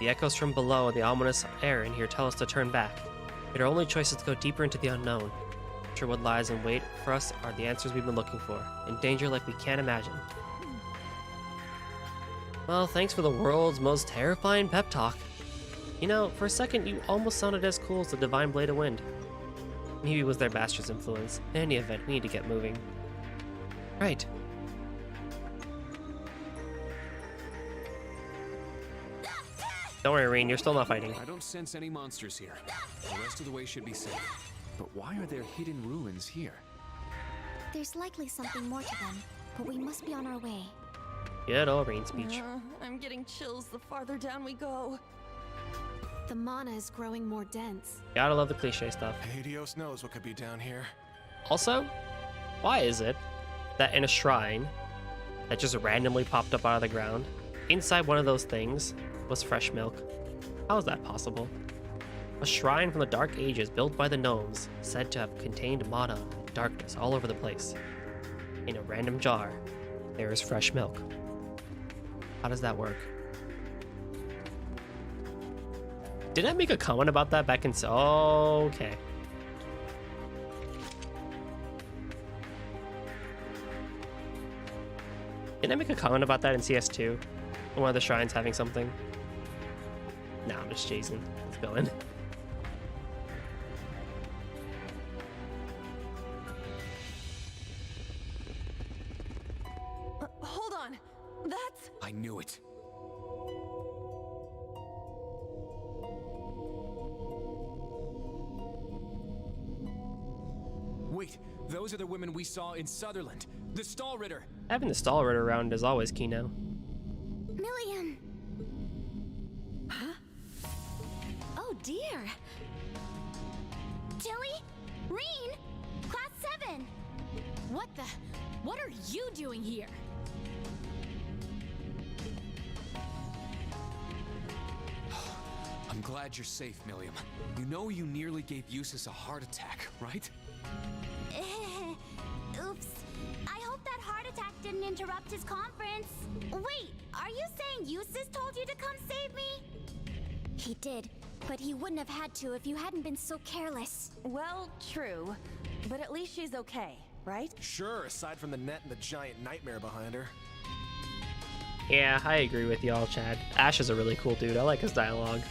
The echoes from below and the ominous air in here tell us to turn back. Yet our only choice is to go deeper into the unknown. Sure, what lies in wait for us are the answers we've been looking for, in danger like we can't imagine. Well, thanks for the world's most terrifying pep talk. You know, for a second you almost sounded as cool as the Divine Blade of Wind. Maybe it was their master's influence. In any event, we need to get moving. Right. Don't worry, Reen, you're still not fighting. I don't sense any monsters here. The rest of the way should be safe. But why are there hidden ruins here? There's likely something more to them, but we must be on our way. Good old Reen speech. I'm getting chills the farther down we go. The mana is growing more dense. Gotta love the cliche stuff. Hades knows what could be down here. Also, why is it that in a shrine that just randomly popped up out of the ground, inside one of those things was fresh milk? How is that possible? A shrine from the Dark Ages built by the Gnomes, said to have contained mana and darkness all over the place. In a random jar, there is fresh milk. How does that work? Did I make a comment about that back in... Oh, okay. Didn't I make a comment about that in CS2? One of the shrines having something? No, I'm just chasing. Let's go in. Hold on. That's... I knew it. Wait, those are the women we saw in Sutherland. The Stall Ritter. Having the Stall Ritter around is always key now. Millium! Huh? Oh dear. Tilly? Reen? Class 7! What are you doing here? I'm glad you're safe, Millium. You know you nearly gave Eustace a heart attack, right? Oops. I hope that heart attack didn't interrupt his conference. Wait, are you saying Eustace told you to come save me? He did, but he wouldn't have had to if you hadn't been so careless. Well, true. But at least she's okay, right? Sure, aside from the net and the giant nightmare behind her. Yeah, I agree with y'all, Chad. Ash is a really cool dude. I like his dialogue.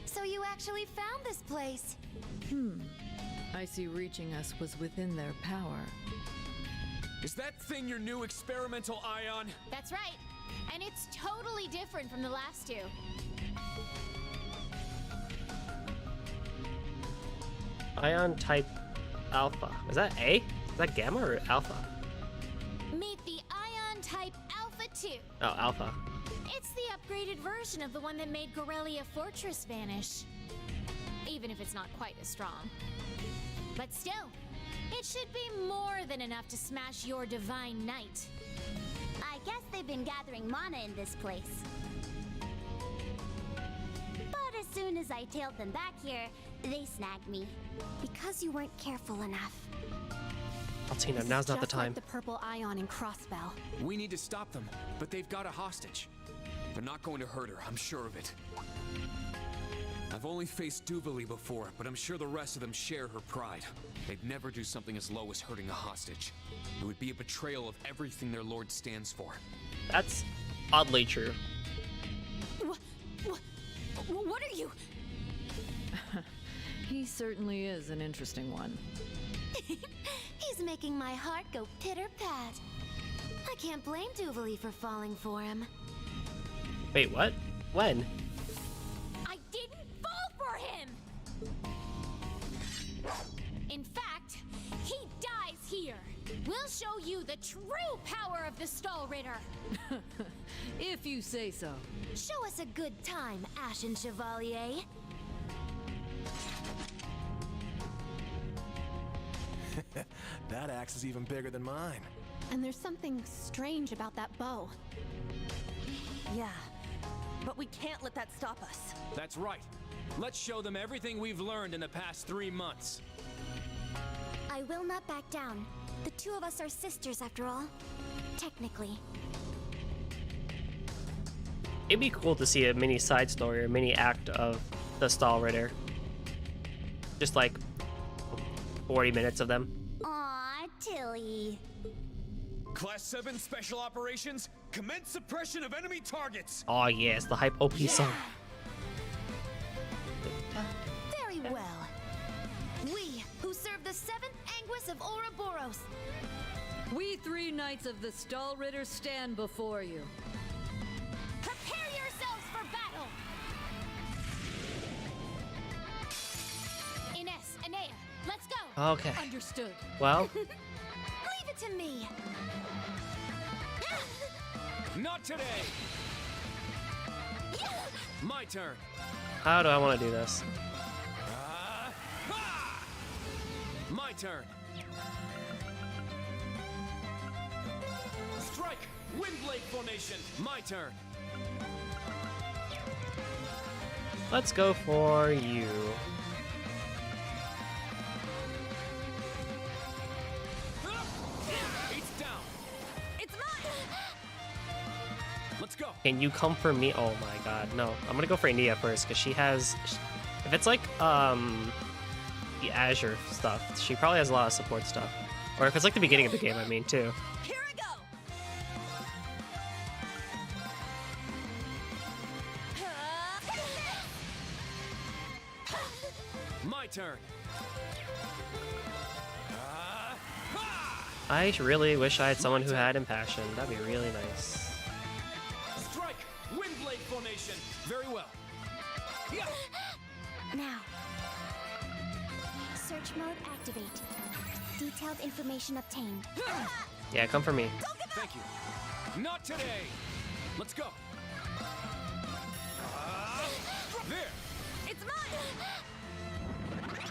So you actually found this place? I see reaching us was within their power. Is that thing your new experimental ion? That's right. And it's totally different from the last two. Ion type alpha. Is that A? Is that gamma or alpha? Meet the Ion Type Alpha 2. Oh, alpha. It's the upgraded version of the one that made Gorelia Fortress vanish. Even if it's not quite as strong. But still, it should be more than enough to smash your Divine Knight. I guess they've been gathering mana in this place. But as soon as I tailed them back here, they snagged me. Because you weren't careful enough. Altina, This now's is not the just like time. the purple ion in Crossbell. We need to stop them, but they've got a hostage. They're not going to hurt her, I'm sure of it. I've only faced Duvalie before, but I'm sure the rest of them share her pride. They'd never do something as low as hurting a hostage. It would be a betrayal of everything their lord stands for. That's oddly true. What are you? He certainly is an interesting one. He's making my heart go pitter-pat. I can't blame Duvalie for falling for him. Wait, what? When? I didn't fall for him! In fact, he dies here. We'll show you the true power of the Stall Ritter. If you say so. Show us a good time, Ashen Chevalier. That axe is even bigger than mine. And there's something strange about that bow. Yeah, but we can't let that stop us. That's right. Let's show them everything we've learned in the past 3 months. I will not back down. The two of us are sisters after all. Technically. It'd be cool to see a mini side story or mini act of the Stall Ritter. Just like 40 minutes of them. Aw, Tilly. Class 7 Special Operations, commence suppression of enemy targets! Oh yes, the hype OP song. Very well. We, who serve the 7th Anguis of Ouroboros. We 3 knights of the Stall Ritter stand before you. Prepare yourselves for battle! Ines, Anea, let's go! Okay. Understood. Well, Leave it to me. Not today! My turn! how do I want to do this? My turn! Strike! Windblade formation! My turn! Let's go for you. It's down! It's mine! Let's go! Can you come for me? Oh my god, no. I'm gonna go for Anea first, because she has... If it's like, the Azure stuff, she probably has a lot of support stuff. Or if it's like the beginning of the game, I mean, too. Here I go! My turn! I really wish I had someone who had Impassion. That'd be really nice. Strike! Windblade formation! Very well! Yeah. Now. Search mode activate. Detailed information obtained. Yeah, come for me. Thank you. Not today! Let's go! There! It's mine!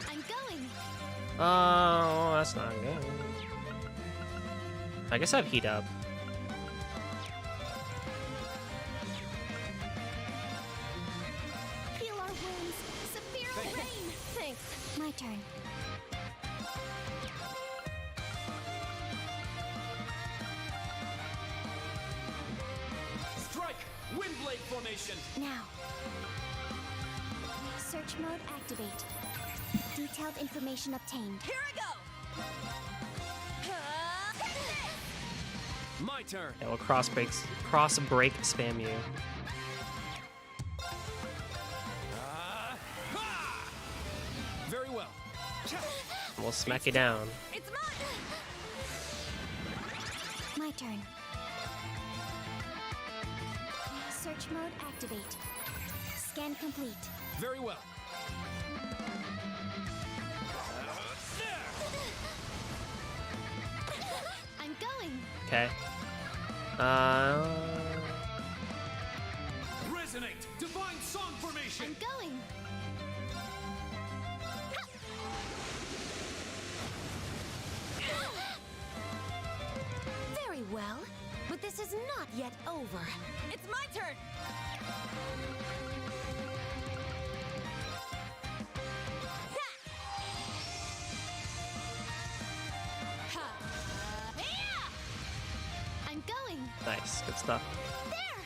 I'm going! Oh, that's not good. I guess I have heat up. Heal our wounds. Severe rain. Thanks. My turn. Strike! Windblade formation! Now. Search mode activate. Detailed information obtained. Here I go! My turn! Yeah, we'll cross break spam you. Very well. We'll smack you down. It's mine! My turn. Search mode activate. Scan complete. Very well. I'm going! Okay. Resonate! Divine Song formation! I'm going! Very well. But this is not yet over. It's my turn! I'm going! Nice, good stuff. There!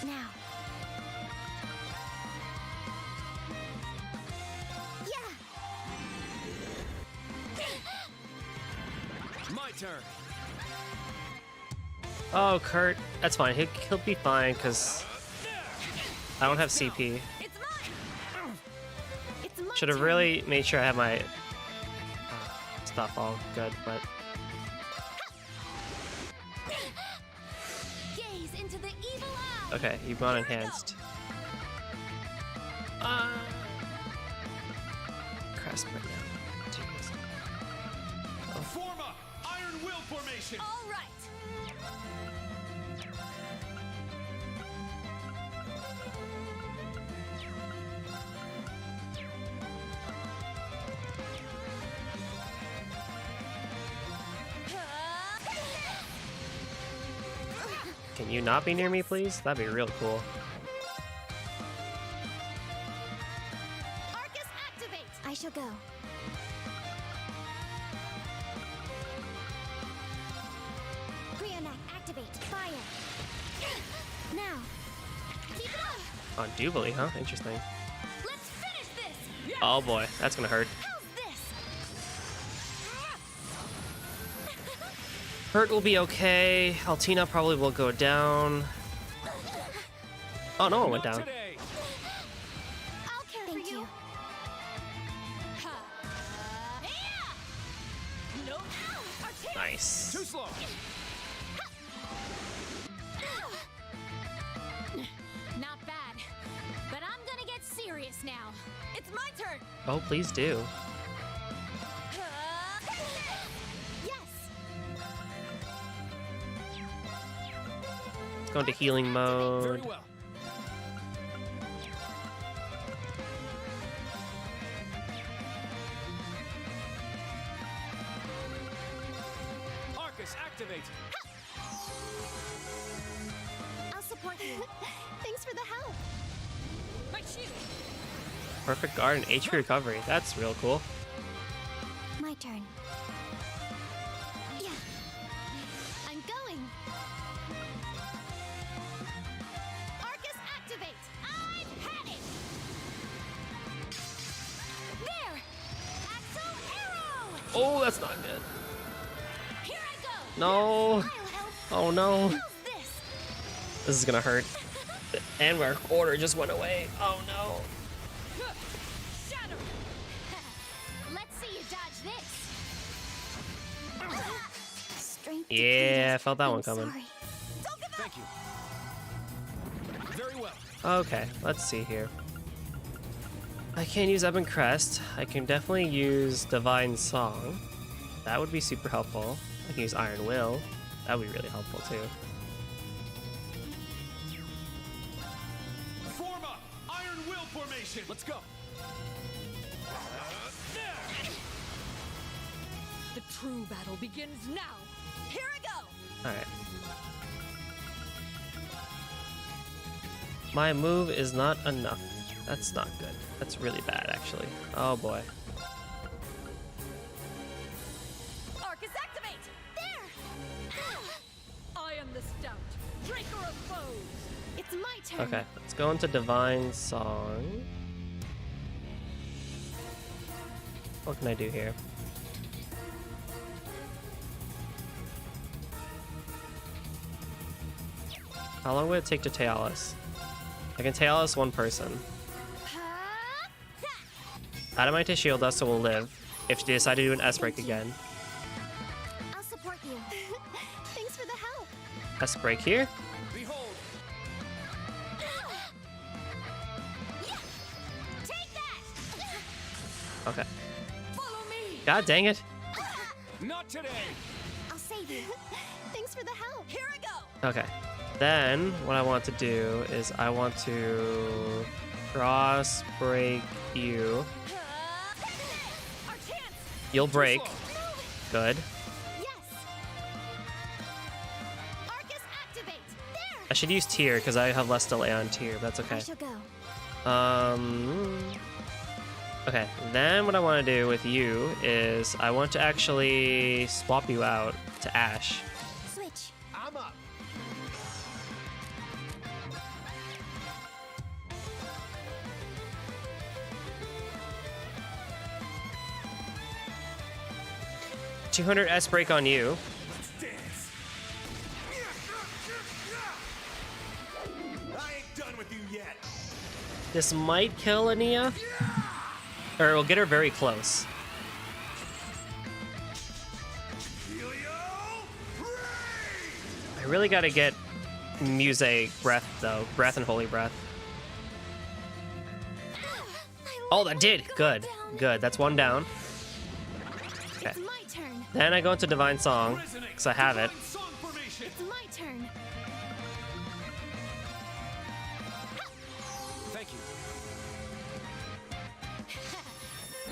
Now. Yeah! My turn! Oh, Kurt, that's fine. He'll be fine, because I don't have CP. It's mine! It's my Should have turn. really made sure I have my stuff all good, but... Gaze into the evil eye! Okay, you've gone enhanced. Crest right now. Jeez. Oh. formation. All right. Can you not be near me, please? That'd be real cool. Arcus, activate! I shall go. Bryonia, activate. Fire. Now. Keep it up! On Jubilee, huh? Interesting. Let's finish this! Oh boy, that's gonna hurt. How's this? Hurt will be okay. Altina probably will go down. Oh, no one went Not down. today. I'll care Thank for you. you. Nope. Nice. Too slow. Not bad. But I'm gonna get serious now. It's my turn. Oh, please do. Yes. Let's go into healing Very mode. well. Arcus, activate. I'll support you. Thanks for the help. My shield. Perfect guard and HP recovery. That's real cool. My turn. Yeah. I'm going. Arcus, activate! I've had it! There! Axel arrow! Oh, that's not good. Here I go! No. I'll help. Oh no. How's this? This is gonna hurt. And our order just went away. Oh no. Shatter! Let's see you dodge this. Strength. Yeah, depleted. I felt that one I'm coming. Sorry. Thank you. Very well. Okay, let's see here. I can't use Ebon Crest. I can definitely use Divine Song. That would be super helpful. I can use Iron Will. That would be really helpful too. Form up. Iron Will formation. Let's go. There. The true battle begins now. Here I go. Alright. My move is not enough. That's not good. That's really bad, actually. Oh boy. Arcus, activate. There! I am the stout, breaker of foes. It's my turn. Okay, let's go into Divine Song. What can I do here? How long would it take to Tealis? I can Tealis one person. Adamite Shield Dust will live if they decide to do an S-Break again. I'll support you. Thanks for the help. S-Break here? Behold. Take that! Okay. Follow me. God dang it. Not today. I'll save you. Thanks for the help. Here I go. Okay. Then, what I want to do is I want to cross break you. Our chance. You'll break. Good. Yes! Arcus, activate! There! I should use tier because I have less delay on tier, but that's I okay. shall go. Okay, then what I want to do with you is I want to actually swap you out to Ash. Switch. I'm up. $200 S break on you. Dance. I ain't done with you yet. This might kill Ania. Or it will get her very close. I really gotta get Muse Breath though. Breath and Holy Breath. Oh, that did! Good. Good. That's one down. Okay. It's my turn. Then I go into Divine Song, because I have it. Divine Song formation. It's my turn. Thank you.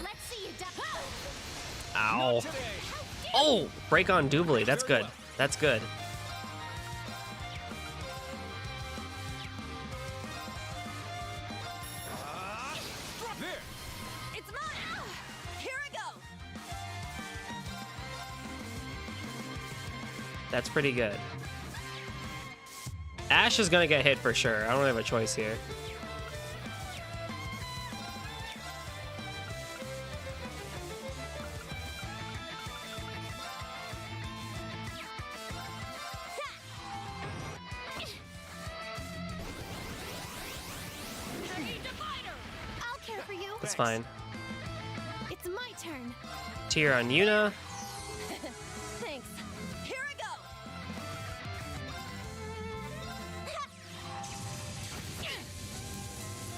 Let's see you duck. Ow. Today. Oh, break on Doobly. That's good. That's good. There. It's mine! Here I go! That's pretty good. Ash is gonna get hit for sure. I don't have a choice here. I'll care for you. That's fine. It's my turn. Tear on Yuna. Thanks. Here I go!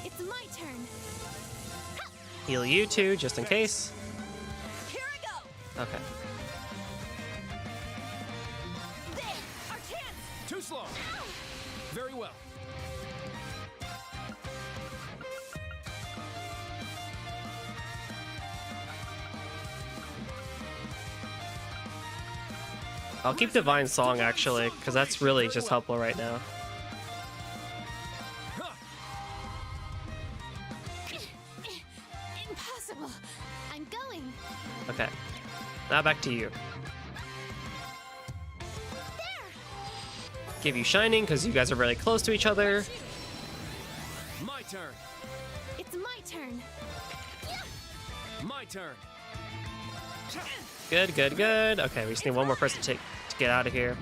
It's my turn. Heal you too, just in case. Here I go! Okay. There! Our chance! Too slow. Very well. I'll keep Divine Song actually, because that's really just helpful right now. Impossible. I'm going. Okay. Now back to you. There. Give you Shining, because you guys are really close to each other. My turn. It's my turn. My turn. Good, good, good. Okay, we just need one more person to get out of here.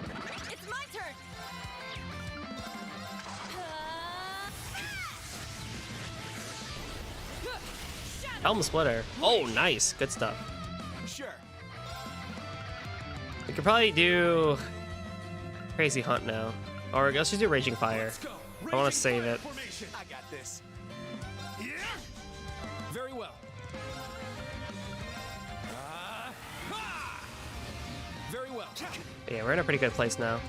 It's my turn! Helm Splitter. Oh, nice. Good stuff. Sure. We could probably do Crazy Hunt now. Or let's just do Raging Fire. Let's go. I want to Raging save fire it. formation. I got this. Yeah. Very well. Ha! Very well. Yeah, we're in a pretty good place now.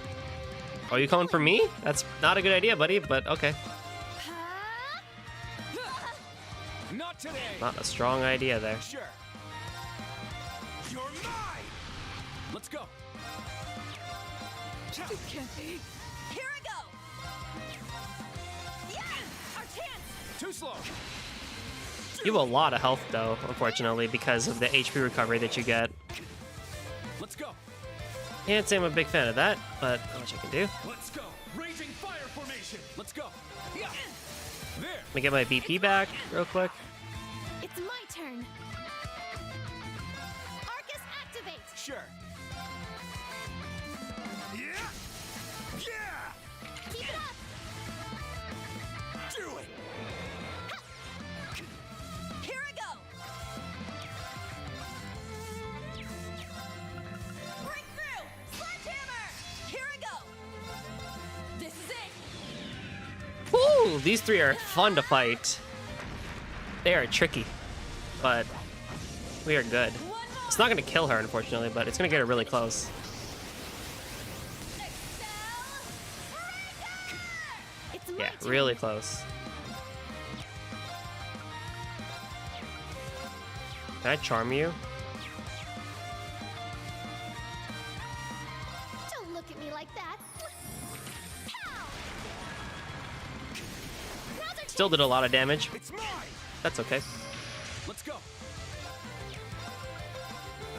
Oh, you coming for me? That's not a good idea, buddy, but okay. Not today. Not a strong idea there. Sure. You're mine. Let's go. You can't be. Here I go! Yeah! Our chance! Too slow. You have a lot of health, though, unfortunately, because of the HP recovery that you get. Let's go. Can't say I'm a big fan of that, but not much I can do. Let's go. Raging fire formation. Let's go. Yeah. There. Let me get my BP back real quick. It's my turn. Arcus activate. Sure. Yeah. Yeah. Keep it up. Do it. Here I go! Breakthrough! Sledgehammer! Here I go! This is it! Woo! These three are fun to fight. They are tricky, but we are good. One more! It's not going to kill her, unfortunately, but it's going to get her really close. It's my Yeah, turn. really close. Can I charm you? Don't look at me like that. Pow! Now's our Still did a lot of damage. It's mine. That's okay. Let's go.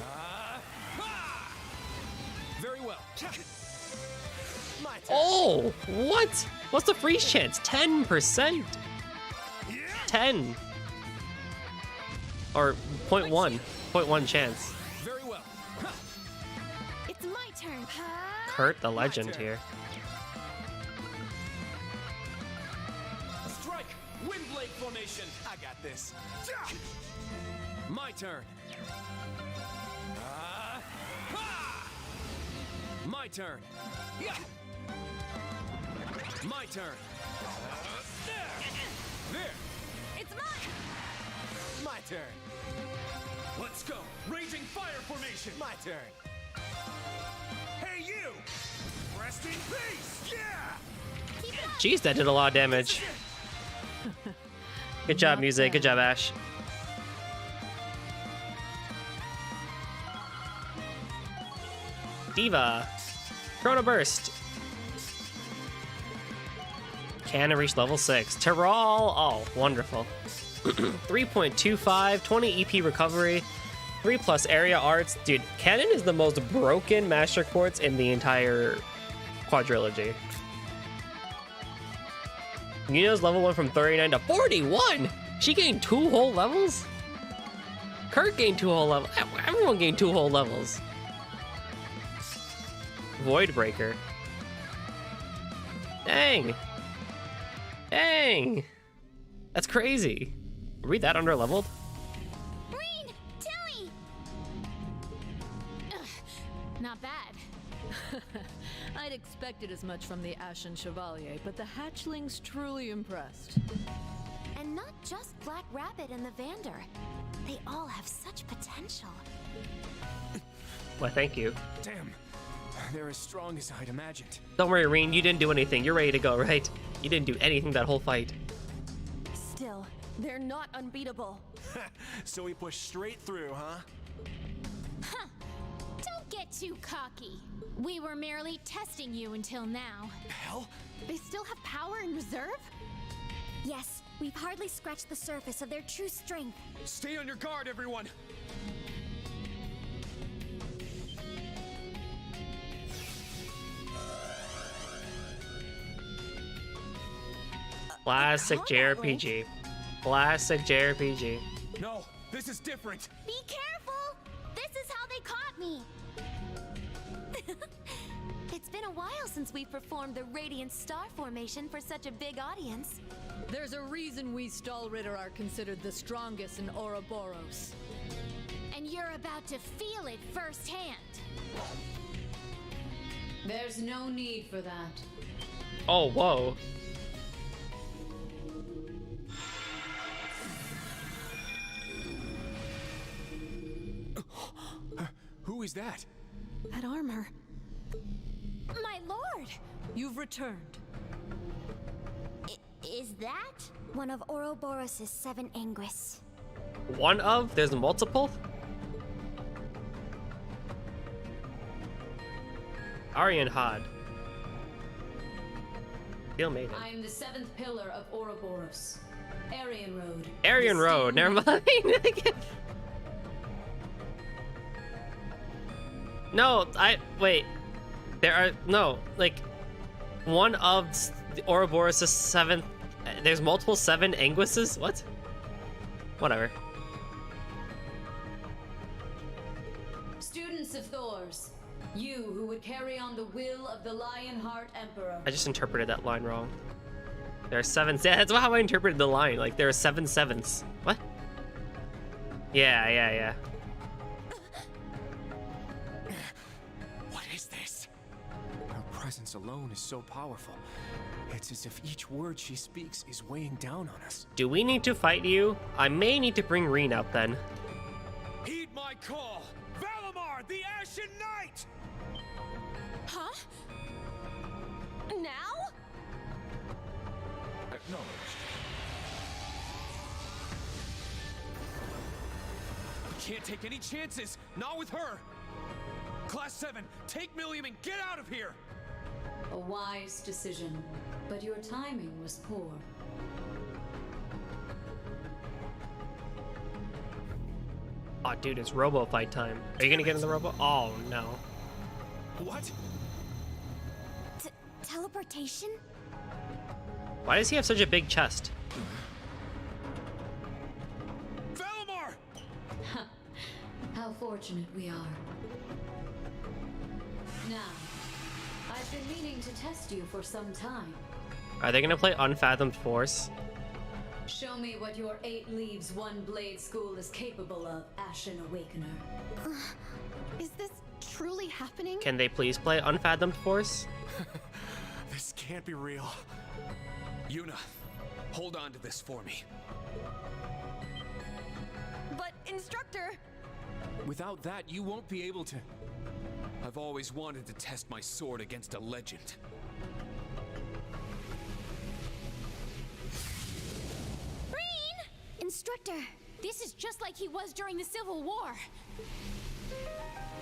Ha! Very well. My turn. Oh, what? What's the freeze chance? 10%? Yeah. 10. Or 0.1. 0.1 chance. Very well. Ha! It's my turn. Kurt the legend turn. here. Strike. Windblade formation. I got this. My turn. Ha! My turn. Yeah. My turn. There. It's mine! My turn. Let's go. Raging fire formation. My turn. Jeez, that did a lot of damage. Good job, Music. Good job, Ash. Diva. Chrono Burst. Cannon reach level 6. Terral. Oh, wonderful. 3.25, 20 EP recovery, 3+ area arts. Dude, Cannon is the most broken Master Quartz in the entire quadrilogy. Yuna's level 1 from 39 to 41! She gained 2 whole levels? Kurt gained 2 whole levels. Everyone gained 2 whole levels. Void Breaker. Dang. Dang. That's crazy. Are we that under-leveled? Breen! Tilly! Ugh, not bad. I'd expected as much from the Ashen Chevalier, but the hatchlings truly impressed. And not just Black Rabbit and the Vander. They all have such potential. Well, thank you. Damn, they're as strong as I'd imagined. Don't worry, Reen. You didn't do anything. You're ready to go, right? You didn't do anything that whole fight. Still, they're not unbeatable. So we push straight through, huh? Huh. Don't get too cocky. We were merely testing you until now. Hell? They still have power in reserve? Yes, we've hardly scratched the surface of their true strength. Stay on your guard, everyone. Classic JRPG. Classic JRPG. No, this is different. Be careful! This is how they caught me! It's been a while since we performed the Radiant Star Formation for such a big audience. There's a reason we Stahlritter are considered the strongest in Ouroboros. And you're about to feel it firsthand. There's no need for that. Oh, whoa. Who is that? That armor. My lord! You've returned. Is that? One of Ouroboros' 7 Anguis. One of? There's multiple? Aryan Had. Steel Maiden. I am the 7th pillar of Ouroboros. Aryan Road. Aryan Road, never mind. No, wait. There are, no, like, one of Ouroboros' 7th, there's multiple 7 Anguises? What? Whatever. Students of Thors, you who would carry on the will of the Lionheart Emperor. I just interpreted that line wrong. There are 7, yeah, that's how I interpreted the line, like, there are 7 7s. What? Yeah. Her presence alone is so powerful. It's as if each word she speaks is weighing down on us. Do we need to fight you? I may need to bring Reen out then. Heed my call! Valimar, the Ashen Knight! Huh? Now? Acknowledged. Can't take any chances, not with her! Class 7, take Millium and get out of here! A wise decision, but your timing was poor. Oh, dude, it's Robo fight time. Are you gonna get in the Robo? Oh, no. What? Teleportation? Why does he have such a big chest? Valimar! How fortunate we are. Now, I've been meaning to test you for some time. Are they gonna play Unfathomed Force? Show me what your 8 leaves, 1 blade school is capable of, Ashen Awakener. Is this truly happening? Can they please play Unfathomed Force? This can't be real. Yuna, hold on to this for me. But, Instructor! Without that, you won't be able to... I've always wanted to test my sword against a legend. Breen! Instructor, this is just like he was during the Civil War.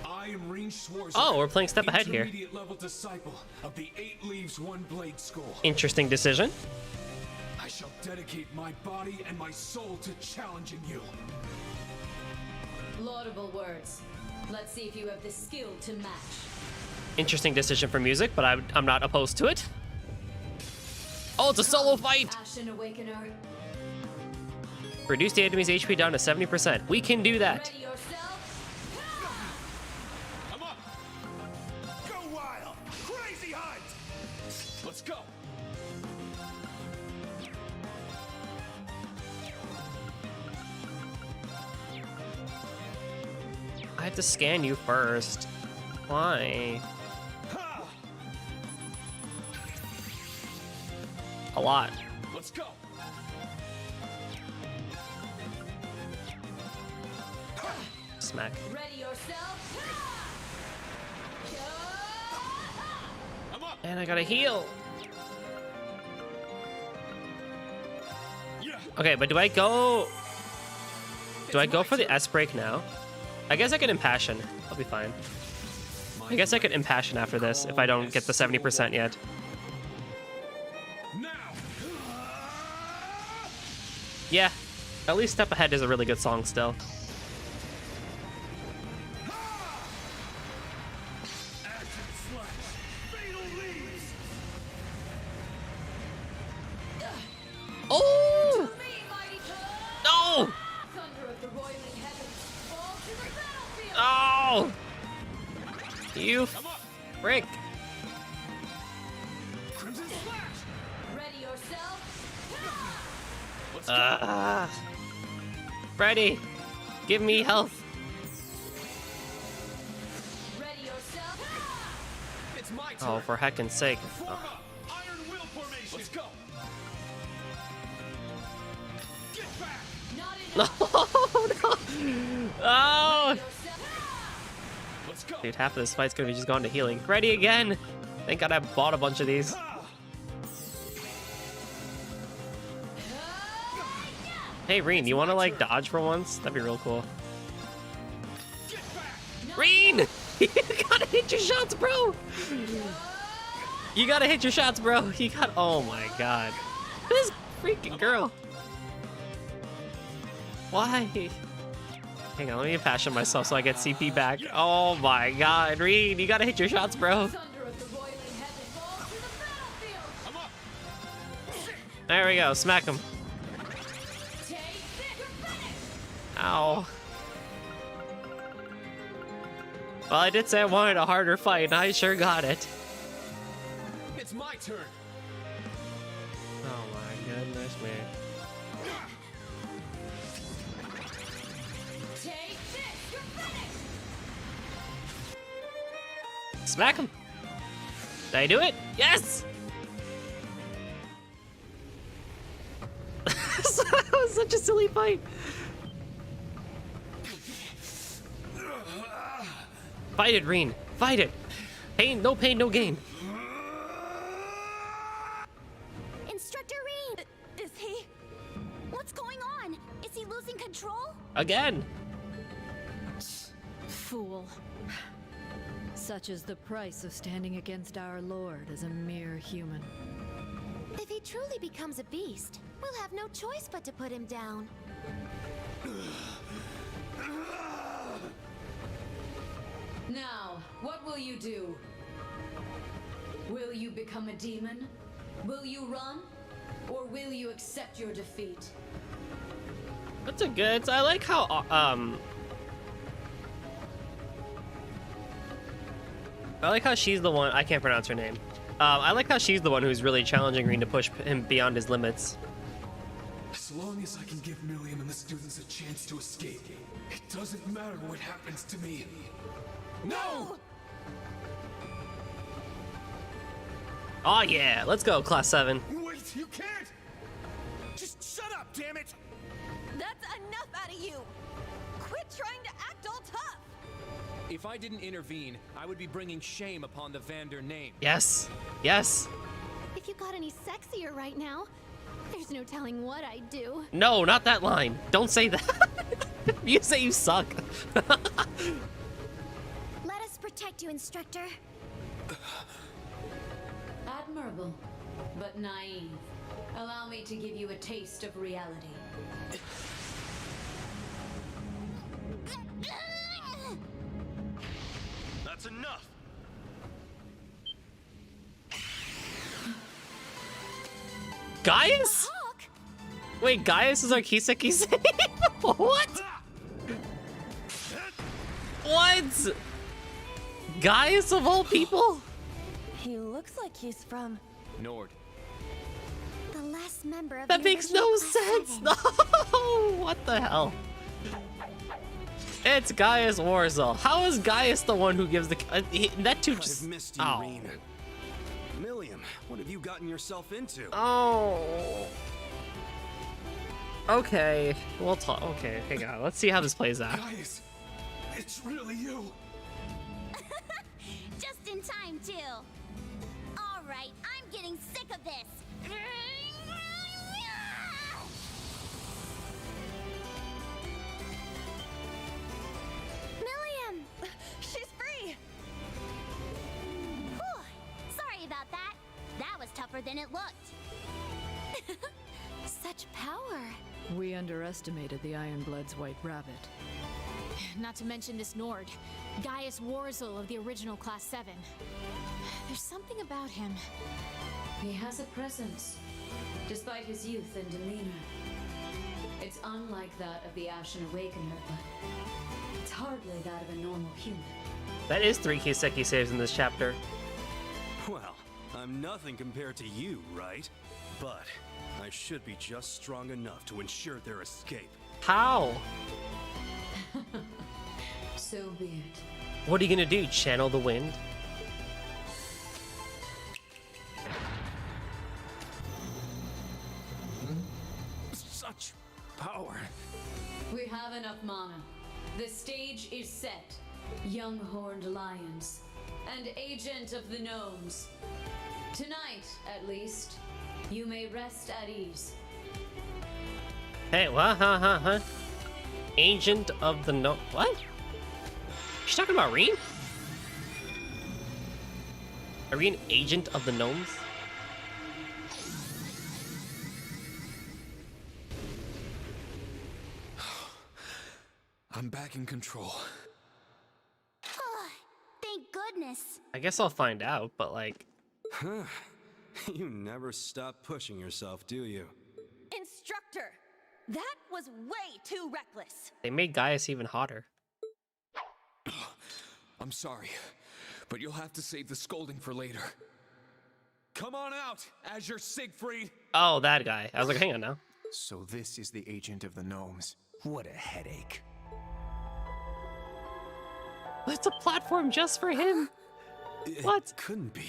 I am Reen Schwarzer. Oh, we're playing step ahead here. Intermediate level disciple of the 8 Leaves One Blade School. Interesting decision. I shall dedicate my body and my soul to challenging you. Laudable words. Let's see if you have the skill to match. Interesting decision for music, but I'm not opposed to it. Oh, it's a solo fight! Ashen Awakener. Reduce the enemy's HP down to 70%. We can do that. Ready yourself. I'm up. Go wild. Crazy hunt. Let's go. I have to scan you first. Why? A lot. Let's go. Smack. Ready yourself. I'm up. And I gotta heal. Yeah. Okay, but do I go for the S break now? I guess I can impassion. I'll be fine. I guess I could impassion after this if I don't get the 70% yet. Now. Yeah, at least Step Ahead is a really good song still. Acid slash. Fatal leaves. Oh! No! Thunder of the roiling heavens. Fall to the battlefield. Oh! You frick. Crimson slash. Ready yourself. Let's go. Freddy, give me health. Ready yourself. It's my turn. Oh, for heckin's sake. Form up. Iron will formation. Let's go. Get back. Not No, enough. no. Oh! Yourself. Let's go. Dude, half of this fight's gonna be just going to healing. Freddy again! Thank God I bought a bunch of these. Hey, Reen, you wanna like dodge for once? That'd be real cool. Get back. Reen! You gotta hit your shots, bro! You gotta hit your shots, bro! You got. Oh my god. This freaking girl. Why? Hang on, let me impassion myself so I get CP back. Oh my god, Reen, you gotta hit your shots, bro. Thunder of the roiling heavens. Fall to the battlefield. I'm up. There we go, smack him. Take this. Ow. Well, I did say I wanted a harder fight, and I sure got it. It's my turn. Oh my goodness, man. Take this. You're finished. Smack him. Did I do it? Yes! That was such a silly fight. Fight it, Reen. Fight it. Pain, no gain. Instructor Reed! Is he? What's going on? Is he losing control? Again. Fool. Such is the price of standing against our Lord as a mere human. If he truly becomes a beast, we'll have no choice but to put him down. Now, what will you do? Will you become a demon? Will you run? Or will you accept your defeat? That's a good. I like how I like how she's the one. I can't pronounce her name. I like how she's the one who's really challenging Green to push him beyond his limits. As long as I can give Millium and the students a chance to escape, it doesn't matter what happens to me. No! Oh yeah, let's go, Class 7. Wait, you can't! Just shut up, damn it! That's enough out of you! Quit trying to act all tough! If I didn't intervene, I would be bringing shame upon the Vander name. Yes. Yes. If you got any sexier right now, there's no telling what I'd do. No, not that line. Don't say that. You say you suck. Let us protect you, instructor. Admirable, but naive. Allow me to give you a taste of reality. That's enough! Gaius? Wait, Gaius is our Kiseki? What? What? Gaius of all people? He looks like he's from... Nord. The last member of That the makes original no Class sense. 7. No. What the hell? It's Gaius Warzel. How is Gaius the one who gives the... that too just... I've missed you, Oh. Reen. Millium, what have you gotten yourself into? Oh. Okay. We'll talk. Okay, hang on. Let's see how this plays out. Guys, it's really you. Just in time, too. All right, I'm getting sick of this. Millium! She's free! Whew. Sorry about that. That was tougher than it looked. Such power. We underestimated the Ironblood's White Rabbit. Not to mention this Nord, Gaius Warzel of the original Class 7. There's something about him. He has a presence, despite his youth and demeanor. It's unlike that of the Ashen Awakener, but it's hardly that of a normal human. That is 3 Kiseki saves in this chapter. Well, I'm nothing compared to you, right? But I should be just strong enough to ensure their escape. How? So be it. What are you gonna do? Channel the wind? Such power. We have enough mana. The stage is set. Young horned lions and agent of the gnomes. Tonight, at least, you may rest at ease. Hey, what? Huh? Agent of the no. What? She's talking about Reen? Are we an agent of the gnomes? I'm back in control. Thank goodness. I guess I'll find out, but like... Huh. You never stop pushing yourself, do you? Instructor! That was way too reckless! They made Gaius even hotter. I'm sorry, but you'll have to save the scolding for later. Come on out, Azure Siegfried! Oh, that guy. I was like, hang on now. So this is the agent of the gnomes. What a headache. It's a platform just for him. What? Couldn't be.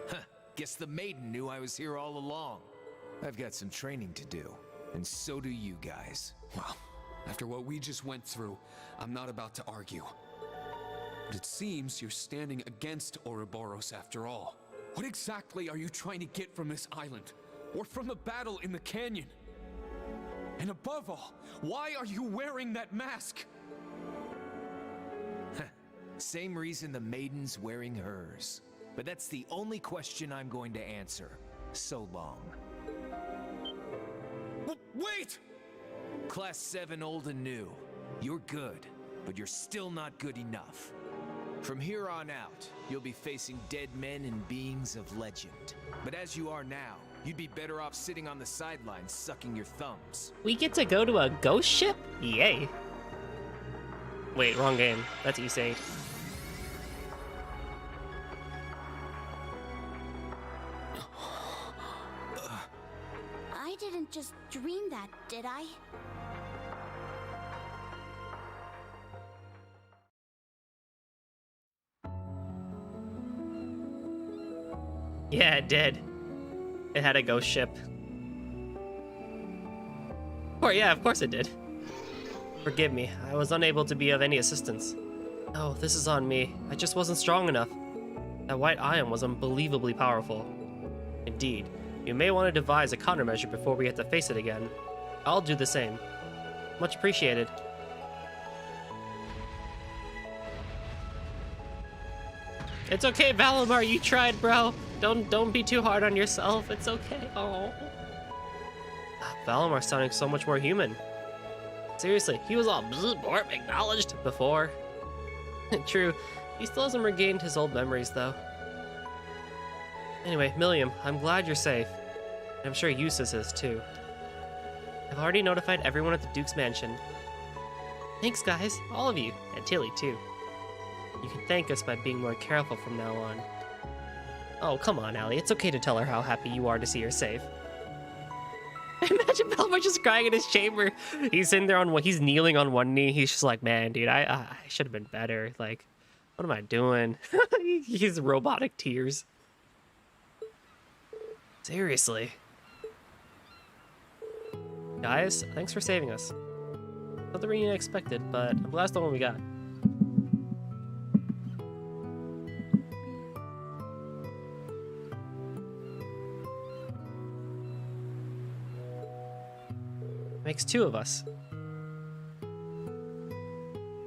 Huh. Guess the maiden knew I was here all along. I've got some training to do, and so do you guys. Well, after what we just went through, I'm not about to argue. But it seems you're standing against Ouroboros after all. What exactly are you trying to get from this island? Or from the battle in the canyon? And above all, why are you wearing that mask? Same reason the maiden's wearing hers. But that's the only question I'm going to answer. So long. Wait! Class 7 old and new. You're good, but you're still not good enough. From here on out, you'll be facing dead men and beings of legend. But as you are now, you'd be better off sitting on the sidelines sucking your thumbs. We get to go to a ghost ship? Yay. Wait, wrong game. That's Issei. I didn't just dream that, did I? Yeah, it did. It had a ghost ship. Or yeah, of course it did. Forgive me, I was unable to be of any assistance. Oh, this is on me. I just wasn't strong enough. That white ion was unbelievably powerful. Indeed. You may want to devise a countermeasure before we have to face it again. I'll do the same. Much appreciated. It's okay, Valimar, you tried, bro. Don't be too hard on yourself. It's okay. Oh. Valimar's sounding so much more human. Seriously, he was all borp acknowledged before. True, he still hasn't regained his old memories, though. Anyway, Millium, I'm glad you're safe. And I'm sure Eustace is, too. I've already notified everyone at the Duke's mansion. Thanks, guys. All of you. And Tilly, too. You can thank us by being more careful from now on. Oh, come on, Allie. It's okay to tell her how happy you are to see her safe. Imagine Valimar just crying in his chamber. He's sitting there he's kneeling on one knee. He's just like, man, dude, I should have been better. Like, what am I doing? He's robotic tears. Seriously. Guys, thanks for saving us. Nothing really unexpected, but I'm glad it's the one we got. Makes two of us.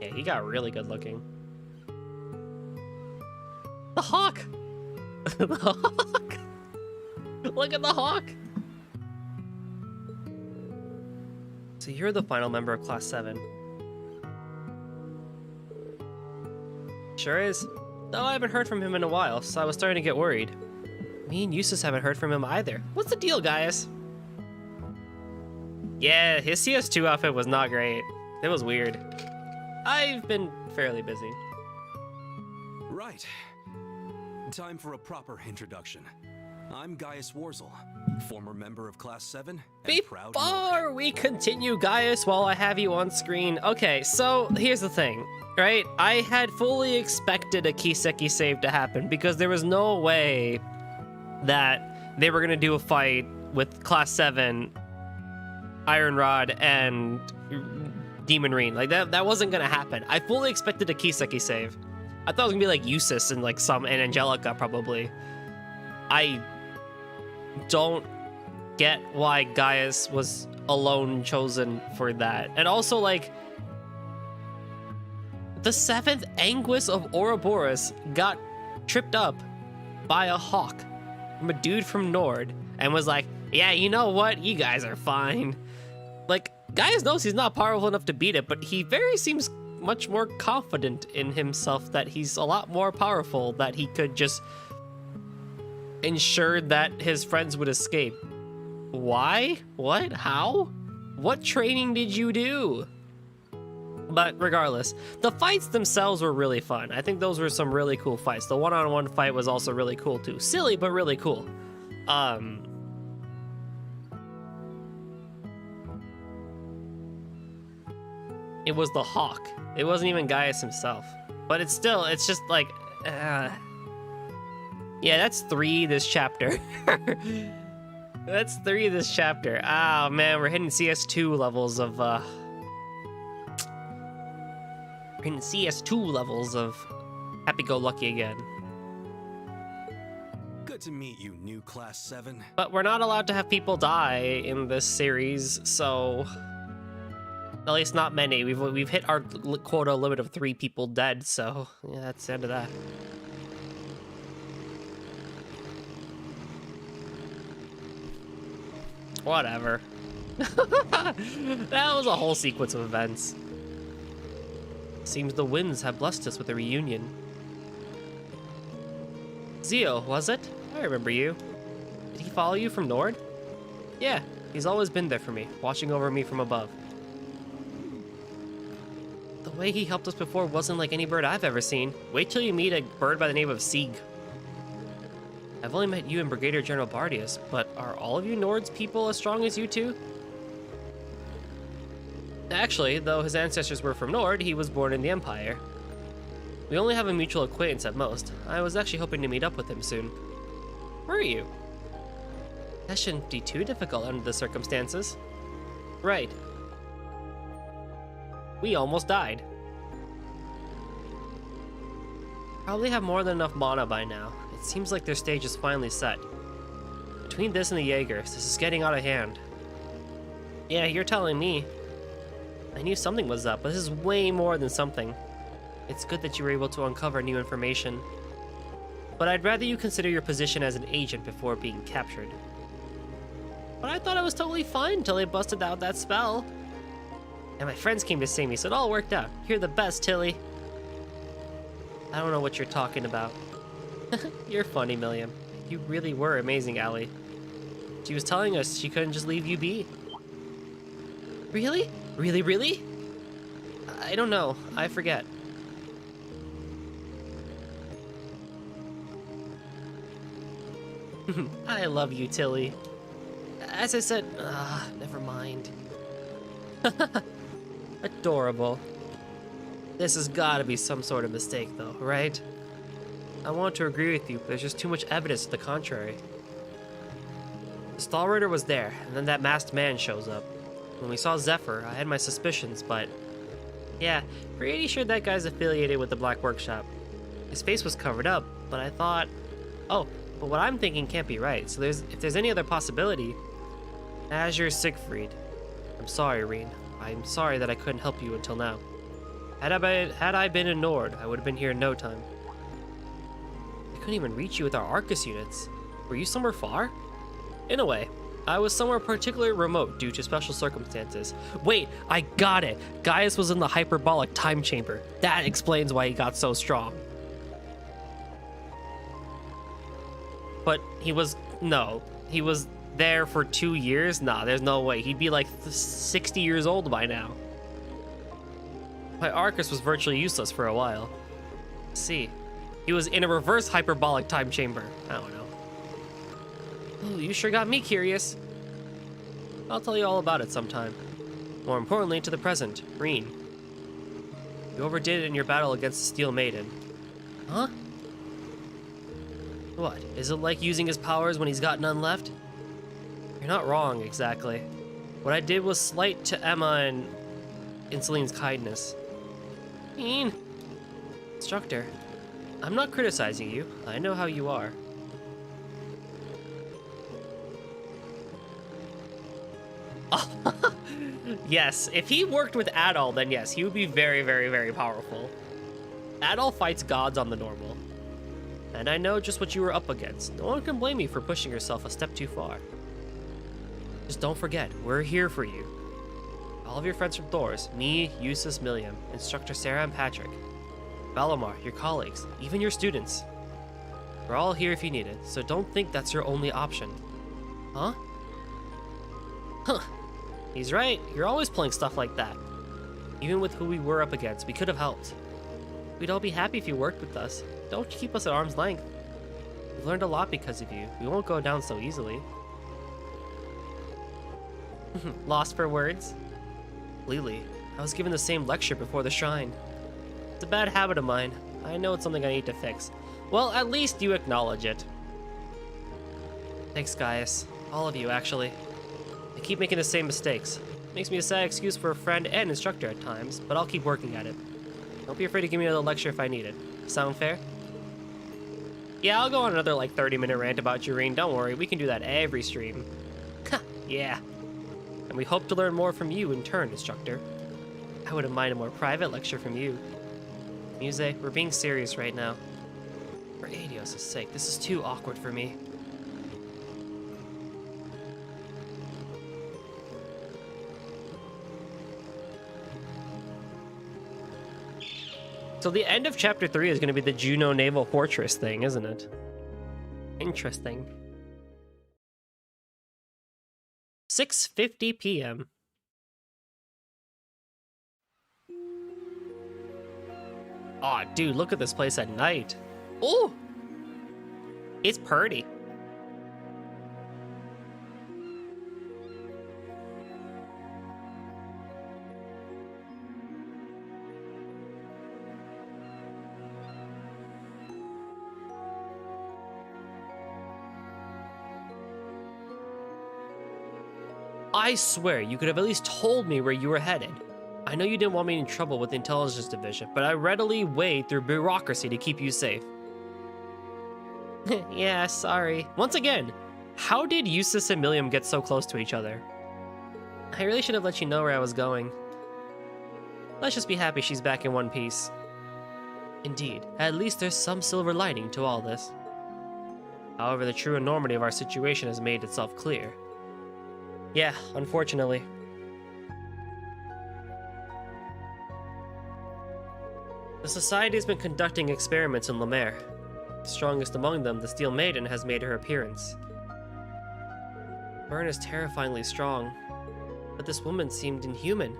Yeah, he got really good looking. The hawk! The hawk! Look at the hawk! So you're the final member of Class 7. Sure is. Though I haven't heard from him in a while, so I was starting to get worried. Me and Eustace haven't heard from him either. What's the deal, guys? Yeah, his CS2 outfit was not great. It was weird. I've been fairly busy. Right. Time for a proper introduction. I'm Gaius Warzel, former member of Class 7 and proud Before we continue, Gaius, while I have you on screen. Okay, so here's the thing, right? I had fully expected a Kiseki save to happen because there was no way that they were going to do a fight with Class 7, Iron Rod, and Demon Reen. Like, that wasn't going to happen. I fully expected a Kiseki save. I thought it was going to be like Eustace and and Angelica, probably. I don't get why Gaius was alone chosen for that. And also, like, the 7th Anguis of Ouroboros got tripped up by a hawk from a dude from Nord and was like, yeah, you know what? You guys are fine. Like, Gaius knows he's not powerful enough to beat it, but he seems much more confident in himself that he's a lot more powerful, that he could just ensure that his friends would escape. Why? What? How? What training did you do? But regardless, the fights themselves were really fun. I think those were some really cool fights. The one-on-one fight was also really cool too. Silly, but really cool. It was the hawk. It wasn't even Gaius himself. But it's just like, yeah, that's 3 this chapter. That's 3 this chapter. Oh man, we're hitting CS2 levels of happy-go-lucky again. Good to meet you, new Class 7. But we're not allowed to have people die in this series, so at least not many. We've hit our quota limit of 3 people dead, so yeah, that's the end of that. Whatever. That was a whole sequence of events. Seems the winds have blessed us with a reunion. Zio, was it? I remember you. Did he follow you from Nord? Yeah, he's always been there for me, watching over me from above. The way he helped us before wasn't like any bird I've ever seen. Wait till you meet a bird by the name of Sieg. I've only met you and Brigadier General Bardius, but are all of you Nord's people as strong as you two? Actually, though his ancestors were from Nord, he was born in the Empire. We only have a mutual acquaintance at most. I was actually hoping to meet up with him soon. Where are you? That shouldn't be too difficult under the circumstances. Right. We almost died. Probably have more than enough mana by now. It seems like their stage is finally set. Between this and the Jaegers, this is getting out of hand. Yeah, you're telling me. I knew something was up, but this is way more than something. It's good that you were able to uncover new information. But I'd rather you consider your position as an agent before being captured. But I thought I was totally fine until they busted out that spell. And my friends came to save me, so it all worked out. You're the best, Tilly. I don't know what you're talking about. You're funny, Millium. You really were amazing, Allie. She was telling us she couldn't just leave you be. Really? Really, really? I don't know. I forget. I love you, Tilly. As I said, never mind. Adorable. This has gotta be some sort of mistake, though, right? I want to agree with you, but there's just too much evidence to the contrary. The stall rider was there, and then that masked man shows up. When we saw Zephyr, I had my suspicions, but... yeah, pretty sure that guy's affiliated with the Black Workshop. His face was covered up, but I thought... oh, but what I'm thinking can't be right, so if there's any other possibility... Azure Siegfried. I'm sorry, Reen. I'm sorry that I couldn't help you until now. Had I been in Nord, I would have been here in no time. I couldn't even reach you with our Arcus units. Were you somewhere far? In a way. I was somewhere particularly remote due to special circumstances. Wait, I got it! Gaius was in the hyperbolic time chamber. That explains why he got so strong. But he was there for 2 years? Nah, there's no way. He'd be like 60 years old by now. My Arcus was virtually useless for a while. See, he was in a reverse hyperbolic time chamber. I don't know. Oh, you sure got me curious. I'll tell you all about it sometime. More importantly, to the present, Reen. You overdid it in your battle against the Steel Maiden. Huh? What, is it like using his powers when he's got none left? You're not wrong, exactly. What I did was slight to Emma and Celine's kindness. Reen. Instructor, I'm not criticizing you. I know how you are. Yes, if he worked with Adol, then yes, he would be very, very, very powerful. Adol fights gods on the normal. And I know just what you were up against. No one can blame you for pushing yourself a step too far. Just don't forget, we're here for you. All of your friends from Thors, me, Eustace, Millium, Instructor Sarah and Patrick, Valamar, your colleagues, even your students. We're all here if you need it, so don't think that's your only option. Huh? Huh. He's right, you're always playing stuff like that. Even with who we were up against, we could have helped. We'd all be happy if you worked with us. Don't keep us at arm's length. We've learned a lot because of you. We won't go down so easily. Lost for words? Lily, I was given the same lecture before the shrine. It's a bad habit of mine. I know it's something I need to fix. Well, at least you acknowledge it. Thanks, Gaius. All of you, actually. I keep making the same mistakes. Makes me a sad excuse for a friend and instructor at times, but I'll keep working at it. Don't be afraid to give me another lecture if I need it. Sound fair? Yeah, I'll go on another like 30-minute rant about Jareen. Don't worry, we can do that every stream. Yeah. And we hope to learn more from you in turn, instructor. I wouldn't mind a more private lecture from you. Muse, we're being serious right now. For Adios' sake, this is too awkward for me. So the end of Chapter 3 is going to be the Juno Naval Fortress thing, isn't it? Interesting. 6:50 p.m. Aw, dude, look at this place at night. Ooh! It's pretty. I swear, you could have at least told me where you were headed. I know you didn't want me in trouble with the intelligence division, but I readily wade through bureaucracy to keep you safe. Yeah, sorry. Once again, how did Eustace and Millium get so close to each other? I really should have let you know where I was going. Let's just be happy she's back in one piece. Indeed, at least there's some silver lining to all this. However, the true enormity of our situation has made itself clear. Yeah, unfortunately. The Society has been conducting experiments in Lemaire. Strongest among them, the Steel Maiden, has made her appearance. Burn is terrifyingly strong, but this woman seemed inhuman.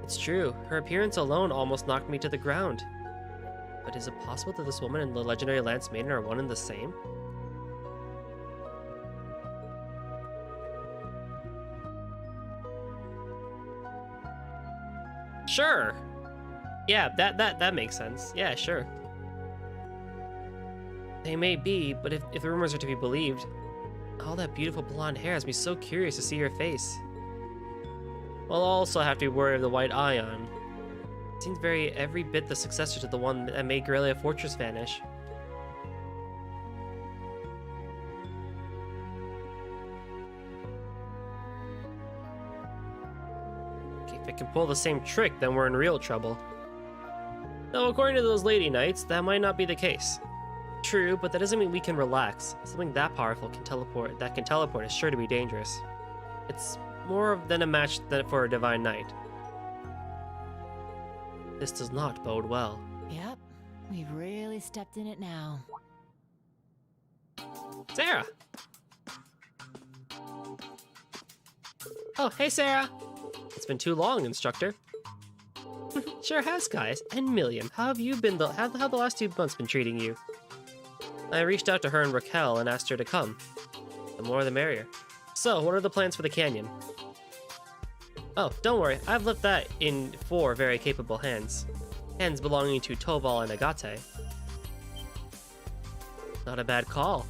It's true, her appearance alone almost knocked me to the ground. But is it possible that this woman and the legendary Lance Maiden are one and the same? Sure. Yeah, that makes sense. Yeah, sure. They may be, but if the rumors are to be believed, all that beautiful blonde hair has me so curious to see her face. I'll also have to be worried of the White Ion. It seems every bit the successor to the one that made Corellia Fortress vanish. Okay, if it can pull the same trick, then we're in real trouble. Though according to those lady knights, that might not be the case. True, but that doesn't mean we can relax. Something that powerful that can teleport is sure to be dangerous. It's more than a match for a divine knight. This does not bode well. Yep, we've really stepped in it now. Sarah! Oh, hey Sarah! It's been too long, instructor. Sure has, guys. And Millium, how have you been how the last 2 months been treating you? I reached out to her and Raquel and asked her to come. The more the merrier. So, what are the plans for the canyon? Oh, don't worry, I've left that in 4 very capable hands. Hands belonging to Toval and Agate. Not a bad call.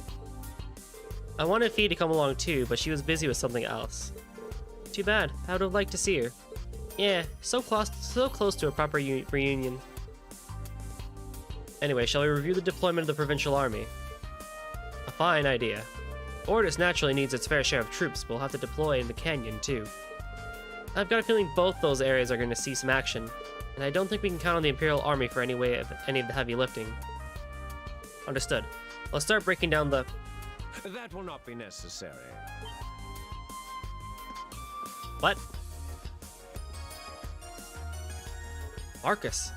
I wanted Fee to come along too, but she was busy with something else. Too bad, I would have liked to see her. Yeah, so close to a proper reunion. Anyway, shall we review the deployment of the Provincial Army? A fine idea. Ordis naturally needs its fair share of troops, but we'll have to deploy in the canyon too. I've got a feeling both those areas are going to see some action, and I don't think we can count on the Imperial Army for any of the heavy lifting. Understood. Let's start breaking down the... That will not be necessary. What? Marcus.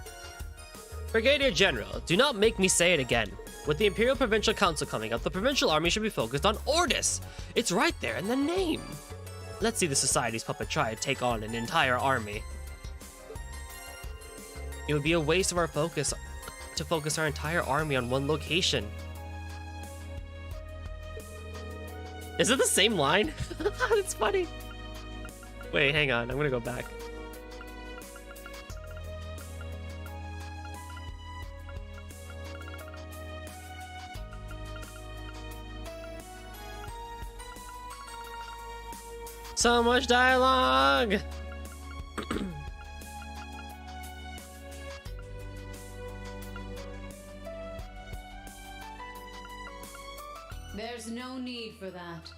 Brigadier General, do not make me say it again. With the Imperial Provincial Council coming up, the Provincial Army should be focused on Ordis. It's right there in the name. Let's see the Society's puppet try to take on an entire army. It would be a waste of our focus to focus our entire army on one location. Is it the same line? It's funny. Wait, hang on. I'm gonna go back. So much dialogue! There's no need for that.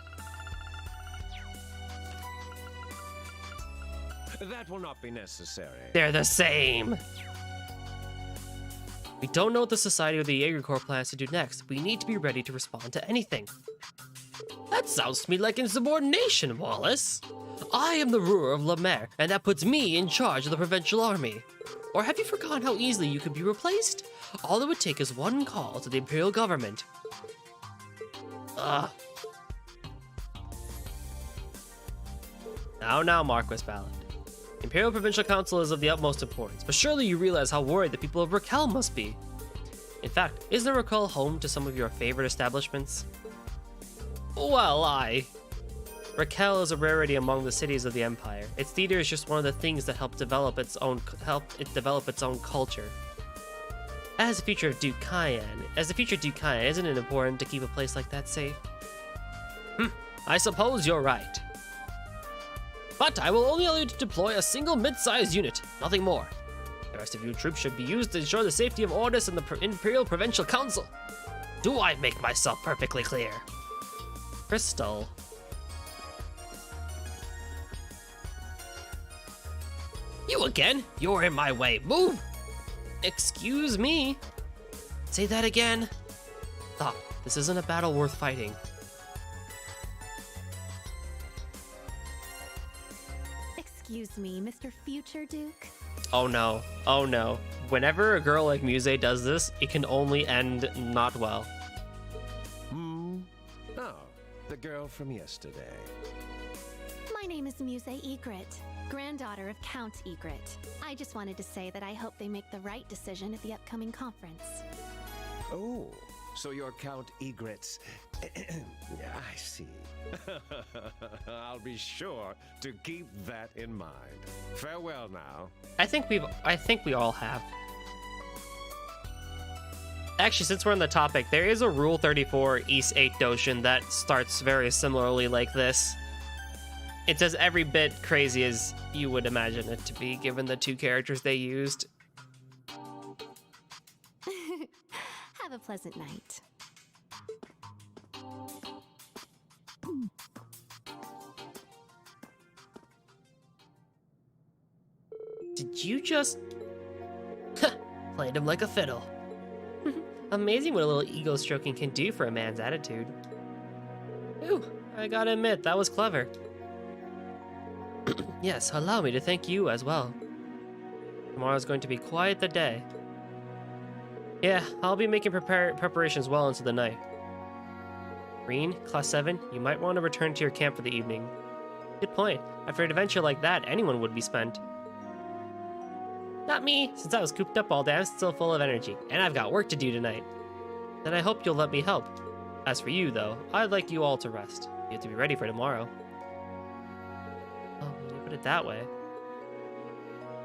That will not be necessary. They're the same! We don't know what the Society or the Jaeger Corps plans to do next. We need to be ready to respond to anything. That sounds to me like insubordination, Wallace. I am the ruler of Lemaire, and that puts me in charge of the Provincial Army. Or have you forgotten how easily you could be replaced? All it would take is one call to the Imperial government. Ugh. Now, Marquis Ballard. Imperial Provincial Council is of the utmost importance, but surely you realize how worried the people of Raquel must be. In fact, isn't Raquel home to some of your favorite establishments? Well, Raquel is a rarity among the cities of the Empire. Its theater is just one of the things that help it develop its own culture. As the future Duke Cayenne, isn't it important to keep a place like that safe? I suppose you're right. But I will only allow you to deploy a single mid-sized unit, nothing more. The rest of your troops should be used to ensure the safety of Ordis and the Imperial Provincial Council. Do I make myself perfectly clear? Crystal. You again? You're in my way. Move! Excuse me. Say that again. Stop. This isn't a battle worth fighting. Excuse me, Mr. Future Duke? Oh no. Oh no. Whenever a girl like Muse does this, it can only end not well. Oh, the girl from yesterday. My name is Muse Egret, granddaughter of Count Egret. I just wanted to say that I hope they make the right decision at the upcoming conference. Oh, so you're Count Egret's... I see. I'll be sure to keep that in mind. Farewell now. I think we all have. Actually, since we're on the topic, there is a Rule 34 East 8 Doshin that starts very similarly like this. It's as every bit crazy as you would imagine it to be, given the two characters they used. Have a pleasant night. Did you just... played him like a fiddle. Amazing what a little ego stroking can do for a man's attitude. Ooh, I gotta admit, that was clever. Yes, allow me to thank you as well. Tomorrow's going to be quite the day. Yeah, I'll be making preparations well into the night. Green, Class 7, you might want to return to your camp for the evening. Good point. After an adventure like that, anyone would be spent. Not me. Since I was cooped up all day, I'm still full of energy, and I've got work to do tonight. Then I hope you'll let me help. As for you, though, I'd like you all to rest. You have to be ready for tomorrow. Oh, when you put it that way.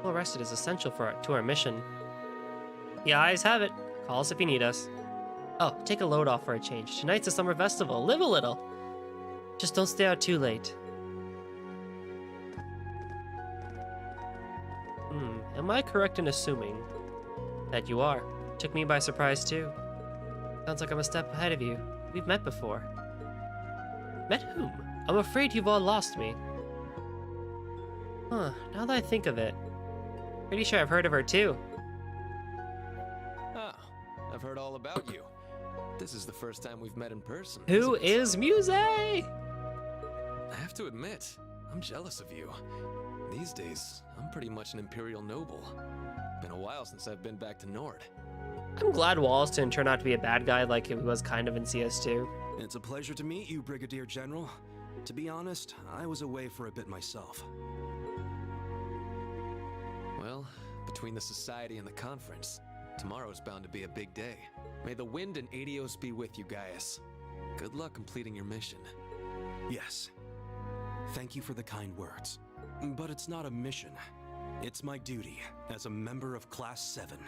Well rested is essential to our mission. The eyes have it. Call us if you need us. Oh, take a load off for a change. Tonight's a summer festival. Live a little. Just don't stay out too late. Am I correct in assuming that you are? Took me by surprise too. Sounds like I'm a step ahead of you. We've met before. Met whom? I'm afraid you've all lost me. Huh, now that I think of it. Pretty sure I've heard of her too. Ah, I've heard all about you. This is the first time we've met in person. Who is Muse? I have to admit, I'm jealous of you. These days, I'm pretty much an Imperial noble. Been a while since I've been back to Nord. I'm glad Wallace didn't turn out to be a bad guy like he was kind of in CS2. It's a pleasure to meet you, Brigadier General. To be honest, I was away for a bit myself. Well, between the Society and the conference, tomorrow's bound to be a big day. May the wind and Adios be with you, Gaius. Good luck completing your mission. Yes. Thank you for the kind words. But it's not a mission. It's my duty as a member of Class 7.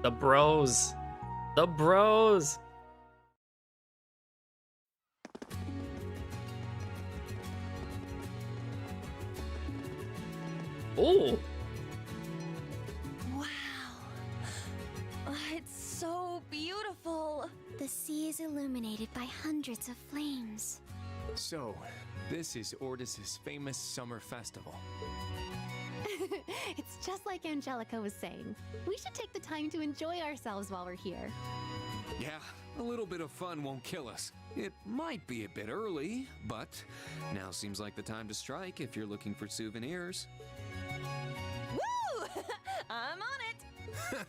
The bros. The bros. Oh. Wow. It's so beautiful. The sea is illuminated by hundreds of flames. So, this is Ordis's famous summer festival. It's just like Angelica was saying. We should take the time to enjoy ourselves while we're here. Yeah, a little bit of fun won't kill us. It might be a bit early, but now seems like the time to strike if you're looking for souvenirs. Woo! I'm on it!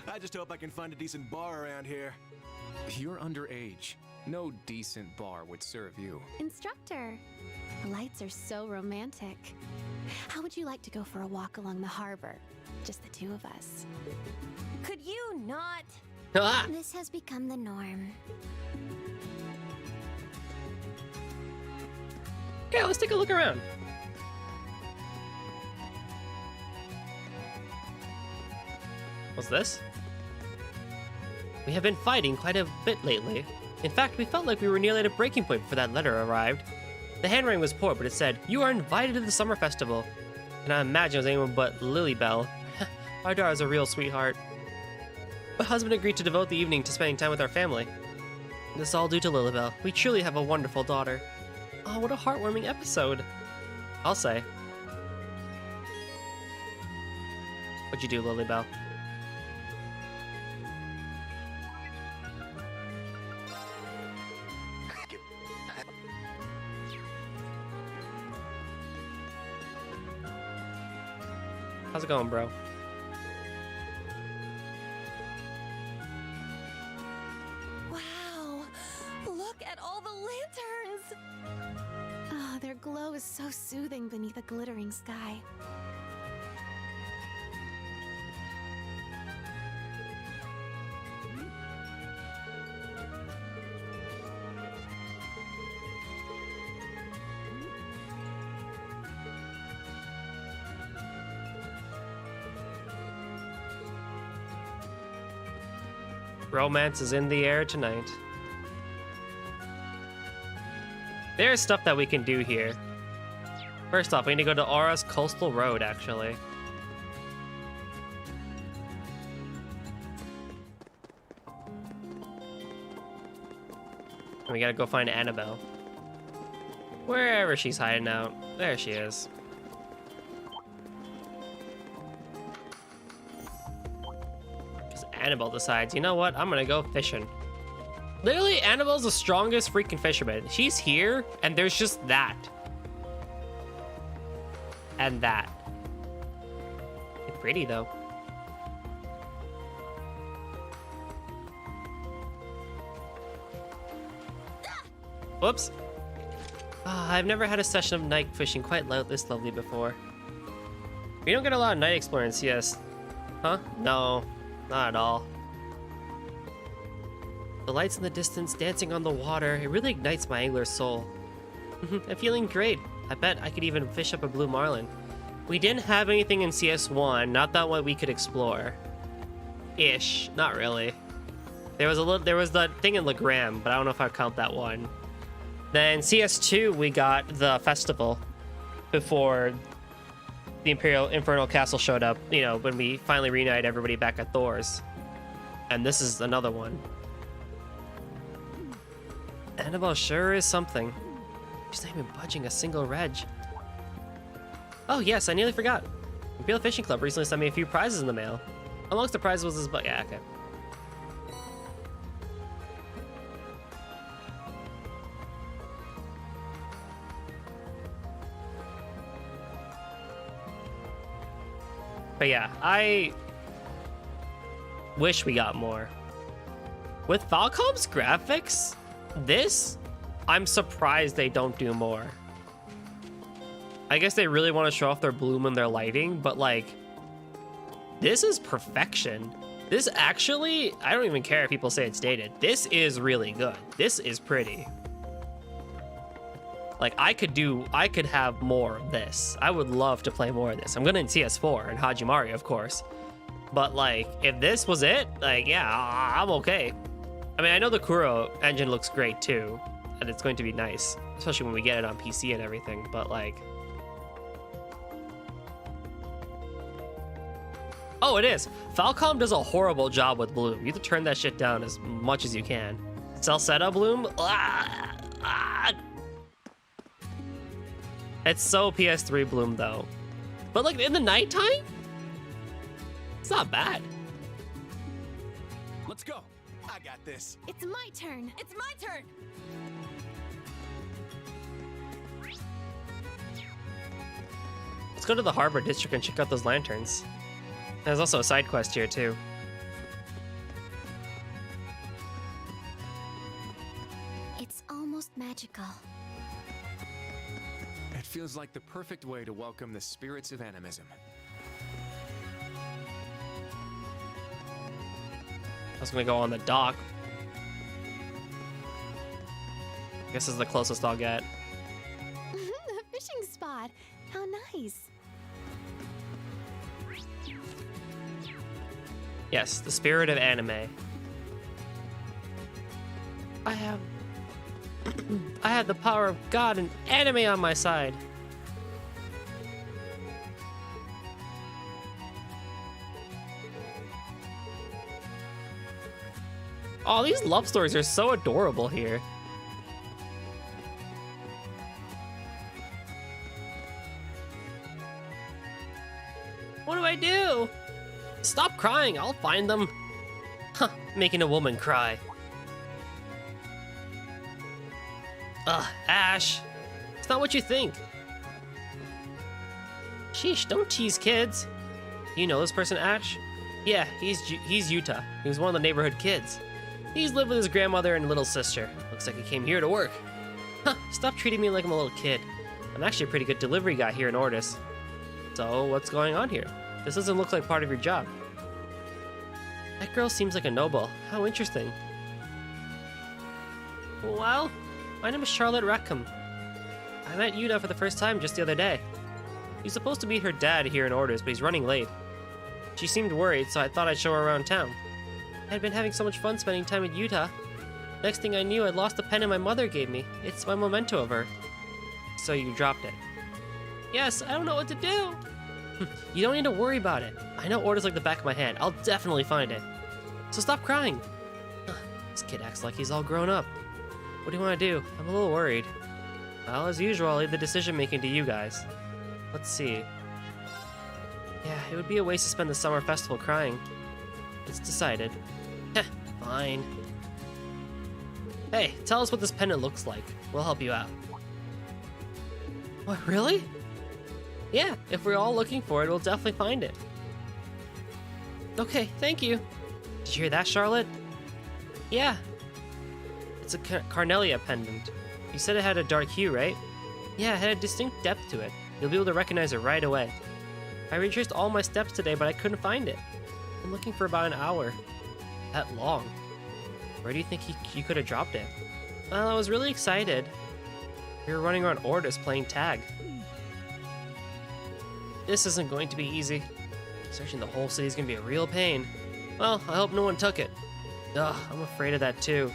I just hope I can find a decent bar around here. You're underage. No decent bar would serve you. Instructor, the lights are so romantic. How would you like to go for a walk along the harbor? Just the two of us. Could you not? Ah. This has become the norm. Yeah, let's take a look around. What's this? We have been fighting quite a bit lately. In fact, we felt like we were nearly at a breaking point before that letter arrived. The handwriting was poor, but it said, "You are invited to the summer festival." And I imagine it was anyone but Lilybell. Our daughter's a real sweetheart. My husband agreed to devote the evening to spending time with our family. This is all due to Lilybell. We truly have a wonderful daughter. Oh, what a heartwarming episode. I'll say. What'd you do, Lilybell? How's it going, bro? Wow! Look at all the lanterns! Oh, their glow is so soothing beneath a glittering sky. Romance is in the air tonight. There's stuff that we can do here. First off, we need to go to Aura's Coastal Road, actually. And we gotta go find Annabelle. Wherever she's hiding out. There she is. Annabelle decides, you know what, I'm gonna go fishing. Literally, Annabelle's the strongest freaking fisherman. She's here, and there's just that. And that. It's pretty, though. Whoops. I've never had a session of night fishing quite this lovely before. We don't get a lot of night exploring in CS. Huh? No. Not at all. The lights in the distance dancing on the water, it really ignites my angler's soul. I'm feeling great. I bet I could even fish up a blue marlin. We didn't have anything in CS1, not that one we could explore. Ish, not really. There was that thing in Lagram, but I don't know if I'd count that one. Then CS2 we got the festival before the Infernal Castle showed up, you know, when we finally reunited everybody back at Thor's. And this is another one. Annabelle sure is something. She's not even budging a single reg. Oh yes, I nearly forgot. Imperial Fishing Club recently sent me a few prizes in the mail. Amongst the prizes was this book. Yeah, okay. But yeah, I wish we got more. With Falcom's graphics, I'm surprised they don't do more. I guess they really want to show off their bloom and their lighting, but like, this is perfection. This actually, I don't even care if people say it's dated. This is really good. This is pretty. Like, I could have more of this. I would love to play more of this. I'm gonna in CS4 and Hajimari, of course. But like, if this was it, like, yeah, I'm okay. I mean, I know the Kuro engine looks great too, and it's going to be nice, especially when we get it on PC and everything, but like... Oh, it is. Falcom does a horrible job with Bloom. You have to turn that shit down as much as you can. Celceta Bloom? It's so PS3 Bloom, though. But, like, in the nighttime? It's not bad. Let's go. I got this. It's my turn. It's my turn. Let's go to the Harbor District and check out those lanterns. There's also a side quest here, too. It's almost magical. It feels like the perfect way to welcome the spirits of animism. I was gonna go on the dock. I guess this is the closest I'll get. A fishing spot. How nice. Yes, the spirit of anime. I have I have the power of God and anime on my side. Oh, these love stories are so adorable here. What do I do? Stop crying, I'll find them. Huh, making a woman cry. Ugh, Ash. It's not what you think. Sheesh, don't tease kids. You know this person, Ash? Yeah, he's Utah. He was one of the neighborhood kids. He's lived with his grandmother and little sister. Looks like he came here to work. Huh, stop treating me like I'm a little kid. I'm actually a pretty good delivery guy here in Ordis. So, what's going on here? This doesn't look like part of your job. That girl seems like a noble. How interesting. Well, my name is Charlotte Rackham. I met Yuta for the first time just the other day. He's supposed to meet her dad here in Ordis, but he's running late. She seemed worried, so I thought I'd show her around town. I had been having so much fun spending time with Yuta. Next thing I knew, I'd lost the pen my mother gave me. It's my memento of her. So you dropped it. Yes, I don't know what to do. You don't need to worry about it. I know Ordis like the back of my hand. I'll definitely find it. So stop crying. This kid acts like he's all grown up. What do you want to do? I'm a little worried. Well, as usual, I'll leave the decision-making to you guys. Let's see. Yeah, it would be a waste to spend the summer festival crying. It's decided. Heh, fine. Hey, tell us what this pendant looks like. We'll help you out. What, really? Yeah, if we're all looking for it, we'll definitely find it. Okay, thank you. Did you hear that, Charlotte? Yeah. It's a Carnelia pendant. You said it had a dark hue, right? Yeah, it had a distinct depth to it. You'll be able to recognize it right away. I retraced all my steps today, but I couldn't find it. I'm looking for about an hour. That long. Where do you think you could have dropped it? Well, I was really excited. We were running around Ordis playing tag. This isn't going to be easy. Searching the whole city is going to be a real pain. Well, I hope no one took it. Ugh, I'm afraid of that too.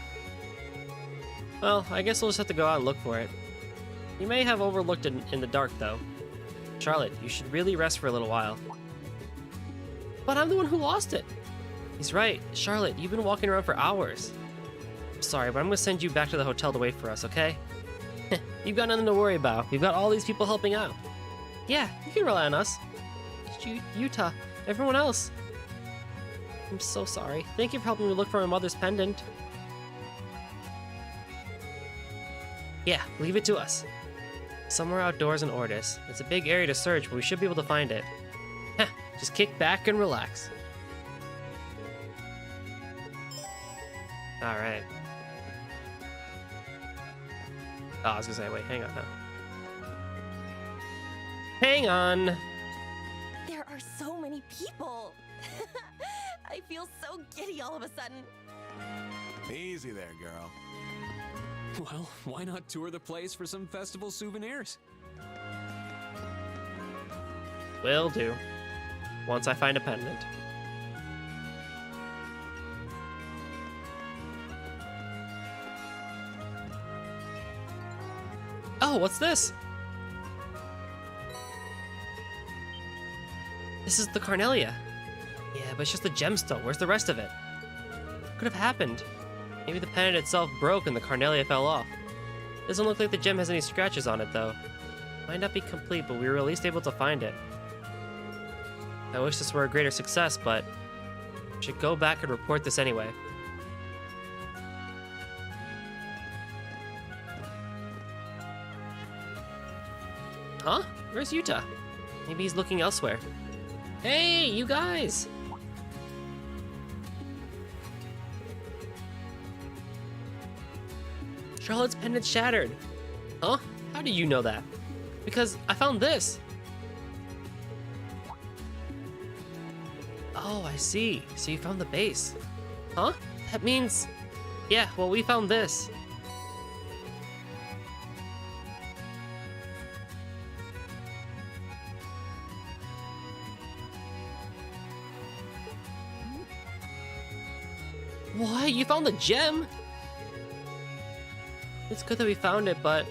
Well, I guess we'll just have to go out and look for it. You may have overlooked it in the dark, though. Charlotte, you should really rest for a little while. But I'm the one who lost it. He's right. Charlotte, you've been walking around for hours. I'm sorry, but I'm going to send you back to the hotel to wait for us, okay? You've got nothing to worry about. We've got all these people helping out. Yeah, you can rely on us. Utah, everyone else. I'm so sorry. Thank you for helping me look for my mother's pendant. Yeah, leave it to us. Somewhere outdoors in Ordis. It's a big area to search, but we should be able to find it. Heh, just kick back and relax. Alright. Oh, I was gonna say, wait, hang on now. Hang on! There are so many people! I feel so giddy all of a sudden. Easy there, girl. Well, why not tour the place for some festival souvenirs? Will do. Once I find a pendant. Oh, what's this? This is the Carnelia. Yeah, but it's just a gemstone. Where's the rest of it? What could have happened? Maybe the pendant itself broke and the Carnelia fell off. Doesn't look like the gem has any scratches on it, though. Might not be complete, but we were at least able to find it. I wish this were a greater success, but I should go back and report this anyway. Huh? Where's Yuta? Maybe he's looking elsewhere. Hey, you guys! Charlotte's pendant shattered. Huh? How do you know that? Because I found this. Oh, I see. So you found the base. Huh? That means... Yeah, well, we found this. What? You found the gem? It's good that we found it, but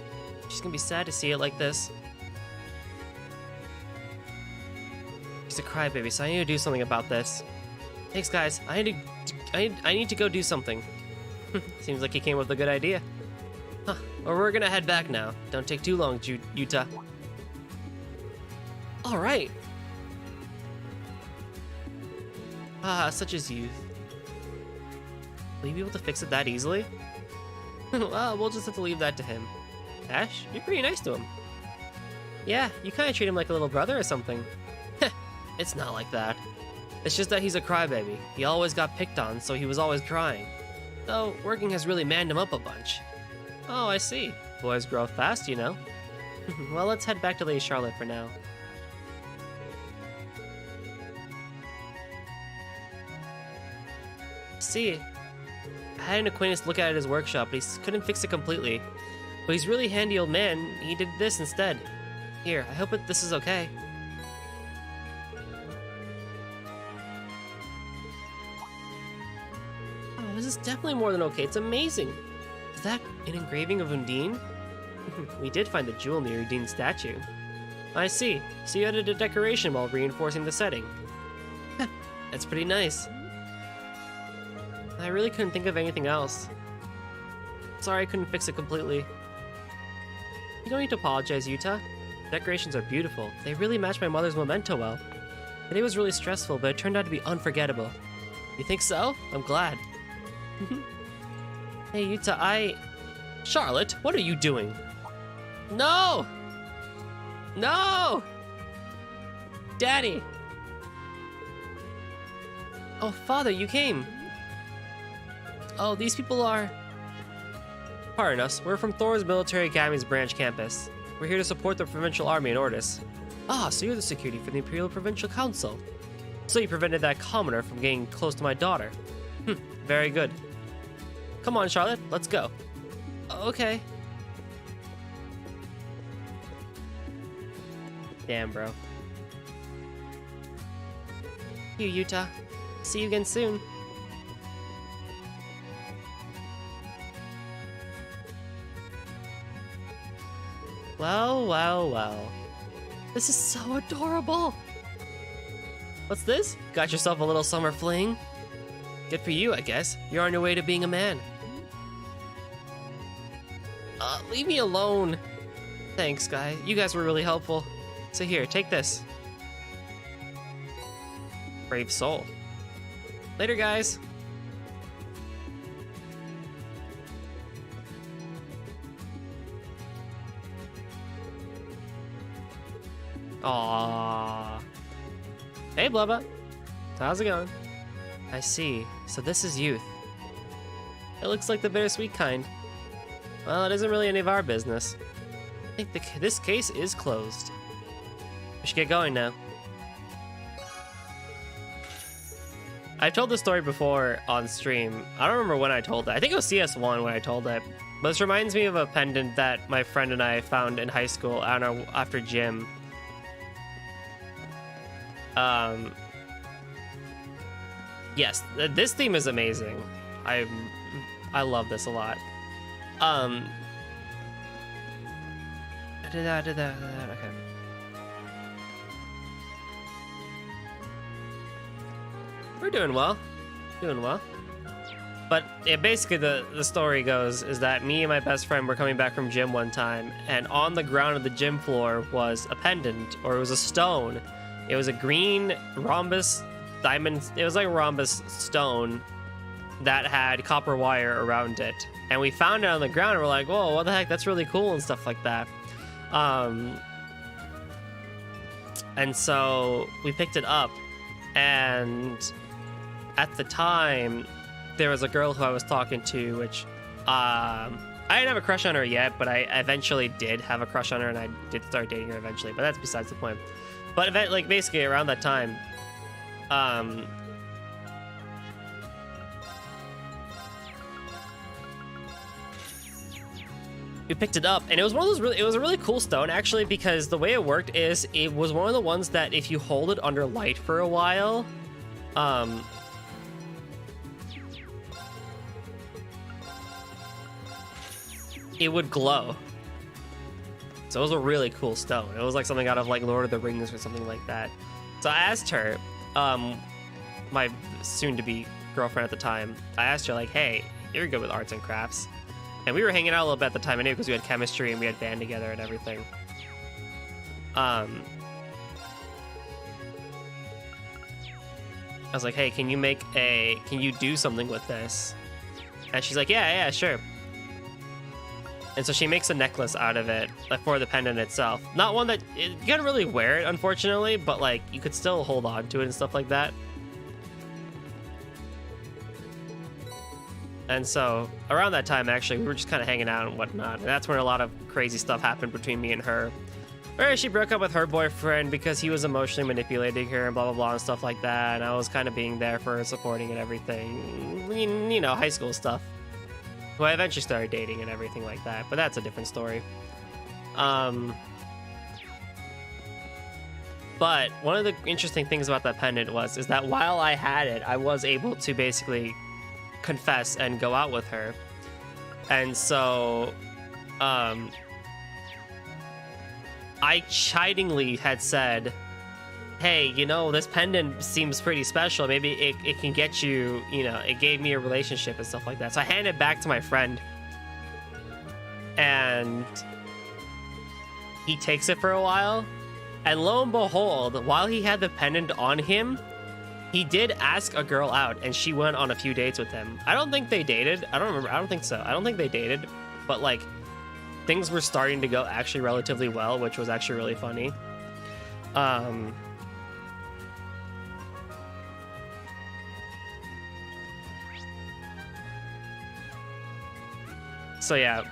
she's gonna be sad to see it like this. She's a crybaby, so I need to do something about this. Thanks, guys. I need to go do something. Seems like he came up with a good idea. Huh. Well, we're gonna head back now. Don't take too long, Yuta. All right. Ah, such is youth. Will you be able to fix it that easily? Well, we'll just have to leave that to him. Ash, you're pretty nice to him. Yeah, you kind of treat him like a little brother or something. It's not like that. It's just that he's a crybaby. He always got picked on, so he was always crying. Though, working has really manned him up a bunch. Oh, I see. Boys grow fast, you know. Well, let's head back to Lady Charlotte for now. See, I had an acquaintance look at it at his workshop, but he couldn't fix it completely. But he's a really handy old man. He did this instead. Here, I hope this is okay. Oh, this is definitely more than okay. It's amazing. Is that an engraving of Undine? We did find the jewel near Undine's statue. I see. So you added a decoration while reinforcing the setting. That's pretty nice. I really couldn't think of anything else. Sorry I couldn't fix it completely. You don't need to apologize, Yuta. The decorations are beautiful. They really match my mother's memento well. Today was really stressful, but it turned out to be unforgettable. You think so? I'm glad. Hey, Yuta, Charlotte, what are you doing? No! No! Daddy! Oh, Father, you came. Oh, these people are... Pardon us, we're from Thor's Military Academy's branch campus. We're here to support the Provincial Army in Ordis. Ah, so you're the security for the Imperial Provincial Council. So you prevented that commoner from getting close to my daughter. Very good. Come on, Charlotte, let's go. Okay. Damn, bro. You, Yuta. See you again soon. Well, well, well. This is so adorable. What's this? Got yourself a little summer fling? Good for you, I guess. You're on your way to being a man. Leave me alone. Thanks, guys. You guys were really helpful. So here, take this. Brave soul. Later, guys. Aww. Hey, Blubba. How's it going? I see. So this is youth. It looks like the bittersweet kind. Well, it isn't really any of our business. I think this case is closed. We should get going now. I've told this story before on stream. I don't remember when I told it. I think it was CS1 when I told it. But this reminds me of a pendant that my friend and I found in high school after gym. Yes, this theme is amazing. I love this a lot. Okay. We're doing well. Doing well. But yeah, basically the story goes is that me and my best friend were coming back from gym one time, and on the ground of the gym floor was a pendant, or it was a stone. It was a green rhombus diamond. It was like a rhombus stone that had copper wire around it. And we found it on the ground and we're like, whoa, what the heck? That's really cool and stuff like that. And so we picked it up, and at the time there was a girl who I was talking to, which I didn't have a crush on her yet, but I eventually did have a crush on her, and I did start dating her eventually, but that's besides the point. But like basically around that time, we picked it up, and it was one of those it was a really cool stone actually, because the way it worked is it was one of the ones that if you hold it under light for a while, it would glow. So it was a really cool stone. It was like something out of like Lord of the Rings or something like that. So I asked her, my soon-to-be girlfriend at the time, I asked her like, hey, you're good with arts and crafts. And we were hanging out a little bit at the time anyway because we had chemistry and we had band together and everything. I was like, hey, can you do something with this? And she's like, yeah, sure. And so she makes a necklace out of it, like for the pendant itself. Not one that, you can't really wear it, unfortunately, but like you could still hold on to it and stuff like that. And so around that time, actually, we were just kind of hanging out and whatnot. And that's when a lot of crazy stuff happened between me and her. Where she broke up with her boyfriend because he was emotionally manipulating her and blah, blah, blah, and stuff like that. And I was kind of being there for her, supporting and everything. You know, high school stuff. Who I eventually started dating and everything like that. But that's a different story. But one of the interesting things about that pendant is that while I had it, I was able to basically confess and go out with her. And so I chidingly had said, hey, you know, this pendant seems pretty special. Maybe it can get you, you know, it gave me a relationship and stuff like that. So I handed it back to my friend. And he takes it for a while. And lo and behold, while he had the pendant on him, he did ask a girl out, and she went on a few dates with him. I don't think they dated. I don't remember. I don't think so. I don't think they dated. But, like, things were starting to go actually relatively well, which was actually really funny. So, yeah.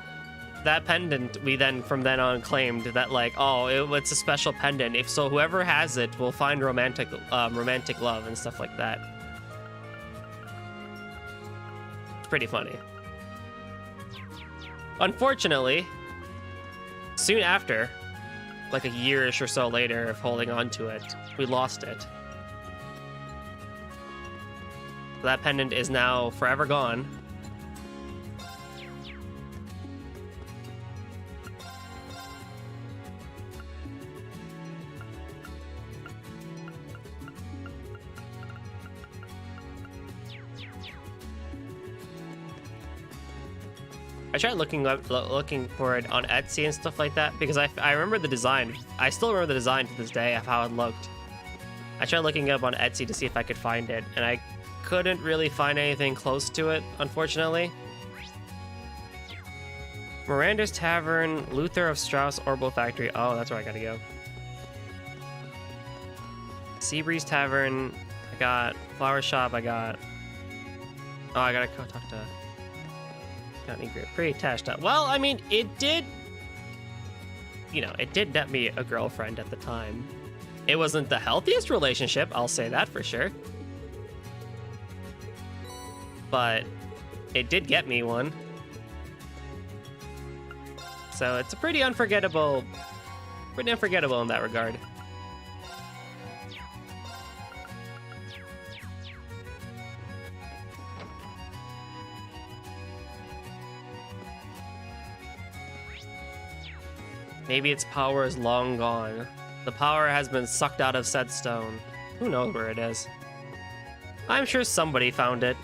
That pendant, we then, from then on, claimed that, like, oh, it's a special pendant. If so, whoever has it will find romantic love and stuff like that. It's pretty funny. Unfortunately, soon after, like a year-ish or so later of holding on to it, we lost it. That pendant is now forever gone. I tried looking for it on Etsy and stuff like that because I remember the design. I still remember the design to this day of how it looked. I tried looking up on Etsy to see if I could find it, and I couldn't really find anything close to it, unfortunately. Miranda's Tavern, Luther of Strauss Orbital Factory. Oh, that's where I gotta go. Seabreeze Tavern. I got Flower Shop. I got. Oh, I gotta go talk to. Pretty attached up. Well, I mean, it did, you know, it did net me a girlfriend at the time. It wasn't the healthiest relationship, I'll say that for sure. But it did get me one. So it's a pretty unforgettable in that regard. Maybe its power is long gone. The power has been sucked out of said stone. Who knows where it is? I'm sure somebody found it.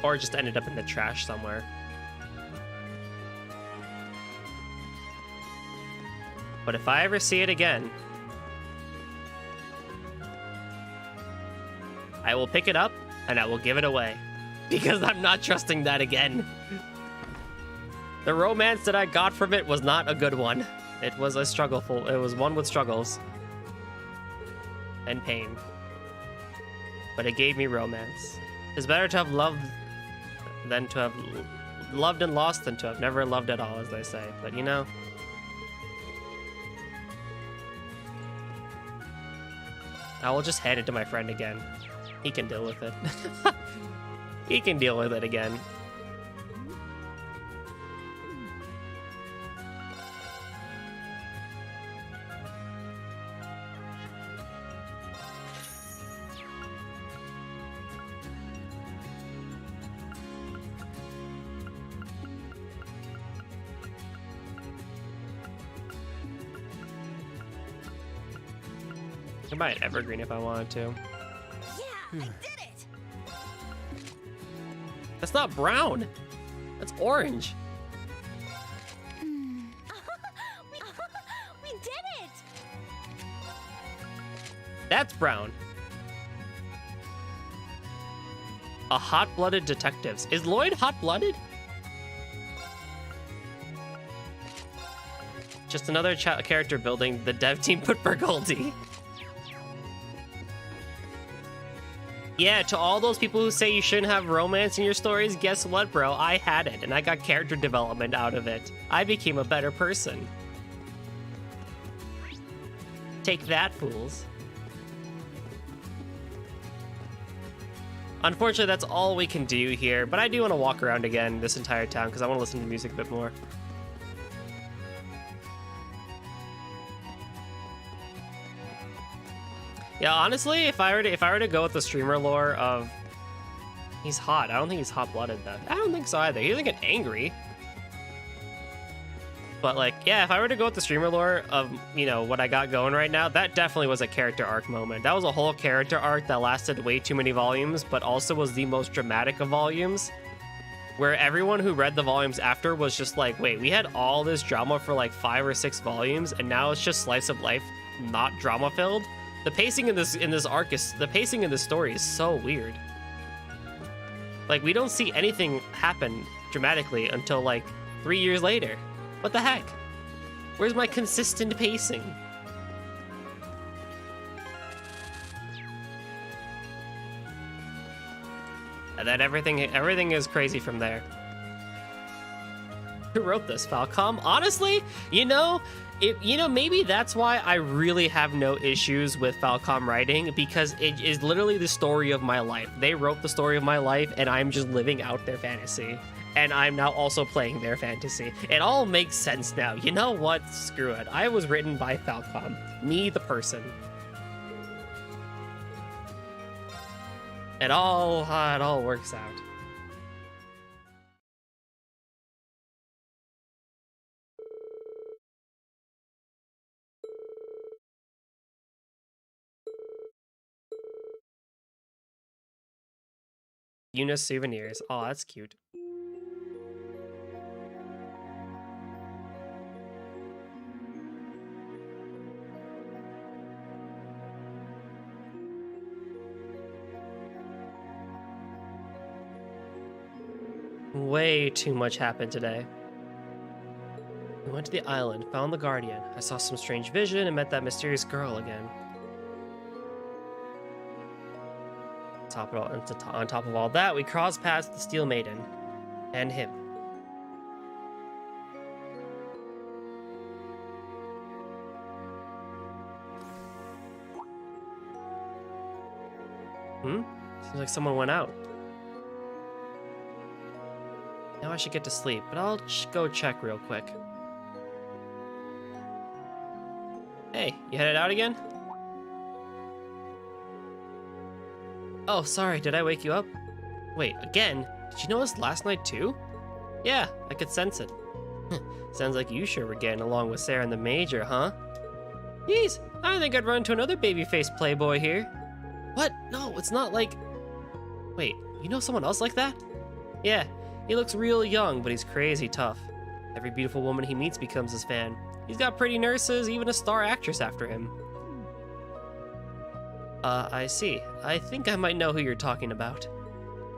Or it just ended up in the trash somewhere. But if I ever see it again, I will pick it up and I will give it away because I'm not trusting that again. The romance that I got from it was not a good one. It was a struggleful. It was one with struggles and pain, but it gave me romance. It's better to have loved than to have loved and lost than to have never loved at all, as they say. But you know, I will just hand it to my friend again. He can deal with it. He can deal with it again. I could buy an evergreen if I wanted to. Yeah, I did it! That's not brown. That's orange. We did it! That's brown. A hot-blooded detectives. Is Lloyd hot-blooded? Just another character building the dev team put for Goldie. Yeah, to all those people who say you shouldn't have romance in your stories, guess what, bro? I had it, and I got character development out of it. I became a better person. Take that, fools. Unfortunately, that's all we can do here, but I do want to walk around again this entire town because I want to listen to music a bit more. Yeah, honestly, if I were to go with the streamer lore of he's hot, I don't think he's hot-blooded though. I don't think so either. He doesn't get angry. But like, yeah, if I were to go with the streamer lore of, you know, what I got going right now, that definitely was a character arc moment. That was a whole character arc that lasted way too many volumes, but also was the most dramatic of volumes, where everyone who read the volumes after was just like, wait, we had all this drama for like 5 or 6 volumes, and now it's just slice of life, not drama-filled. The pacing in this arc the pacing in this story is so weird. Like, we don't see anything happen dramatically until like 3 years later. What the heck? Where's my consistent pacing? And then everything is crazy from there. Who wrote this, Falcom? Honestly, maybe that's why I really have no issues with Falcom writing, because it is literally the story of my life. They wrote the story of my life, and I'm just living out their fantasy. And I'm now also playing their fantasy. It all makes sense now. You know what? Screw it. I was written by Falcom. Me, the person. It all works out. Eunice souvenirs. Oh, that's cute. Way too much happened today. We went to the island, found the Guardian. I saw some strange vision and met that mysterious girl again. On top of all that, we crossed paths with the Steel Maiden. And him. Seems like someone went out. Now I should get to sleep, but I'll go check real quick. Hey, you headed out again? Oh, sorry, did I wake you up? Wait, again? Did you notice last night too? Yeah, I could sense it. Sounds like you sure were getting along with Sarah and the Major, huh? Jeez, I think I'd run into another baby-faced playboy here. What? No, it's not like... Wait, you know someone else like that? Yeah, he looks real young, but he's crazy tough. Every beautiful woman he meets becomes his fan. He's got pretty nurses, even a star actress after him. I see. I think I might know who you're talking about.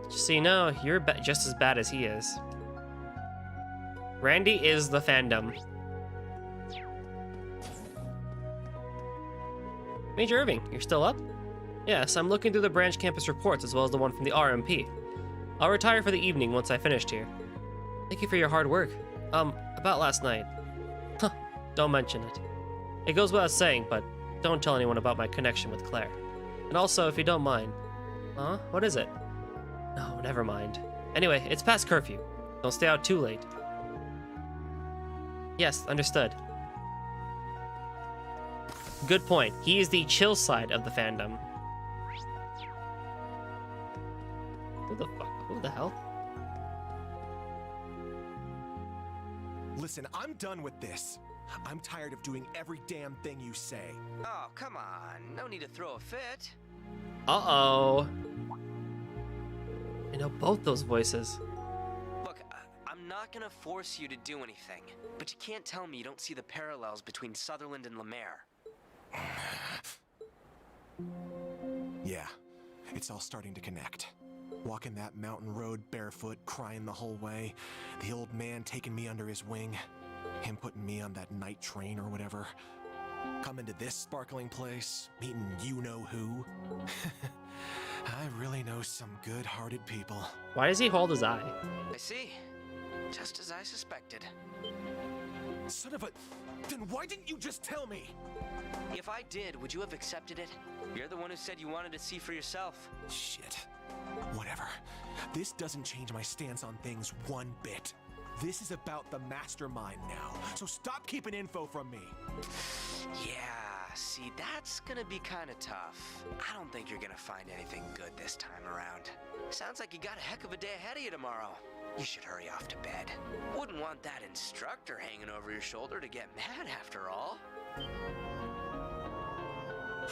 Just so you know, you're just as bad as he is. Randy is the fandom. Major Irving, you're still up? Yes, I'm looking through the branch campus reports as well as the one from the RMP. I'll retire for the evening once I finished here. Thank you for your hard work. About last night. Huh, don't mention it. It goes without saying, but don't tell anyone about my connection with Claire. And also, if you don't mind. Huh? What is it? No, never mind. Anyway, it's past curfew. Don't stay out too late. Yes, understood. Good point. He is the chill side of the fandom. Who the fuck? Who the hell? Listen, I'm done with this. I'm tired of doing every damn thing you say. Oh, come on. No need to throw a fit. Uh-oh. I know both those voices. Look, I'm not gonna force you to do anything, but you can't tell me you don't see the parallels between Sutherland and Lemaire. Yeah, it's all starting to connect. Walking that mountain road barefoot, crying the whole way, the old man taking me under his wing, him putting me on that night train or whatever, coming to this sparkling place, meeting you-know-who. I really know some good-hearted people. Why does he hold his eye? I see. Just as I suspected. Son of a... Then why didn't you just tell me? If I did, would you have accepted it? You're the one who said you wanted to see for yourself. Shit. Whatever. This doesn't change my stance on things one bit. This is about the mastermind now, so stop keeping info from me. Yeah, see, that's gonna be kinda tough. I don't think you're gonna find anything good this time around. Sounds like you got a heck of a day ahead of you tomorrow. You should hurry off to bed. Wouldn't want that instructor hanging over your shoulder to get mad after all.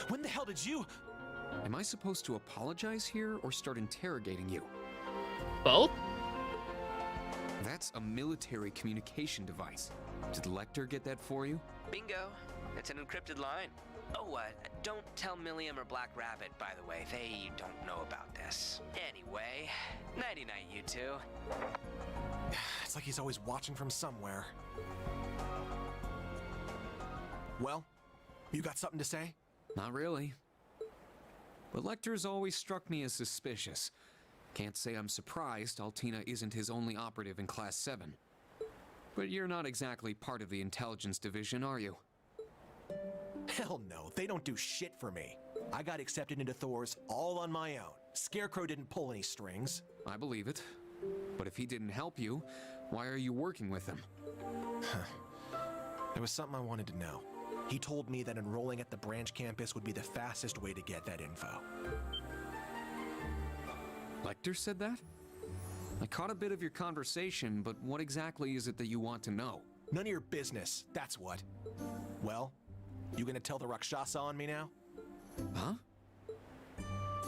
When the hell did you... Am I supposed to apologize here or start interrogating you? Both? That's a military communication device. Did Lecter get that for you? Bingo. It's an encrypted line. Oh, don't tell Millium or Black Rabbit, by the way. They don't know about this. Anyway, nighty-night, you two. It's like he's always watching from somewhere. Well, you got something to say? Not really. But Lecter's always struck me as suspicious. Can't say I'm surprised Altina isn't his only operative in Class 7. But you're not exactly part of the intelligence division, are you? Hell no, they don't do shit for me. I got accepted into Thor's all on my own. Scarecrow didn't pull any strings. I believe it. But if he didn't help you, why are you working with him? There was something I wanted to know. He told me that enrolling at the branch campus would be the fastest way to get that info. Lecter said that? I caught a bit of your conversation, but what exactly is it that you want to know? None of your business, that's what. Well, you gonna tell the Rakshasa on me now? Huh?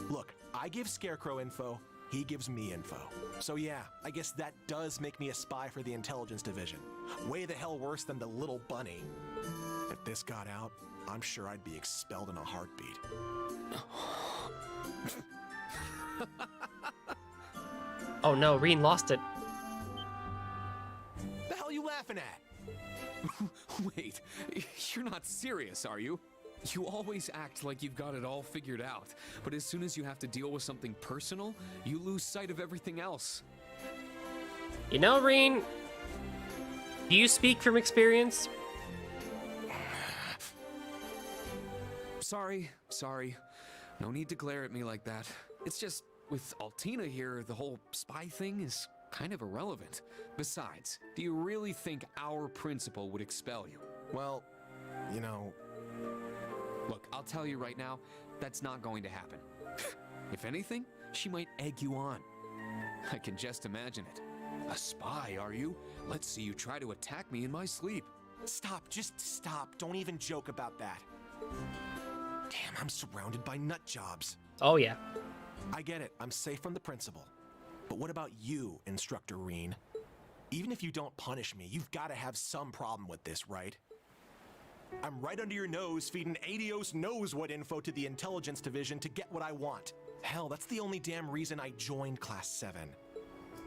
Look, I give Scarecrow info, he gives me info. So yeah, I guess that does make me a spy for the intelligence division. Way the hell worse than the little bunny. If this got out, I'm sure I'd be expelled in a heartbeat. Oh no, Reen lost it. The hell are you laughing at? Wait, you're not serious, are you? You always act like you've got it all figured out, but as soon as you have to deal with something personal, you lose sight of everything else. You know, Reen, do you speak from experience? Sorry. No need to glare at me like that. It's just, with Altina here, the whole spy thing is kind of irrelevant. Besides, do you really think our principal would expel you? Well, you know... Look, I'll tell you right now, that's not going to happen. If anything, she might egg you on. I can just imagine it. A spy, are you? Let's see you try to attack me in my sleep. Stop, just stop. Don't even joke about that. Damn, I'm surrounded by nut jobs. Oh yeah. I get it, I'm safe from the principal. But what about you, Instructor Reen? Even if you don't punish me, you've got to have some problem with this, right? I'm right under your nose feeding Adios knows what info to the intelligence division to get what I want. Hell, that's the only damn reason I joined Class 7.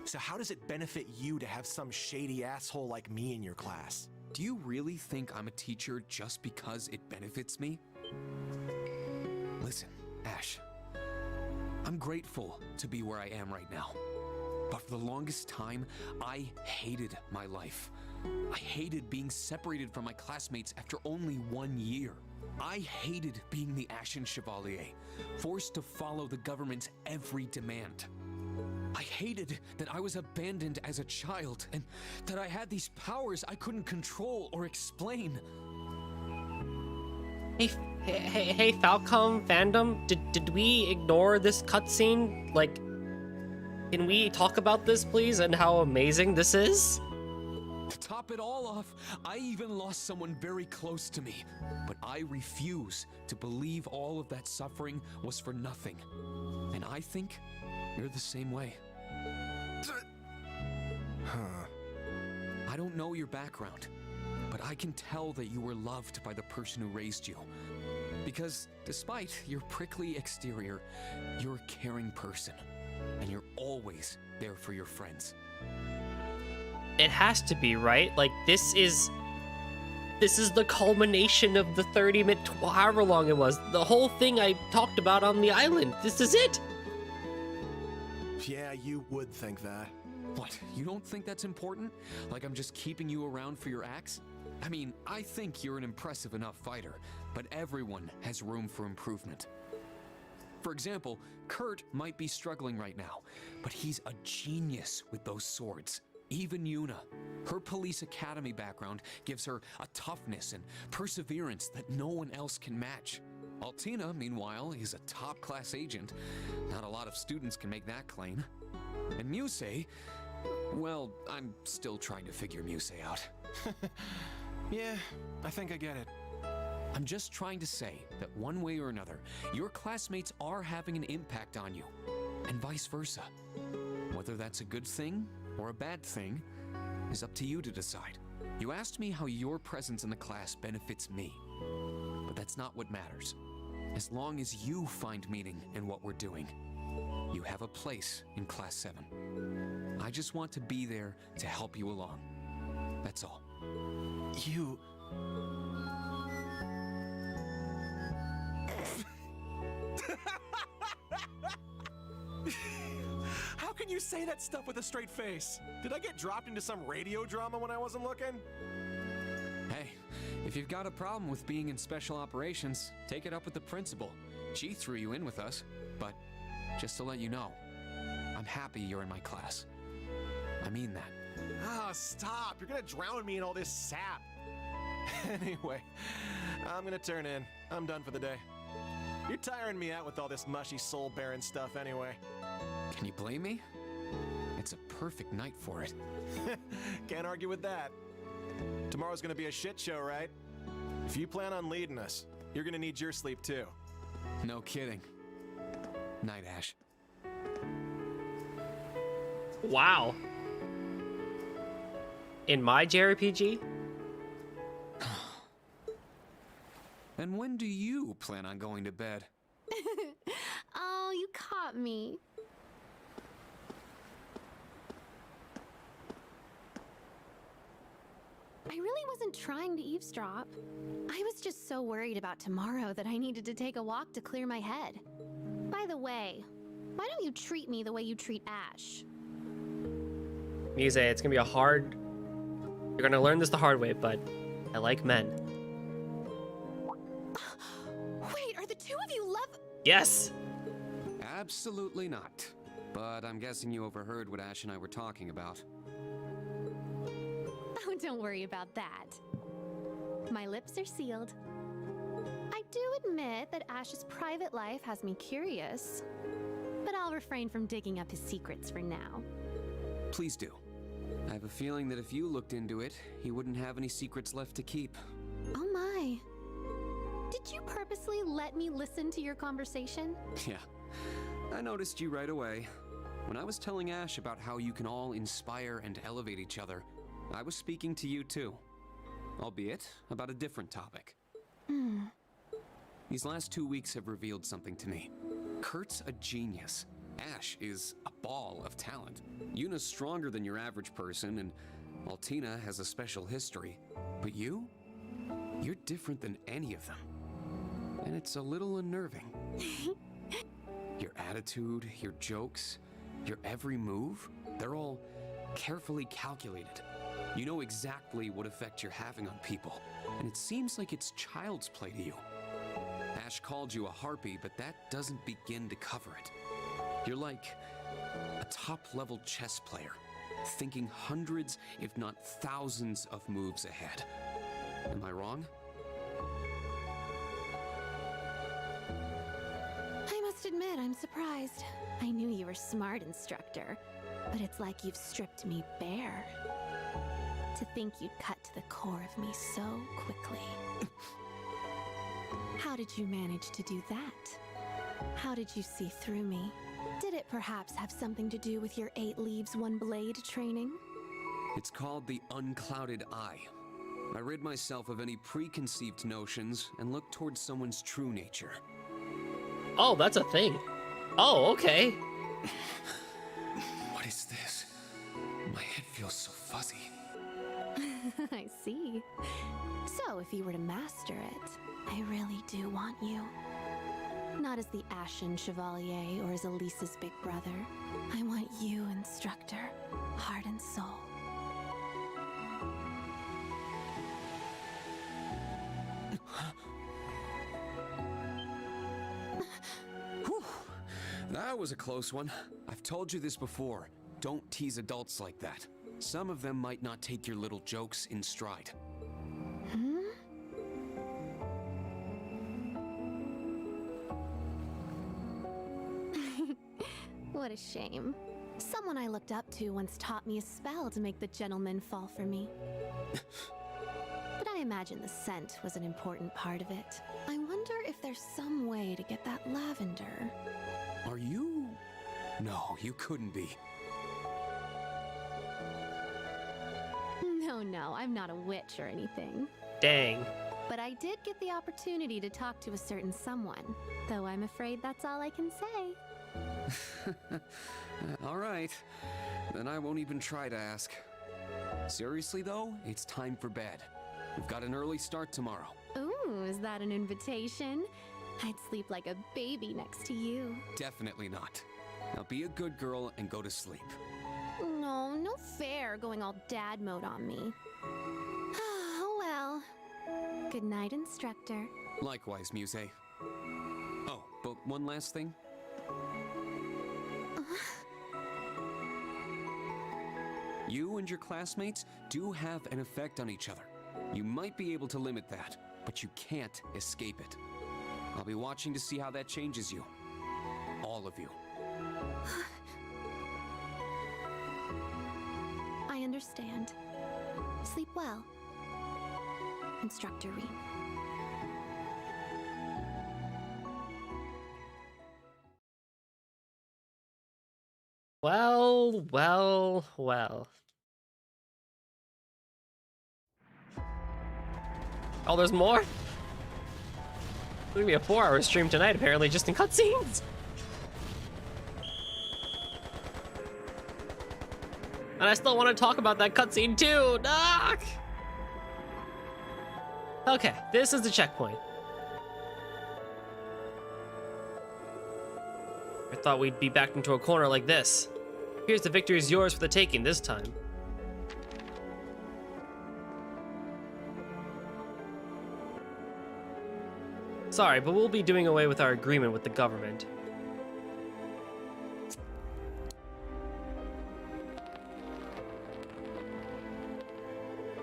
So how does it benefit you to have some shady asshole like me in your class? Do you really think I'm a teacher just because it benefits me? Listen, Ash. I'm grateful to be where I am right now. But for the longest time, I hated my life. I hated being separated from my classmates after only 1 year. I hated being the Ashen Chevalier, forced to follow the government's every demand. I hated that I was abandoned as a child, and that I had these powers I couldn't control or explain. Hey, Falcom fandom, did we ignore this cutscene? Like, can we talk about this, please, and how amazing this is? To top it all off, I even lost someone very close to me. But I refuse to believe all of that suffering was for nothing. And I think you're the same way. Huh. I don't know your background, but I can tell that you were loved by the person who raised you. Because despite your prickly exterior, you're a caring person, and you're always there for your friends. It has to be, right? Like, this is the culmination of the 30-minute, however long it was. The whole thing I talked about on the island. This is it. Yeah, you would think that. What, you don't think that's important? Like I'm just keeping you around for your acts? I mean, I think you're an impressive enough fighter, but everyone has room for improvement. For example, Kurt might be struggling right now, but he's a genius with those swords. Even Yuna. Her police academy background gives her a toughness and perseverance that no one else can match. Altina, meanwhile, is a top-class agent. Not a lot of students can make that claim. And Muse, well, I'm still trying to figure Muse out. Yeah, I think I get it. I'm just trying to say that one way or another, your classmates are having an impact on you, and vice versa. Whether that's a good thing or a bad thing is up to you to decide. You asked me how your presence in the class benefits me, but that's not what matters. As long as you find meaning in what we're doing, you have a place in Class 7. I just want to be there to help you along. That's all. You... How can you say that stuff with a straight face? Did I get dropped into some radio drama when I wasn't looking? Hey, if you've got a problem with being in special operations, take it up with the principal. She threw you in with us, but just to let you know, I'm happy you're in my class. I mean that. Ah, stop! You're gonna drown me in all this sap! Anyway, I'm gonna turn in. I'm done for the day. You're tiring me out with all this mushy soul-bearing stuff anyway. Can you blame me? It's a perfect night for it. Can't argue with that. Tomorrow's gonna be a shit show, right? If you plan on leading us, you're gonna need your sleep too. No kidding. Night, Ash. Wow. In my JRPG? And when do you plan on going to bed? Oh, you caught me. I really wasn't trying to eavesdrop. I was just so worried about tomorrow that I needed to take a walk to clear my head. By the way, why don't you treat me the way you treat Ash? Muse, it's gonna be a hard... You're gonna learn this the hard way, but I like men. Wait, are the two of you love... Yes! Absolutely not. But I'm guessing you overheard what Ash and I were talking about. Oh, don't worry about that. My lips are sealed. I do admit that Ash's private life has me curious, but I'll refrain from digging up his secrets for now. Please do. I have a feeling that if you looked into it, he wouldn't have any secrets left to keep. Oh my. Did you purposely let me listen to your conversation? Yeah. I noticed you right away. When I was telling Ash about how you can all inspire and elevate each other, I was speaking to you too. Albeit about a different topic. These last 2 weeks have revealed something to me. Kurt's a genius. Ash is a ball of talent. Yuna's stronger than your average person, and Altina has a special history. But you're different than any of them. And it's a little unnerving. Your attitude, your jokes, your every move, they're all carefully calculated. You know exactly what effect you're having on people, and it seems like it's child's play to you. Ash called you a harpy, but that doesn't begin to cover it. You're like a top-level chess player, thinking hundreds, if not thousands, of moves ahead. Am I wrong? I must admit, I'm surprised. I knew you were smart, instructor, but it's like you've stripped me bare. To think you'd cut to the core of me so quickly. How did you manage to do that? How did you see through me? Did it perhaps have something to do with your 8 leaves, 1 blade training? It's called the Unclouded Eye. I rid myself of any preconceived notions and look towards someone's true nature. Oh, that's a thing. Oh, okay. What is this? My head feels so fuzzy. I see. So, if you were to master it, I really do want you. Not as the Ashen Chevalier or as Elisa's big brother. I want you, instructor, heart and soul. Whew. That was a close one. I've told you this before. Don't tease adults like that. Some of them might not take your little jokes in stride. What a shame. Someone I looked up to once taught me a spell to make the gentleman fall for me. But I imagine the scent was an important part of it. I wonder if there's some way to get that lavender. Are you? No, you couldn't be. No, I'm not a witch or anything. Dang. But I did get the opportunity to talk to a certain someone, though I'm afraid that's all I can say. All right, then I won't even try to ask. Seriously though, it's time for bed. We've got an early start tomorrow. Ooh, is that an invitation? I'd sleep like a baby next to you. Definitely not. Now be a good girl and go to sleep. No fair going all dad mode on me. Oh well. Good night, instructor. Likewise, Muse. Oh, but one last thing. You and your classmates do have an effect on each other. You might be able to limit that, but you can't escape it. I'll be watching to see how that changes you. All of you. I understand. Sleep well, Instructor Rean. Well. Oh, there's more? It's gonna be a 4-hour stream tonight, apparently, just in cutscenes. And I still want to talk about that cutscene too. Doc! Okay, this is the checkpoint. I thought we'd be backed into a corner like this. Here's the victory is yours for the taking this time. Sorry, but we'll be doing away with our agreement with the government.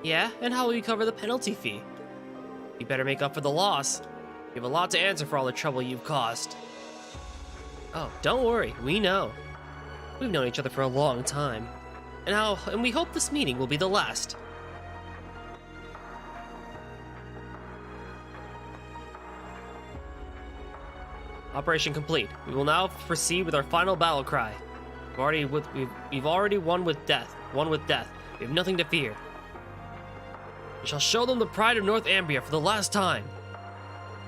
Yeah, and how will you cover the penalty fee? You better make up for the loss. You have a lot to answer for all the trouble you've caused. Oh, don't worry, we know. We've known each other for a long time. And we hope this meeting will be the last. Operation complete. We will now proceed with our final battle cry. We've already won with death. We have nothing to fear. We shall show them the pride of North Ambria for the last time.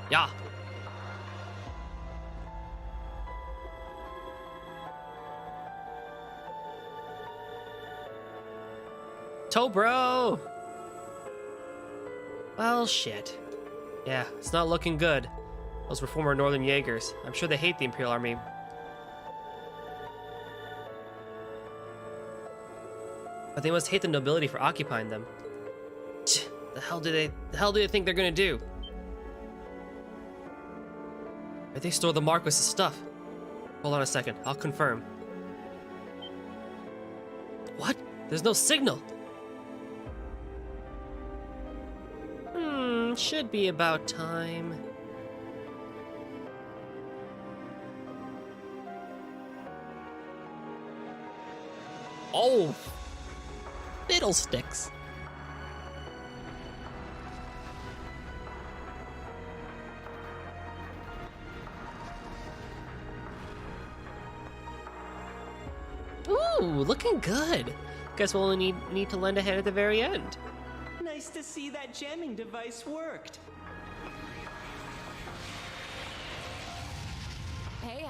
Yeah. Bro. Well, shit. Yeah, it's not looking good. Those were former Northern Jaegers. I'm sure they hate the Imperial Army. But they must hate the nobility for occupying them. The hell do they think they're gonna do? Where'd they store the Marquis's stuff? Hold on a second, I'll confirm. What? There's no signal. Should be about time. Oh, fiddlesticks. Ooh, looking good. Guess we'll only need to lend a hand at the very end. Nice to see that jamming device worked. Hey,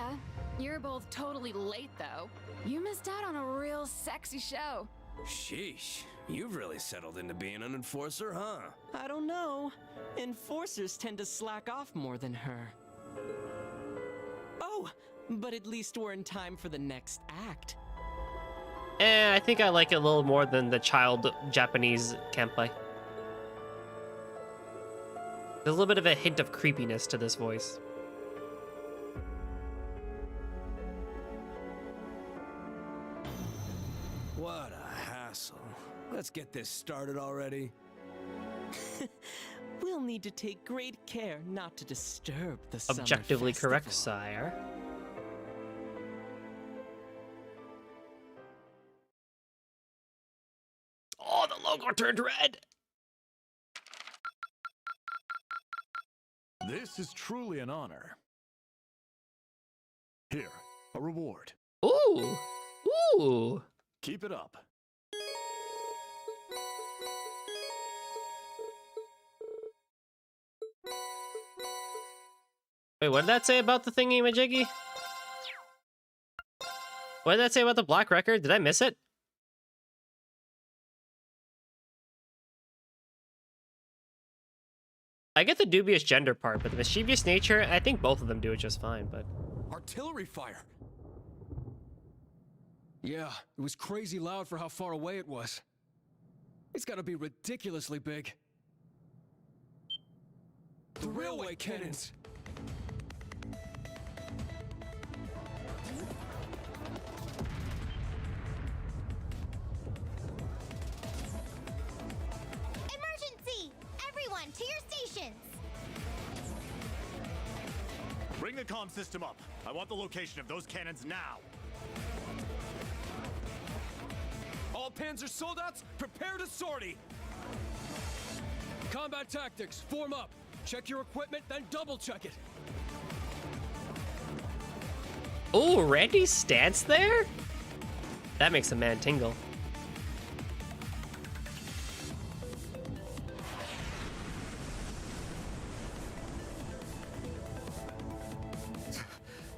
you're both totally late, though. You missed out on a real sexy show. Sheesh, you've really settled into being an enforcer, huh? I don't know. Enforcers tend to slack off more than her. Oh, but at least we're in time for the next act. I think I like it a little more than the child Japanese kenpai. There's a little bit of a hint of creepiness to this voice. What a hassle. Let's get this started already. We'll need to take great care not to disturb the summer Objectively festival. correct, sire. Oh, the logo turned red! This is truly an honor. Here, a reward. Ooh! Ooh! Keep it up. Wait, what did that say about the thingy-majiggy? What did that say about the black record? Did I miss it? I get the dubious gender part, but the mischievous nature, I think both of them do it just fine, but... Artillery fire! Yeah, it was crazy loud for how far away it was. It's gotta be ridiculously big. The railway cannons! Emergency! Everyone, to your stations! Bring the comm system up. I want the location of those cannons now. All Panzer Soldats, prepare to sortie! Combat tactics, form up. Check your equipment, then double-check it. Oh, Randy's stance there? That makes a man tingle.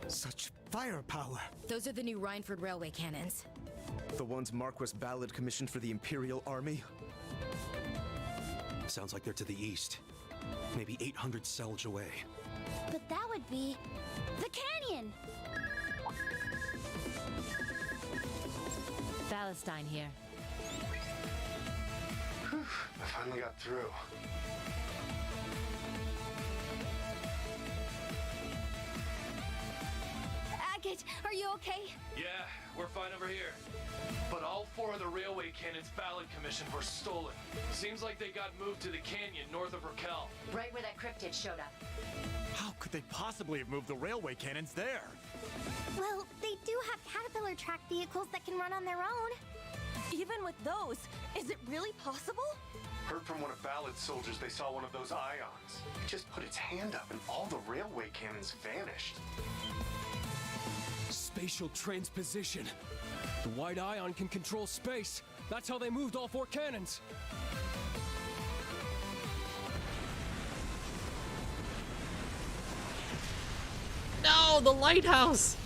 Such firepower. Those are the new Rhineford Railway cannons. The ones Marquis Ballard commissioned for the Imperial Army? Sounds like they're to the east. Maybe 800 selge away. But that would be the canyon! Palestine here. Whew, I finally got through. Agate, are you okay? Yeah, we're fine over here. But all 4 of the railway cannons Ballard commissioned were stolen. Seems like they got moved to the canyon north of Raquel. Right where that cryptid showed up. How could they possibly have moved the railway cannons there? Well, they do have Caterpillar track vehicles that can run on their own. Even with those, is it really possible? Heard from one of Ballard's soldiers they saw one of those ions. It just put its hand up and all the railway cannons vanished. Spatial transposition. The white ion can control space. That's how they moved all 4 cannons. No, the lighthouse!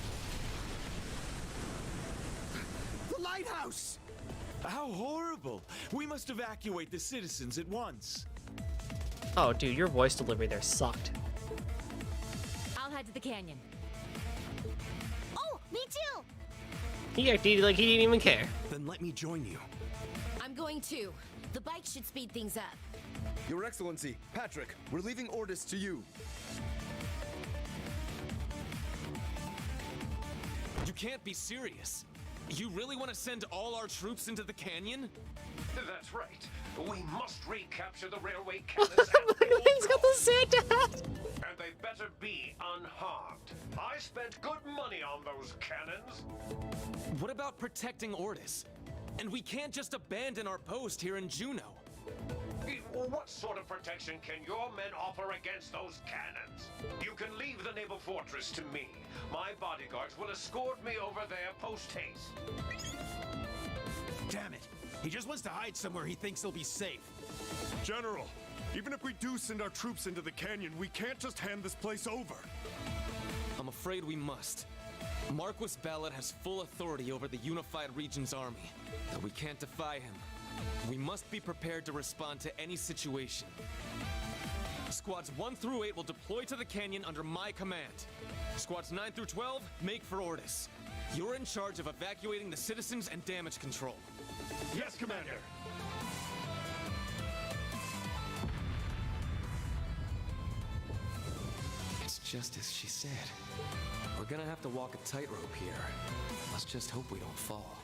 The lighthouse! How horrible! We must evacuate the citizens at once. Oh, dude, your voice delivery there sucked. I'll head to the canyon. Oh, me too! He acted like he didn't even care. Then let me join you. I'm going too. The bike should speed things up. Your Excellency, Patrick, we're leaving orders to you. You can't be serious. You really want to send all our troops into the canyon? That's right. We must recapture the railway cannons. He's got the Santa hat. And they better be unharmed. I spent good money on those cannons. What about protecting Ordis? And we can't just abandon our post here in Juneau. What sort of protection can your men offer against those cannons? You can leave the naval fortress to me. My bodyguards will escort me over there post-haste. Damn it! He just wants to hide somewhere he thinks he'll be safe. General, even if we do send our troops into the canyon, we can't just hand this place over. I'm afraid we must. Marquis Ballad has full authority over the Unified Region's army, but we can't defy him. We must be prepared to respond to any situation. Squads 1 through 8 will deploy to the canyon under my command. Squads 9 through 12, make for Ortis. You're in charge of evacuating the citizens and damage control. Yes, Commander. It's just as she said. We're gonna have to walk a tightrope here. Let's just hope we don't fall.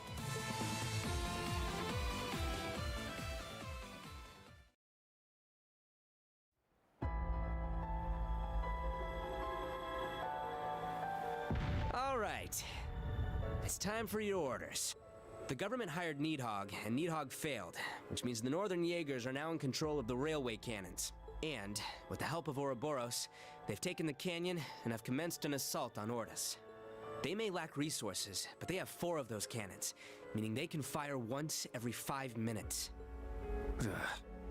All right. It's time for your orders. The government hired Needhog, and Needhog failed, which means the Northern Jaegers are now in control of the railway cannons. And, with the help of Ouroboros, they've taken the canyon and have commenced an assault on Ortis. They may lack resources, but they have 4 of those cannons, meaning they can fire once every 5 minutes.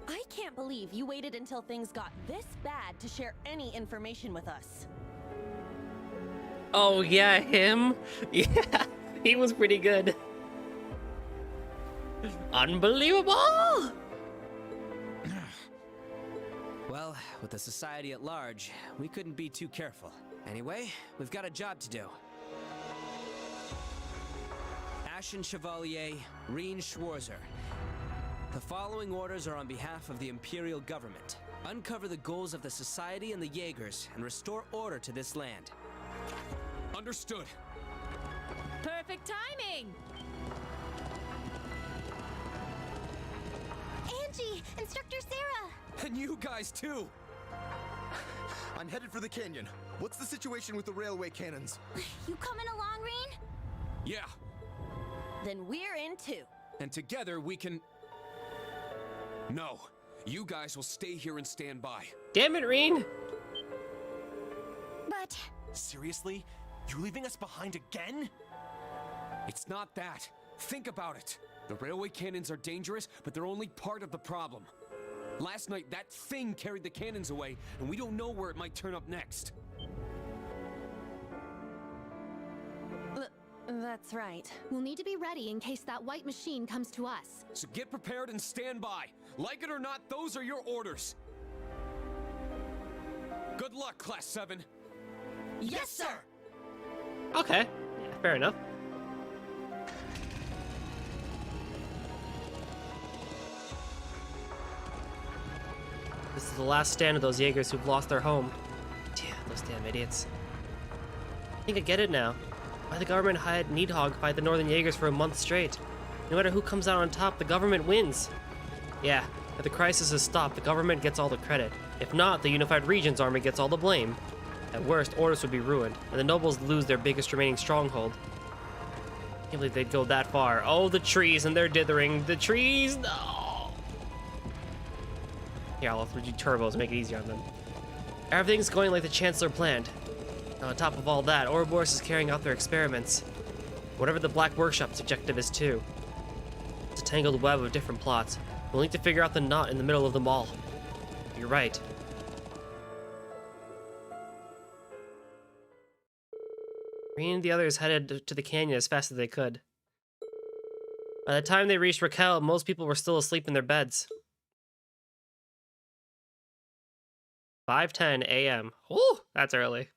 I can't believe you waited until things got this bad to share any information with us. Oh yeah, him? Yeah, he was pretty good. Unbelievable! Well, with the society at large, we couldn't be too careful. Anyway, we've got a job to do. Ashen Chevalier, Reen Schwarzer. The following orders are on behalf of the Imperial Government. Uncover the goals of the Society and the Jaegers, and restore order to this land. Understood. Perfect timing! Angie! Instructor Sarah! And you guys too! I'm headed for the canyon. What's the situation with the railway cannons? You coming along, Reen? Yeah. Then we're in too. And together we can... No. You guys will stay here and stand by. Damn it, Reen! But... Seriously? You leaving us behind again? It's not that. Think about it. The railway cannons are dangerous, but they're only part of the problem. Last night, that thing carried the cannons away, and we don't know where it might turn up next. That's right. We'll need to be ready in case that white machine comes to us. So get prepared and stand by. Like it or not, those are your orders. Good luck, Class 7. Yes, sir! Okay, yeah, fair enough. This is the last stand of those Jaegers who've lost their home. Damn, those damn idiots. I think I get it now. Why the government hired Needhog fight the Northern Jaegers for a month straight. No matter who comes out on top, the government wins. Yeah, if the crisis is stopped, the government gets all the credit. If not, the Unified Region's army gets all the blame. At worst, Ortis would be ruined, and the nobles lose their biggest remaining stronghold. Can't believe they'd go that far. Oh, the trees and their dithering. The trees, no! Here, I'll throw you turbos, make it easier on them. Everything's going like the Chancellor planned. And on top of all that, Ouroboros is carrying out their experiments. Whatever the Black Workshop's objective is too. It's a tangled web of different plots. We'll need to figure out the knot in the middle of them all. You're right. Reen and the others headed to the canyon as fast as they could. By the time they reached Raquel, most people were still asleep in their beds. 5:10 a.m. Ooh, that's early.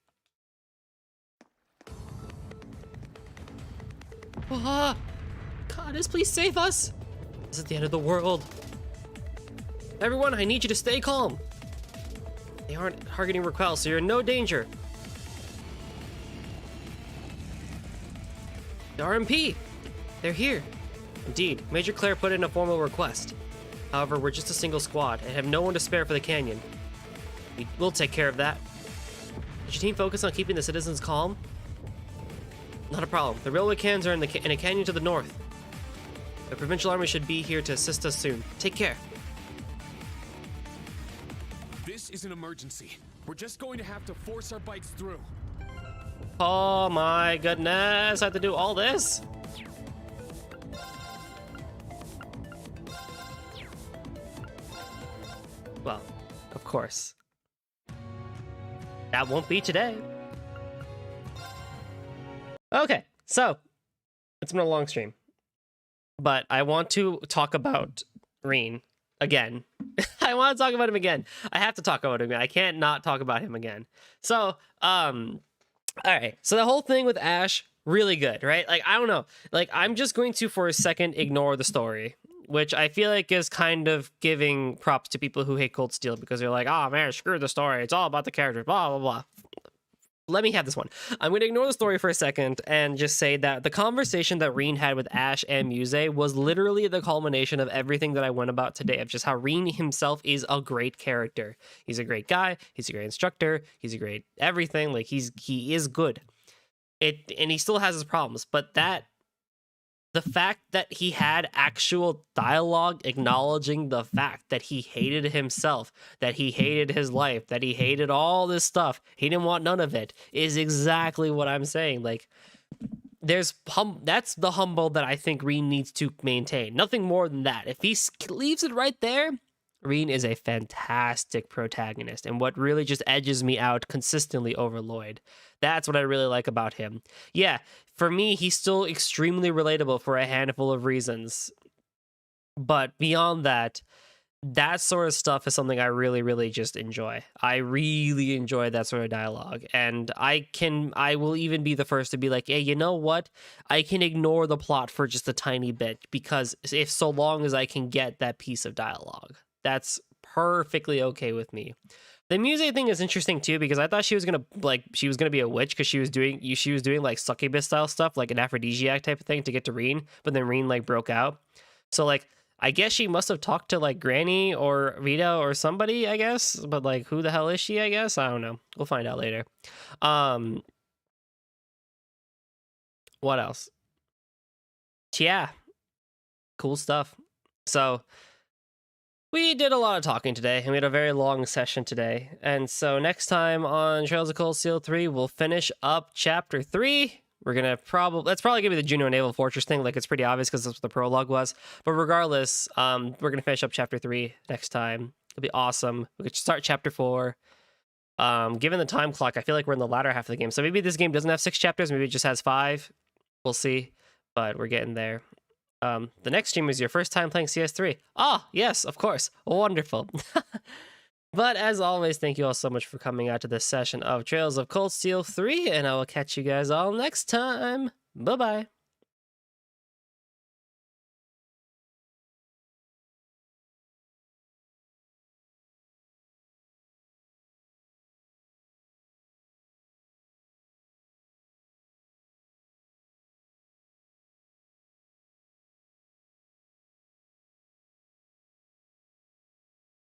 Ah, Goddess, please save us! This is the end of the world. Everyone, I need you to stay calm. They aren't targeting Raquel, so you're in no danger. The RMP! They're here. Indeed, Major Claire put in a formal request. However, we're just a single squad and have no one to spare for the canyon. We'll take care of that. Did your team focus on keeping the citizens calm? Not a problem. The railway cannons are in a canyon to the north. The Provincial army should be here to assist us soon. Take care. is an emergency. We're just going to have to force our bikes through. Oh my goodness, I have to do all this? Well, of course. That won't be today. Okay, so it's been a long stream, but I want to talk about Reen again. I want to talk about him again. I have to talk about him again. I can't not talk about him again. So, all right. So the whole thing with Ash, really good, right? Like, I don't know. Like, I'm just going to, for a second, ignore the story, which I feel like is kind of giving props to people who hate Cold Steel because they're like, oh man, screw the story. It's all about the characters, blah, blah, blah. Let me have this one. I'm going to ignore the story for a second and just say that the conversation that Reen had with Ash and Muse was literally the culmination of everything that I went about today, of just how Reen himself is a great character. He's a great guy. He's a great instructor. He's a great everything. Like, he is good. And he still has his problems, but the fact that he had actual dialogue acknowledging the fact that he hated himself, that he hated his life, that he hated all this stuff, he didn't want none of it, is exactly what I'm saying. Like, that's the humble that I think Reen needs to maintain. Nothing more than that. If he leaves it right there, Reen is a fantastic protagonist and what really just edges me out consistently over Lloyd. That's what I really like about him. Yeah, for me, he's still extremely relatable for a handful of reasons. But beyond that, that sort of stuff is something I really, really just enjoy. I really enjoy that sort of dialogue. And I will even be the first to be like, hey, you know what? I can ignore the plot for just a tiny bit because if so long as I can get that piece of dialogue, that's perfectly okay with me. The Muse thing is interesting too because I thought she was gonna be a witch because she was doing like succubus style stuff, like an aphrodisiac type of thing to get to Reen, but then Reen like broke out. So like I guess she must have talked to like Granny or Rita or somebody, I guess, but like who the hell is she? I guess I don't know. We'll find out later. What else? Yeah, cool stuff. So we did a lot of talking today, and we had a very long session today. And so next time on Trails of Cold Steel 3, we'll finish up Chapter 3. We're going to that's probably going to be the Juno Naval Fortress thing. Like, it's pretty obvious because that's what the prologue was. But regardless, we're going to finish up Chapter 3 next time. It'll be awesome. We could start Chapter 4. Given the time clock, I feel like we're in the latter half of the game. So maybe this game doesn't have 6 chapters. Maybe it just has 5. We'll see. But we're getting there. The next stream is your first time playing CS3. Ah, yes, of course. Wonderful. But as always, thank you all so much for coming out to this session of Trails of Cold Steel 3, and I will catch you guys all next time. Bye-bye.